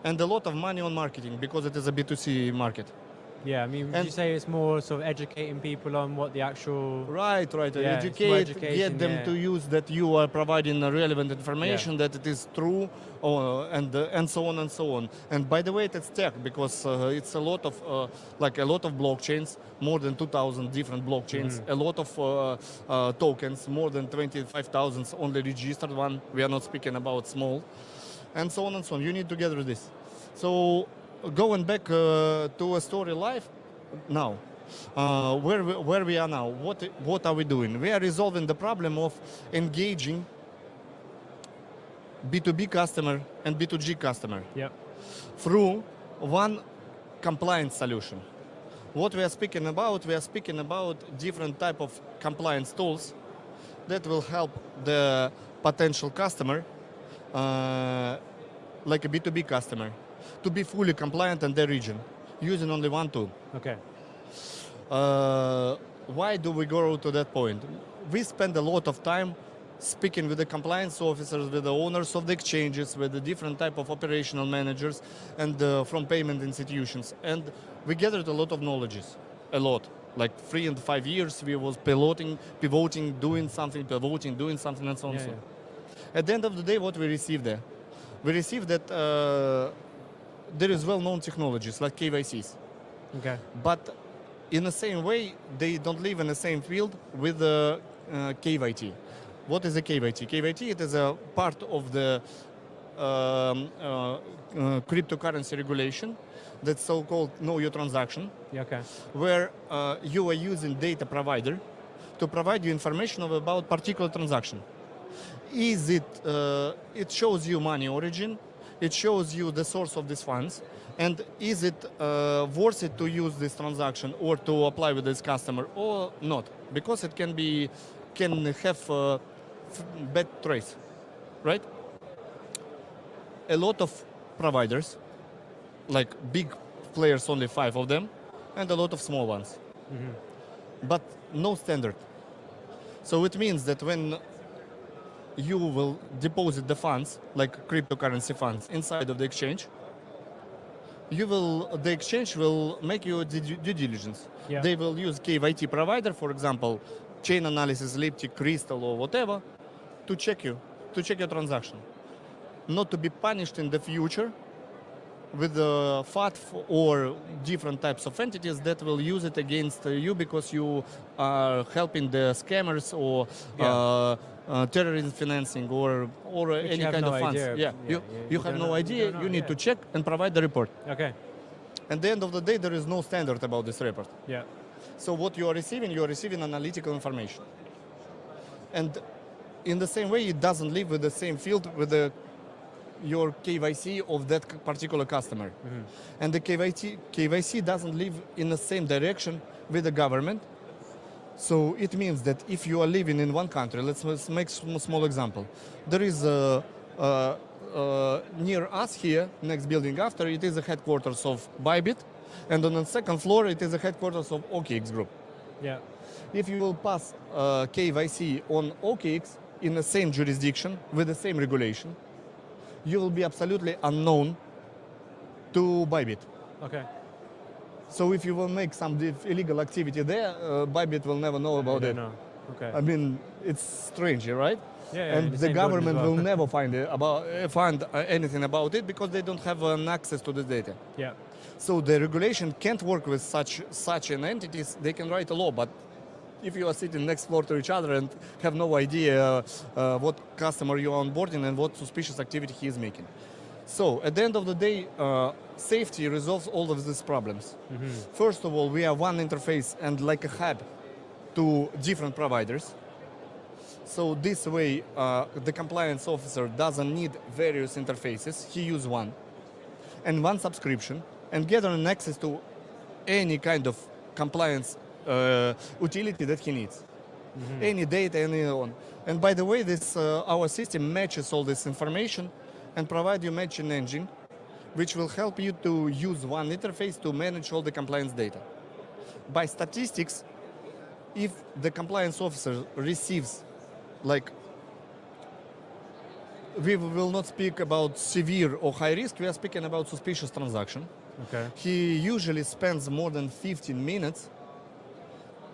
and a lot of money on marketing because it is a B2C market. Yeah, I mean, would you say it's more sort of educating people on what the actual... Right. Yeah, it's more Educate, education, get them yeah. to use that you are providing relevant information, that it is true, and so on and so on. And by the way, it's tech because it's a lot of blockchains, more than 2,000 different blockchains, a lot of tokens, more than 25,000 only registered one. We are not speaking about small, and so on and so on. You need to gather this. So going back to a story live now, where we are now, what are we doing? We are resolving the problem of engaging B2B customer and B2G customer through one compliance solution. What we are speaking about different type of compliance tools that will help the potential customer, like a B2B customer, to be fully compliant in their region, using only one tool. Okay. Why do we go to that point? We spend a lot of time speaking with the compliance officers, with the owners of the exchanges, with the different type of operational managers, and from payment institutions. And we gathered a lot of knowledges, a lot. Like 3 and 5 years, we was pivoting, doing something, doing something, and so on. At the end of the day, what we received there? We received that there is well-known technologies like KYCs. Okay. But in the same way, they don't live in the same field with KYT. What is a KYT? KYT, it is a part of the cryptocurrency regulation, that's so-called Know Your Transaction, where you are using data provider to provide you information about particular transaction. Is it, it shows you money origin, it shows you the source of these funds, and is it worth it to use this transaction or to apply with this customer or not? Because it can have bad trace, right? A lot of providers, like big players, only 5 of them, and a lot of small ones, but no standard. So it means that when you will deposit the funds, like cryptocurrency funds, inside of the exchange, the exchange will make you due diligence. Yeah. They will use KYT provider, for example, chain analysis, Elliptic, Crystal, or whatever, to check your transaction. Not to be punished in the future with FATF or different types of entities that will use it against you because you are helping the scammers or terrorism financing or any kind of funds. You have no idea. You need to check and provide the report. Okay. At the end of the day, there is no standard about this report. Yeah. So what you are receiving analytical information. And in the same way, it doesn't live with the same field with your KYC of that particular customer. And the KYC doesn't live in the same direction with the government. So it means that if you are living in one country, let's make a small example. There is near us here, next building after, it is the headquarters of Bybit, and on the second floor it is the headquarters of OKX Group. Yeah. If you will pass KYC on OKX in the same jurisdiction with the same regulation, you will be absolutely unknown to Bybit. Okay. So if you will make some illegal activity there, Bybit will never know about it. No. Okay. I mean, it's strange, right? Yeah, and the the same building government as well. will never find anything about it because they don't have access to the data. Yeah. So the regulation can't work with such an entities. They can write a law, but if you are sitting next floor to each other and have no idea what customer you are onboarding and what suspicious activity he is making. So at the end of the day, safety resolves all of these problems. First of all, we have one interface and like a hub to different providers. So this way, the compliance officer doesn't need various interfaces. He uses one and one subscription and get an access to any kind of compliance utility that he needs. Any data, any on. And by the way, this our system matches all this information and provide you matching engine, which will help you to use one interface to manage all the compliance data. By statistics, if the compliance officer receives, like, we will not speak about severe or high risk, we are speaking about suspicious transaction. Okay. He usually spends more than 15 minutes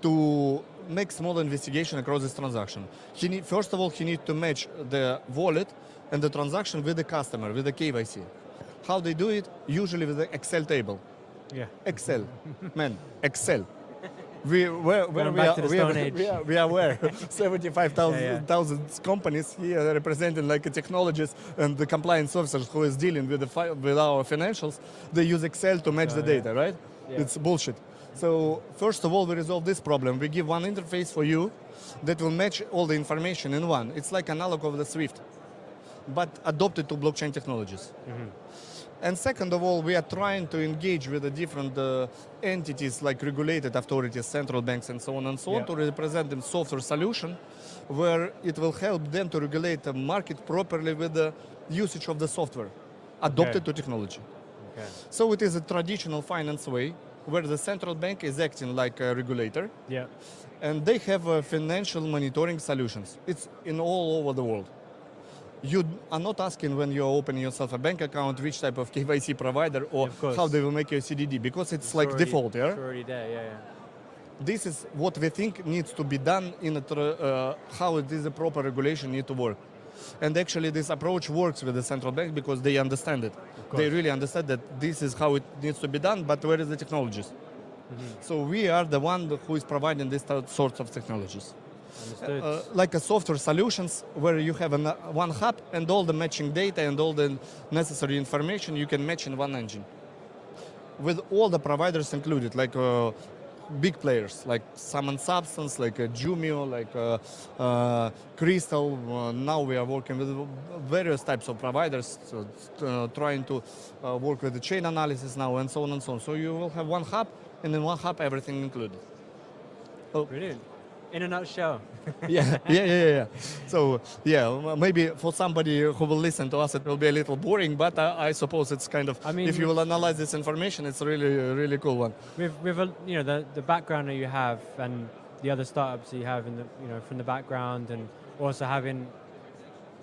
to make small investigation across this transaction. First of all, he needs to match the wallet and the transaction with the customer, with the KYC. How they do it? Usually with the Excel table. Yeah. Excel. Man, Excel. We are aware 75,000 companies here representing like technologists and the compliance officers who is dealing with with our financials. They use Excel to match the data, right? Yeah. It's bullshit. So first of all, we resolve this problem. We give one interface for you that will match all the information in one. It's like analog of the SWIFT, but adopted to blockchain technologies. And second of all, we are trying to engage with the different entities like regulated authorities, central banks, and so on and so on, to represent them software solution where it will help them to regulate the market properly with the usage of the software adopted to technology. Okay. So it is a traditional finance way where the central bank is acting like a regulator. Yeah. And they have financial monitoring solutions. It's in all over the world. You are not asking when you're opening yourself a bank account which type of KYC provider or how they will make your CDD, because it's like already, default, yeah? It's already there, yeah. This is what we think needs to be done in how it is a proper regulation need to work. And actually this approach works with the central bank because they understand it. They really understand that this is how it needs to be done, but where is the technologies? So we are the one who is providing these sorts of technologies. Like a software solutions where you have one hub and all the matching data and all the necessary information you can match in one engine. With all the providers included, like big players, like Sum & Substance, like Jumio, like Crystal. Now we are working with various types of providers, trying to work with the chain analysis now and so on and so on. So you will have one hub, and in one hub everything included. Brilliant. In a nutshell. Yeah. So, yeah, maybe for somebody who will listen to us, it will be a little boring, but I suppose it's kind of, if you will analyze this information, it's a really cool one. With the background that you have and the other startups that you have in the, from the background, and also having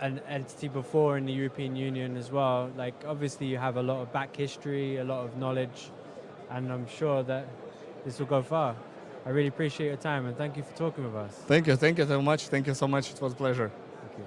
an entity before in the European Union as well, like obviously you have a lot of back history, a lot of knowledge, and I'm sure that this will go far. I really appreciate your time and thank you for talking with us. Thank you so much. Thank you so much. It was a pleasure. Thank you.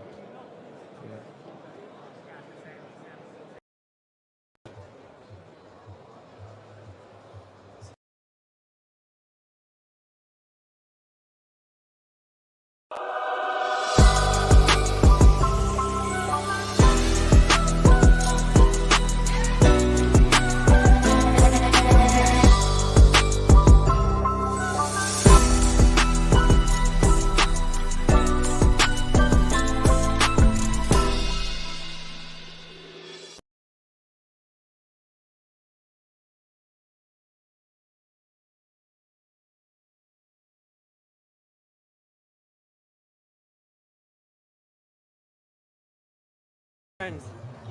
Friends,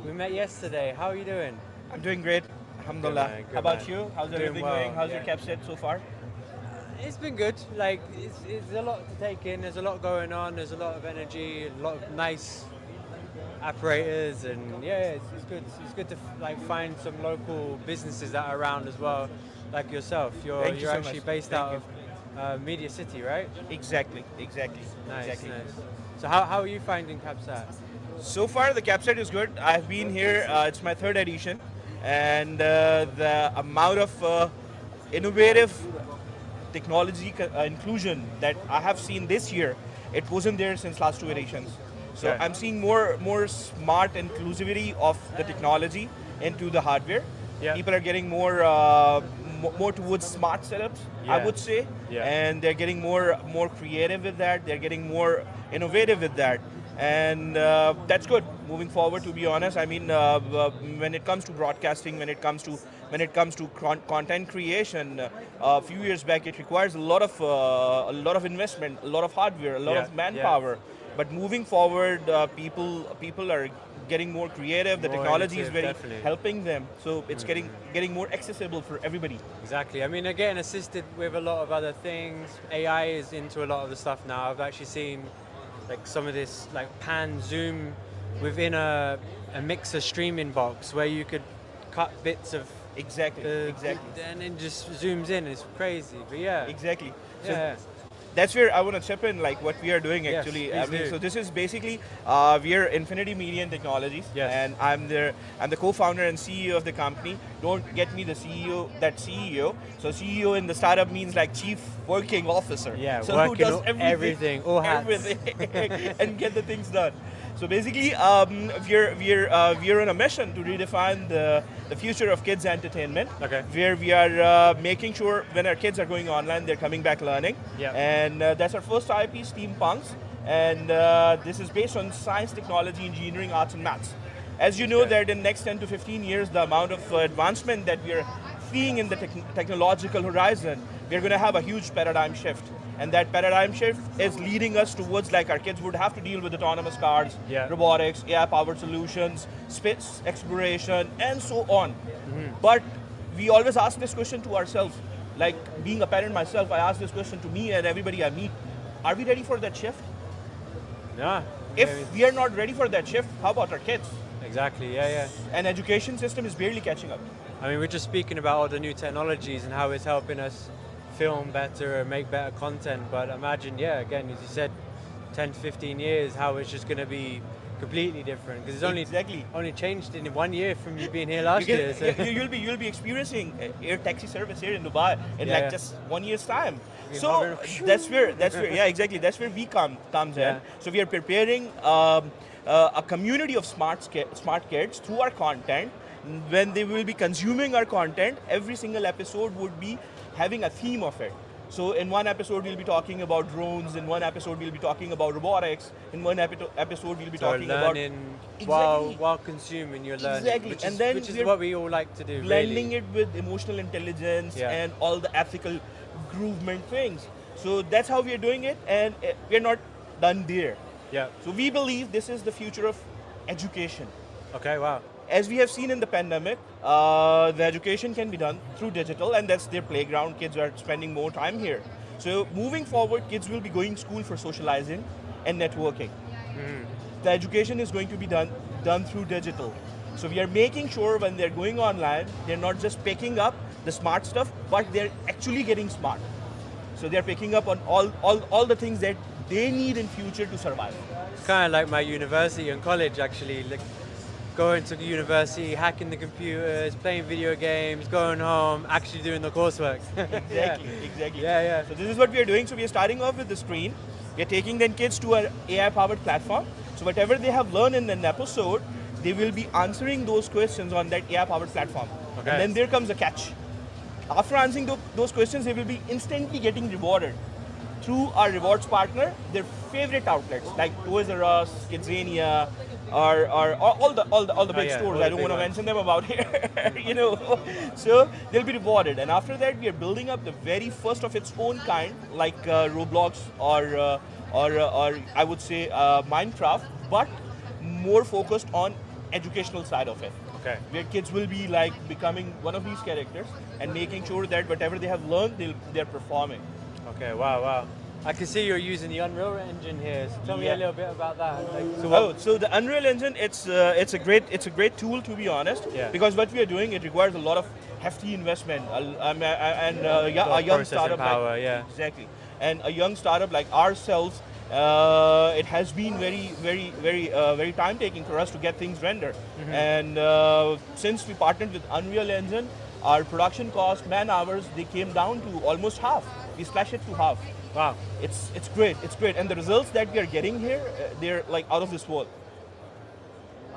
we met yesterday. How are you doing? I'm doing great. Alhamdulillah. Good How about man. you? How's Doing everything well, going? How's yeah. your CABSAT so far? It's been good. Like it's a lot to take in. There's a lot going on. There's a lot of energy. A lot of nice apparatus, and yeah, it's good. It's good to like find some local businesses that are around as well, like yourself. Thank you You're so actually much. based Thank out you. of Media City, right? Exactly. Nice, Exactly. nice. So how are you finding CABSAT? So far, the CABSAT is good. I've been here. It's my third edition, and the amount of innovative technology inclusion that I have seen this year, it wasn't there since last two editions. So Okay. I'm seeing more smart inclusivity of the technology into the hardware. Yeah. People are getting more towards smart setups, I Yeah. would say, Yeah. and they're getting more creative with that. They're getting more innovative with that, and that's good moving forward. To be honest, I mean, when it comes to broadcasting, when it comes to content creation, a few years back it requires a lot of investment, a lot of hardware, a lot Yeah, of manpower. But moving forward, people are getting more creative. The More technology is innovative, very definitely. helping them, so it's getting more accessible for everybody. Exactly. I mean, they're getting assisted with a lot of other things. AI is into a lot of the stuff now. I've actually seen like some of this like pan zoom within a mixer streaming box where you could cut bits of exactly and then just zooms in. It's crazy, but yeah, exactly. So Yeah. that's where I want to chip in, like what we are doing Yes, actually. please do. So this is basically we are Infinity Media and Technologies, Yes. and I'm the co-founder and CEO of the company. Don't get me the CEO, that CEO. So CEO in the startup means like Chief Working Officer. Yeah, so working who does everything, all hats. everything, and get the things done. So basically, we're on a mission to redefine the future of kids entertainment. Okay. Where we are making sure when our kids are going online, they're coming back learning. Yeah. And that's our first IP, Steampunks, and this is based on science, technology, engineering, arts, and maths. As you know, that in next 10 to 15 years, the amount of advancement that we are seeing in the technological horizon, we're going to have a huge paradigm shift. And that paradigm shift is leading us towards like our kids would have to deal with autonomous cars, Yeah. robotics, AI-powered solutions, space exploration, and so on. Mm-hmm. But we always ask this question to ourselves. Like being a parent myself, I ask this question to me and everybody I meet. Are we ready for that shift? Yeah. If we are not ready for that shift, how about our kids? Exactly. Yeah. And education system is barely catching up. I mean, we're just speaking about all the new technologies and how it's helping us film better and make better content. But imagine, yeah, again, as you said, 10 to 15 years, how it's just going to be completely different because it's only changed in 1 year from you being here last year. So. You'll be experiencing air taxi service here in Dubai in Yeah. just 1 year's time. Be So hovering. that's where yeah, exactly, that's where we comes Yeah. in. So we are preparing a community of smart kids through our content. When they will be consuming our content, every single episode would be having a theme of it. So in one episode we'll be talking about drones, in one episode we'll be talking about robotics, in one episode we'll be So talking about learning Exactly. while consuming, you're learning, Exactly. which And is, then which is we're what we all like to do. blending really. it with emotional intelligence Yeah. and all the ethical groovement things. So that's how we are doing it, and we're not done there. Yeah. So we believe this is the future of education. Okay. Wow. As we have seen in the pandemic, the education can be done through digital, and that's their playground. Kids are spending more time here. So moving forward, kids will be going to school for socializing and networking. The education is going to be done through digital. So we are making sure when they're going online, they're not just picking up the smart stuff, but they're actually getting smart. So they're picking up on all the things that they need in future to survive. It's kind of like my university and college actually. Like going to the university, hacking the computers, playing video games, going home, actually doing the coursework. Exactly. Yeah. So this is what we are doing. So we are starting off with the screen. We are taking then kids to an AI-powered platform. So whatever they have learned in an episode, they will be answering those questions on that AI-powered platform. Okay. And then there comes a catch. After answering those questions, they will be instantly getting rewarded through our rewards partner, their favorite outlets like Toys R Us, Kidzania, or all the big yeah, stores. all I the don't big want to ones. mention them about here, So they'll be rewarded, and after that, we are building up the very first of its own kind, like Roblox or I would say Minecraft, but more focused on educational side of it. Okay. Where kids will be like becoming one of these characters and making sure that whatever they have learned, they're performing. Okay, wow. I can see you're using the Unreal Engine here. So tell me a little bit about that. So the Unreal Engine, it's a great tool, to be honest. Yeah. Because what we are doing, it requires a lot of hefty investment and a young startup power, like, yeah. exactly, and a young startup like ourselves. It has been very time taking for us to get things rendered. And since we partnered with Unreal Engine, our production cost, man hours, they came down to almost half. We slashed it to half. Wow. It's great, and the results that we are getting here, they're like out of this world.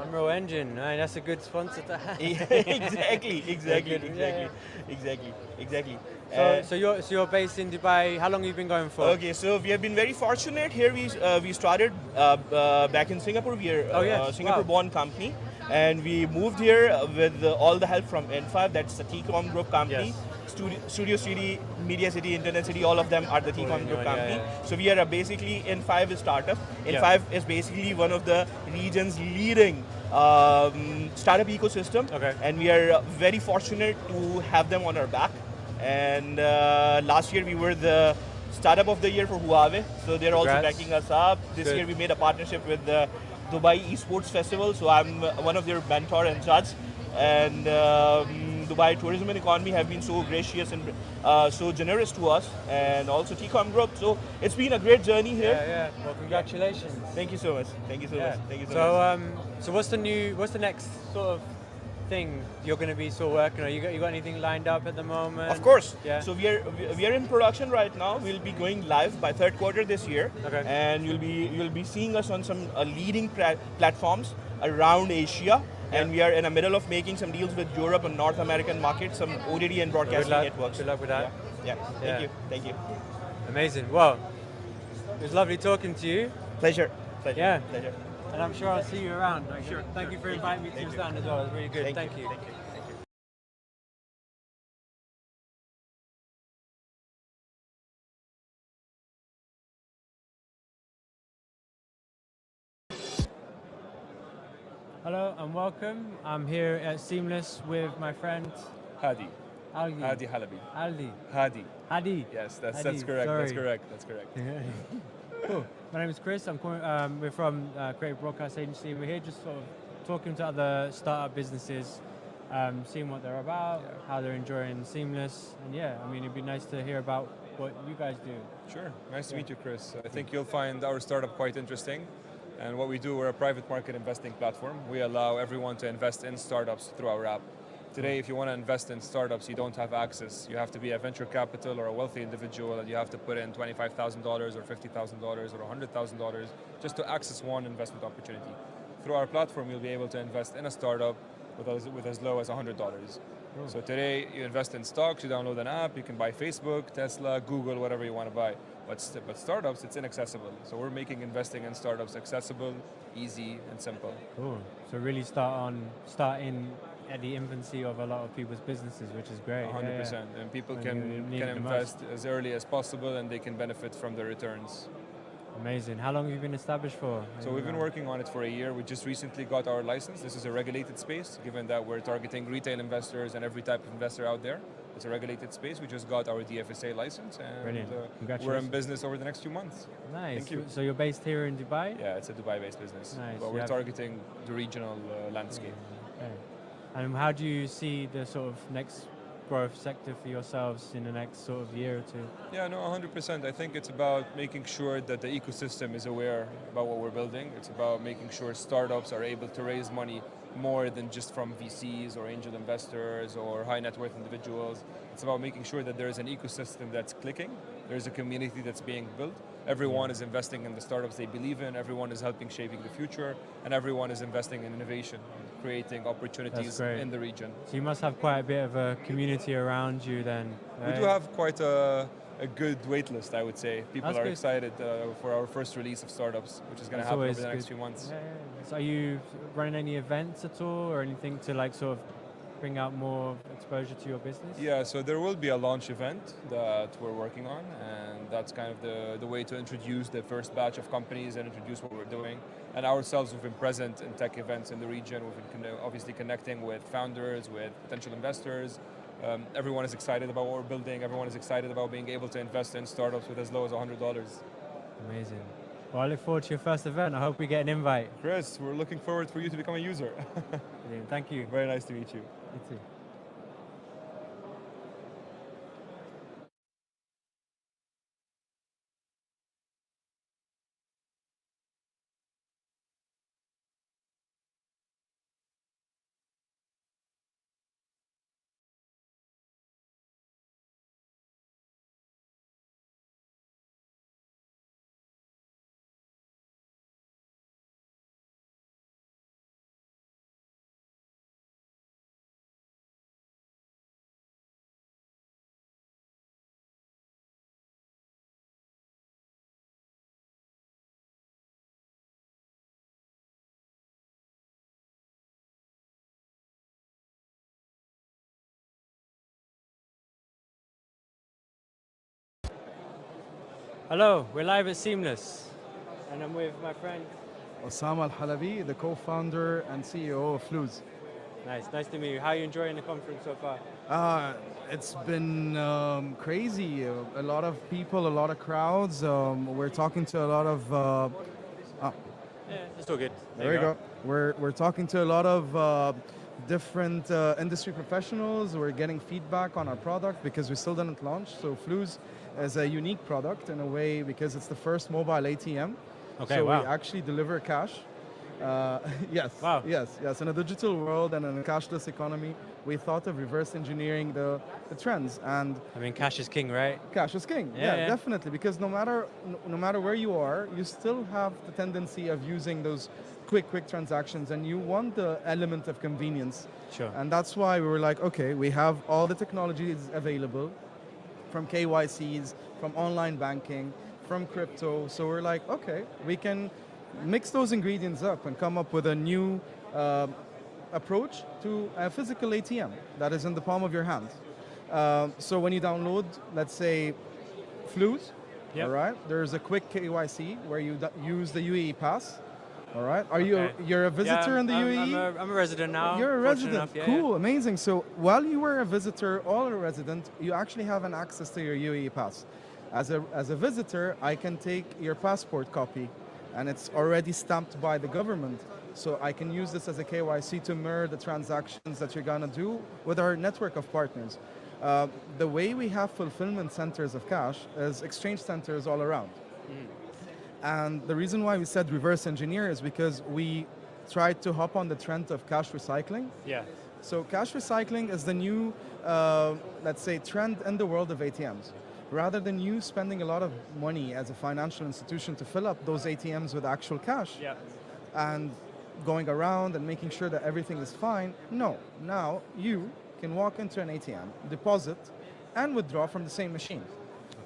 Unreal Engine, that's a good sponsor to have. Exactly. So you're based in Dubai. How long have you been going for? Okay, so we have been very fortunate here. We started back in Singapore. We are a Singapore-born company, and we moved here with all the help from N5. That's the TCOM Group company. Yes. Studio City, Media City, Internet City, all of them are the TCOM Group company. So we are basically N5 is startup. N5 is basically one of the region's leading startup ecosystem, and we are very fortunate to have them on our back. And last year we were the startup of the year for Huawei, so they're also backing us up. This year we made a partnership with the Dubai Esports Festival, so I'm one of their mentor and judge. And Dubai Tourism and Economy have been so gracious and so generous to us, and also TCOM Group. So it's been a great journey here. Yeah. Well, congratulations. Thank you so much. So what's the next sort of thing you're going to be sort of working on? You got anything lined up at the moment? Of course. Yeah. So we are in production right now. We'll be going live by third quarter this year. Okay. And you'll be seeing us on some leading platforms around Asia. Yeah. And we are in the middle of making some deals with Europe and North American markets, some OTT and broadcasting networks. Good luck with that. Yeah. Thank you. Amazing. Well, it was lovely talking to you. Pleasure. Yeah. Pleasure. And I'm sure I'll see you around. Sure. Thank you for inviting me to your stand as well. It was really good. Thank you. Hello and welcome. I'm here at Seamless with my friend Hadi. Aldi. Hadi Halabi. Aldi. Hadi. Yes, that's correct. Sorry. That's correct. That's correct. Cool. My name is Chris. We're from Creative Broadcast Agency. We're here just sort of talking to other startup businesses, seeing what they're about, how they're enjoying Seamless, and it'd be nice to hear about what you guys do. Sure. Nice to meet you, Chris. I think you'll find our startup quite interesting. And what we do, we're a private market investing platform. We allow everyone to invest in startups through our app. Today, if you want to invest in startups, you don't have access. You have to be a venture capital or a wealthy individual, and you have to put in $25,000 or $50,000 or $100,000 just to access one investment opportunity. Through our platform, you'll be able to invest in a startup with as low as $100. So today, you invest in stocks, you download an app, you can buy Facebook, Tesla, Google, whatever you want to buy. But startups, it's inaccessible. So we're making investing in startups accessible, easy, and simple. Cool. So really starting at the infancy of a lot of people's businesses, which is great. 100%. And people can invest as early as possible, and they can benefit from the returns. Amazing. How long have you been established for? So we've been working on it for a year. We just recently got our license. This is a regulated space, given that we're targeting retail investors and every type of investor out there. It's a regulated space. We just got our DFSA license, and Congratulations. we're in business over the next few months. Nice. Thank you. So you're based here in Dubai? Yeah, it's a Dubai-based business. Nice. But we're targeting the regional landscape. Okay. And how do you see the sort of next growth sector for yourselves in the next sort of year or two? Yeah, no, 100%. I think it's about making sure that the ecosystem is aware about what we're building. It's about making sure startups are able to raise money more than just from VCs or angel investors or high net worth individuals. It's about making sure that there is an ecosystem that's clicking. There's a community that's being built. Everyone is investing in the startups they believe in. Everyone is helping shaping the future, and everyone is investing in innovation, creating opportunities in the region. So you must have quite a bit of a community around you then, right? We do have quite a good wait list, I would say. People are good. excited for our first release of startups, which is going to happen over the next few months. So are you running any events at all or anything to like sort of bring out more exposure to your business? Yeah, so there will be a launch event that we're working on, and that's kind of the way to introduce the first batch of companies and introduce what we're doing. And ourselves, we've been present in tech events in the region. We've been obviously connecting with founders, with potential investors. Everyone is excited about what we're building. Everyone is excited about being able to invest in startups with as low as $100. Amazing. Well, I look forward to your first event. I hope we get an invite. Chris, we're looking forward for you to become a user. Brilliant. Thank you. Very nice to meet you. You too. Hello, we're live at Seamless, and I'm with my friend. Osama Al-Halabi, the co-founder and CEO of Flues. Nice to meet you. How are you enjoying the conference so far? It's been crazy. A lot of people, a lot of crowds. We're talking to a lot of. Yeah, it's all good. There you go. We're talking to a lot of different industry professionals. We're getting feedback on our product because we still didn't launch. So Flues is a unique product in a way because it's the first mobile ATM. Okay, so wow. we actually deliver cash. Yes, wow. yes. In a digital world and in a cashless economy, we thought of reverse engineering the trends. And I mean, cash is king, right? Cash is king. Yeah, definitely. Because no matter where you are, you still have the tendency of using those quick transactions, and you want the element of convenience. Sure. And that's why we were like, okay, we have all the technologies available, from KYCs, from online banking, from crypto. So we're like, okay, we can mix those ingredients up and come up with a new approach to a physical ATM that is in the palm of your hand. So when you download, let's say, Flues, Yep. all right, there's a quick KYC where you use the UAE pass. All right. You're a visitor in the UAE? I'm a resident now. You're a resident. Enough, yeah, cool, amazing. So while you were a visitor or a resident, you actually have an access to your UAE pass. As a visitor, I can take your passport copy, and it's already stamped by the government. So I can use this as a KYC to mirror the transactions that you're gonna do with our network of partners. The way we have fulfillment centers of cash is exchange centers all around. And the reason why we said reverse engineer is because we tried to hop on the trend of cash recycling. Yeah. So cash recycling is the new, let's say, trend in the world of ATMs. Rather than you spending a lot of money as a financial institution to fill up those ATMs with actual cash and going around and making sure that everything is fine, no. Now you can walk into an ATM, deposit, and withdraw from the same machine.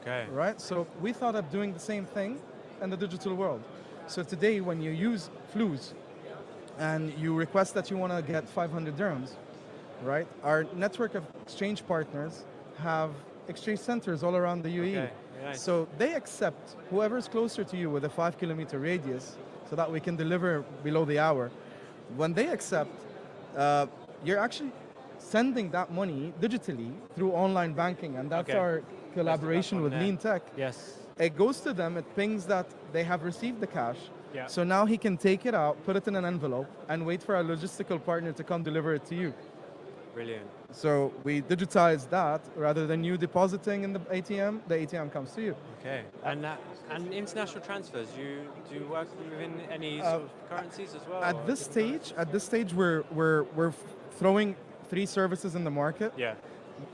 Okay. Right? So we thought of doing the same thing in the digital world. So today when you use Flues and you request that you want to get 500 dirhams, right? Our network of exchange partners have exchange centers all around the UAE. Okay, nice. So they accept whoever's closer to you with a 5-kilometer radius so that we can deliver below the hour. When they accept, you're actually sending that money digitally through online banking, and that's our collaboration with Lean Tech. Yes. It goes to them, it pings that they have received the cash. Yeah. So now he can take it out, put it in an envelope, and wait for our logistical partner to come deliver it to you. Brilliant. So we digitized that. Rather than you depositing in the ATM comes to you. Okay. And international transfers, do you work within any sort of currencies as well? At this stage, we're throwing 3 services in the market. Yeah.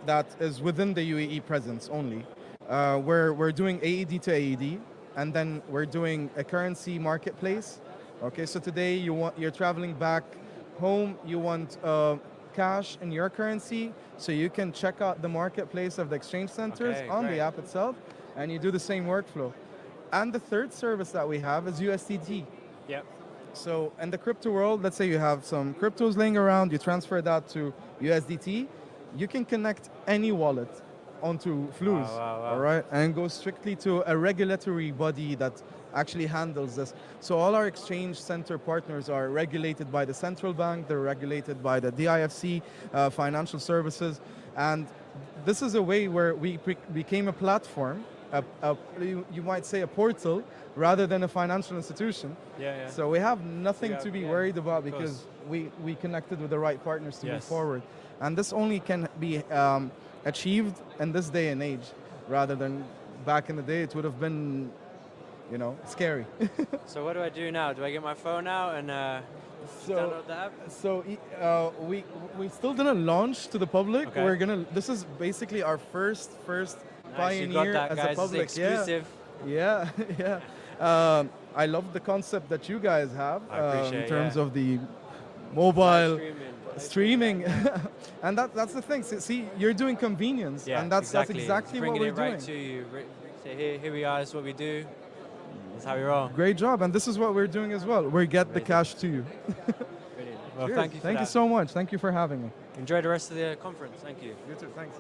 That is within the UAE presence only. We're doing AED to AED, and then we're doing a currency marketplace. Okay, so today you're traveling back home, you want cash in your currency, so you can check out the marketplace of the exchange centers on the app itself, and you do the same workflow. And the third service that we have is USDT. Yep. So in the crypto world, let's say you have some cryptos laying around, you transfer that to USDT, you can connect any wallet onto Fluz, all right, and go strictly to a regulatory body that actually handles this. So all our exchange center partners are regulated by the central bank, they're regulated by the DIFC, financial services, and this is a way where we became a platform, you might say a portal, rather than a financial institution. Yeah. So we have nothing to be yeah, worried about of because we connected with the right partners to move Yes. forward. And this only can be achieved in this day and age, rather than back in the day it would have been, you know, scary. So what do I do now? Do I get my phone out and download the app? So we still didn't launch to the public. Okay. We're gonna. This is basically our first Nice, you got pioneer that, as guys. a public. It's exclusive. Yeah, yeah. I love the concept that you guys have I appreciate in terms yeah. of the mobile Live streaming, and that's the thing. See, you're doing convenience, Yeah, and that's exactly exactly what Bringing we're it right doing. to you. Say here we are. This is what we do. That's how we roll. Great job, and this is what we're doing as well. We get the cash to you. Brilliant. Well, Cheers. thank you. For Thank you that. so much. Thank you for having me. Enjoy the rest of the conference. Thank you. You too. Thanks.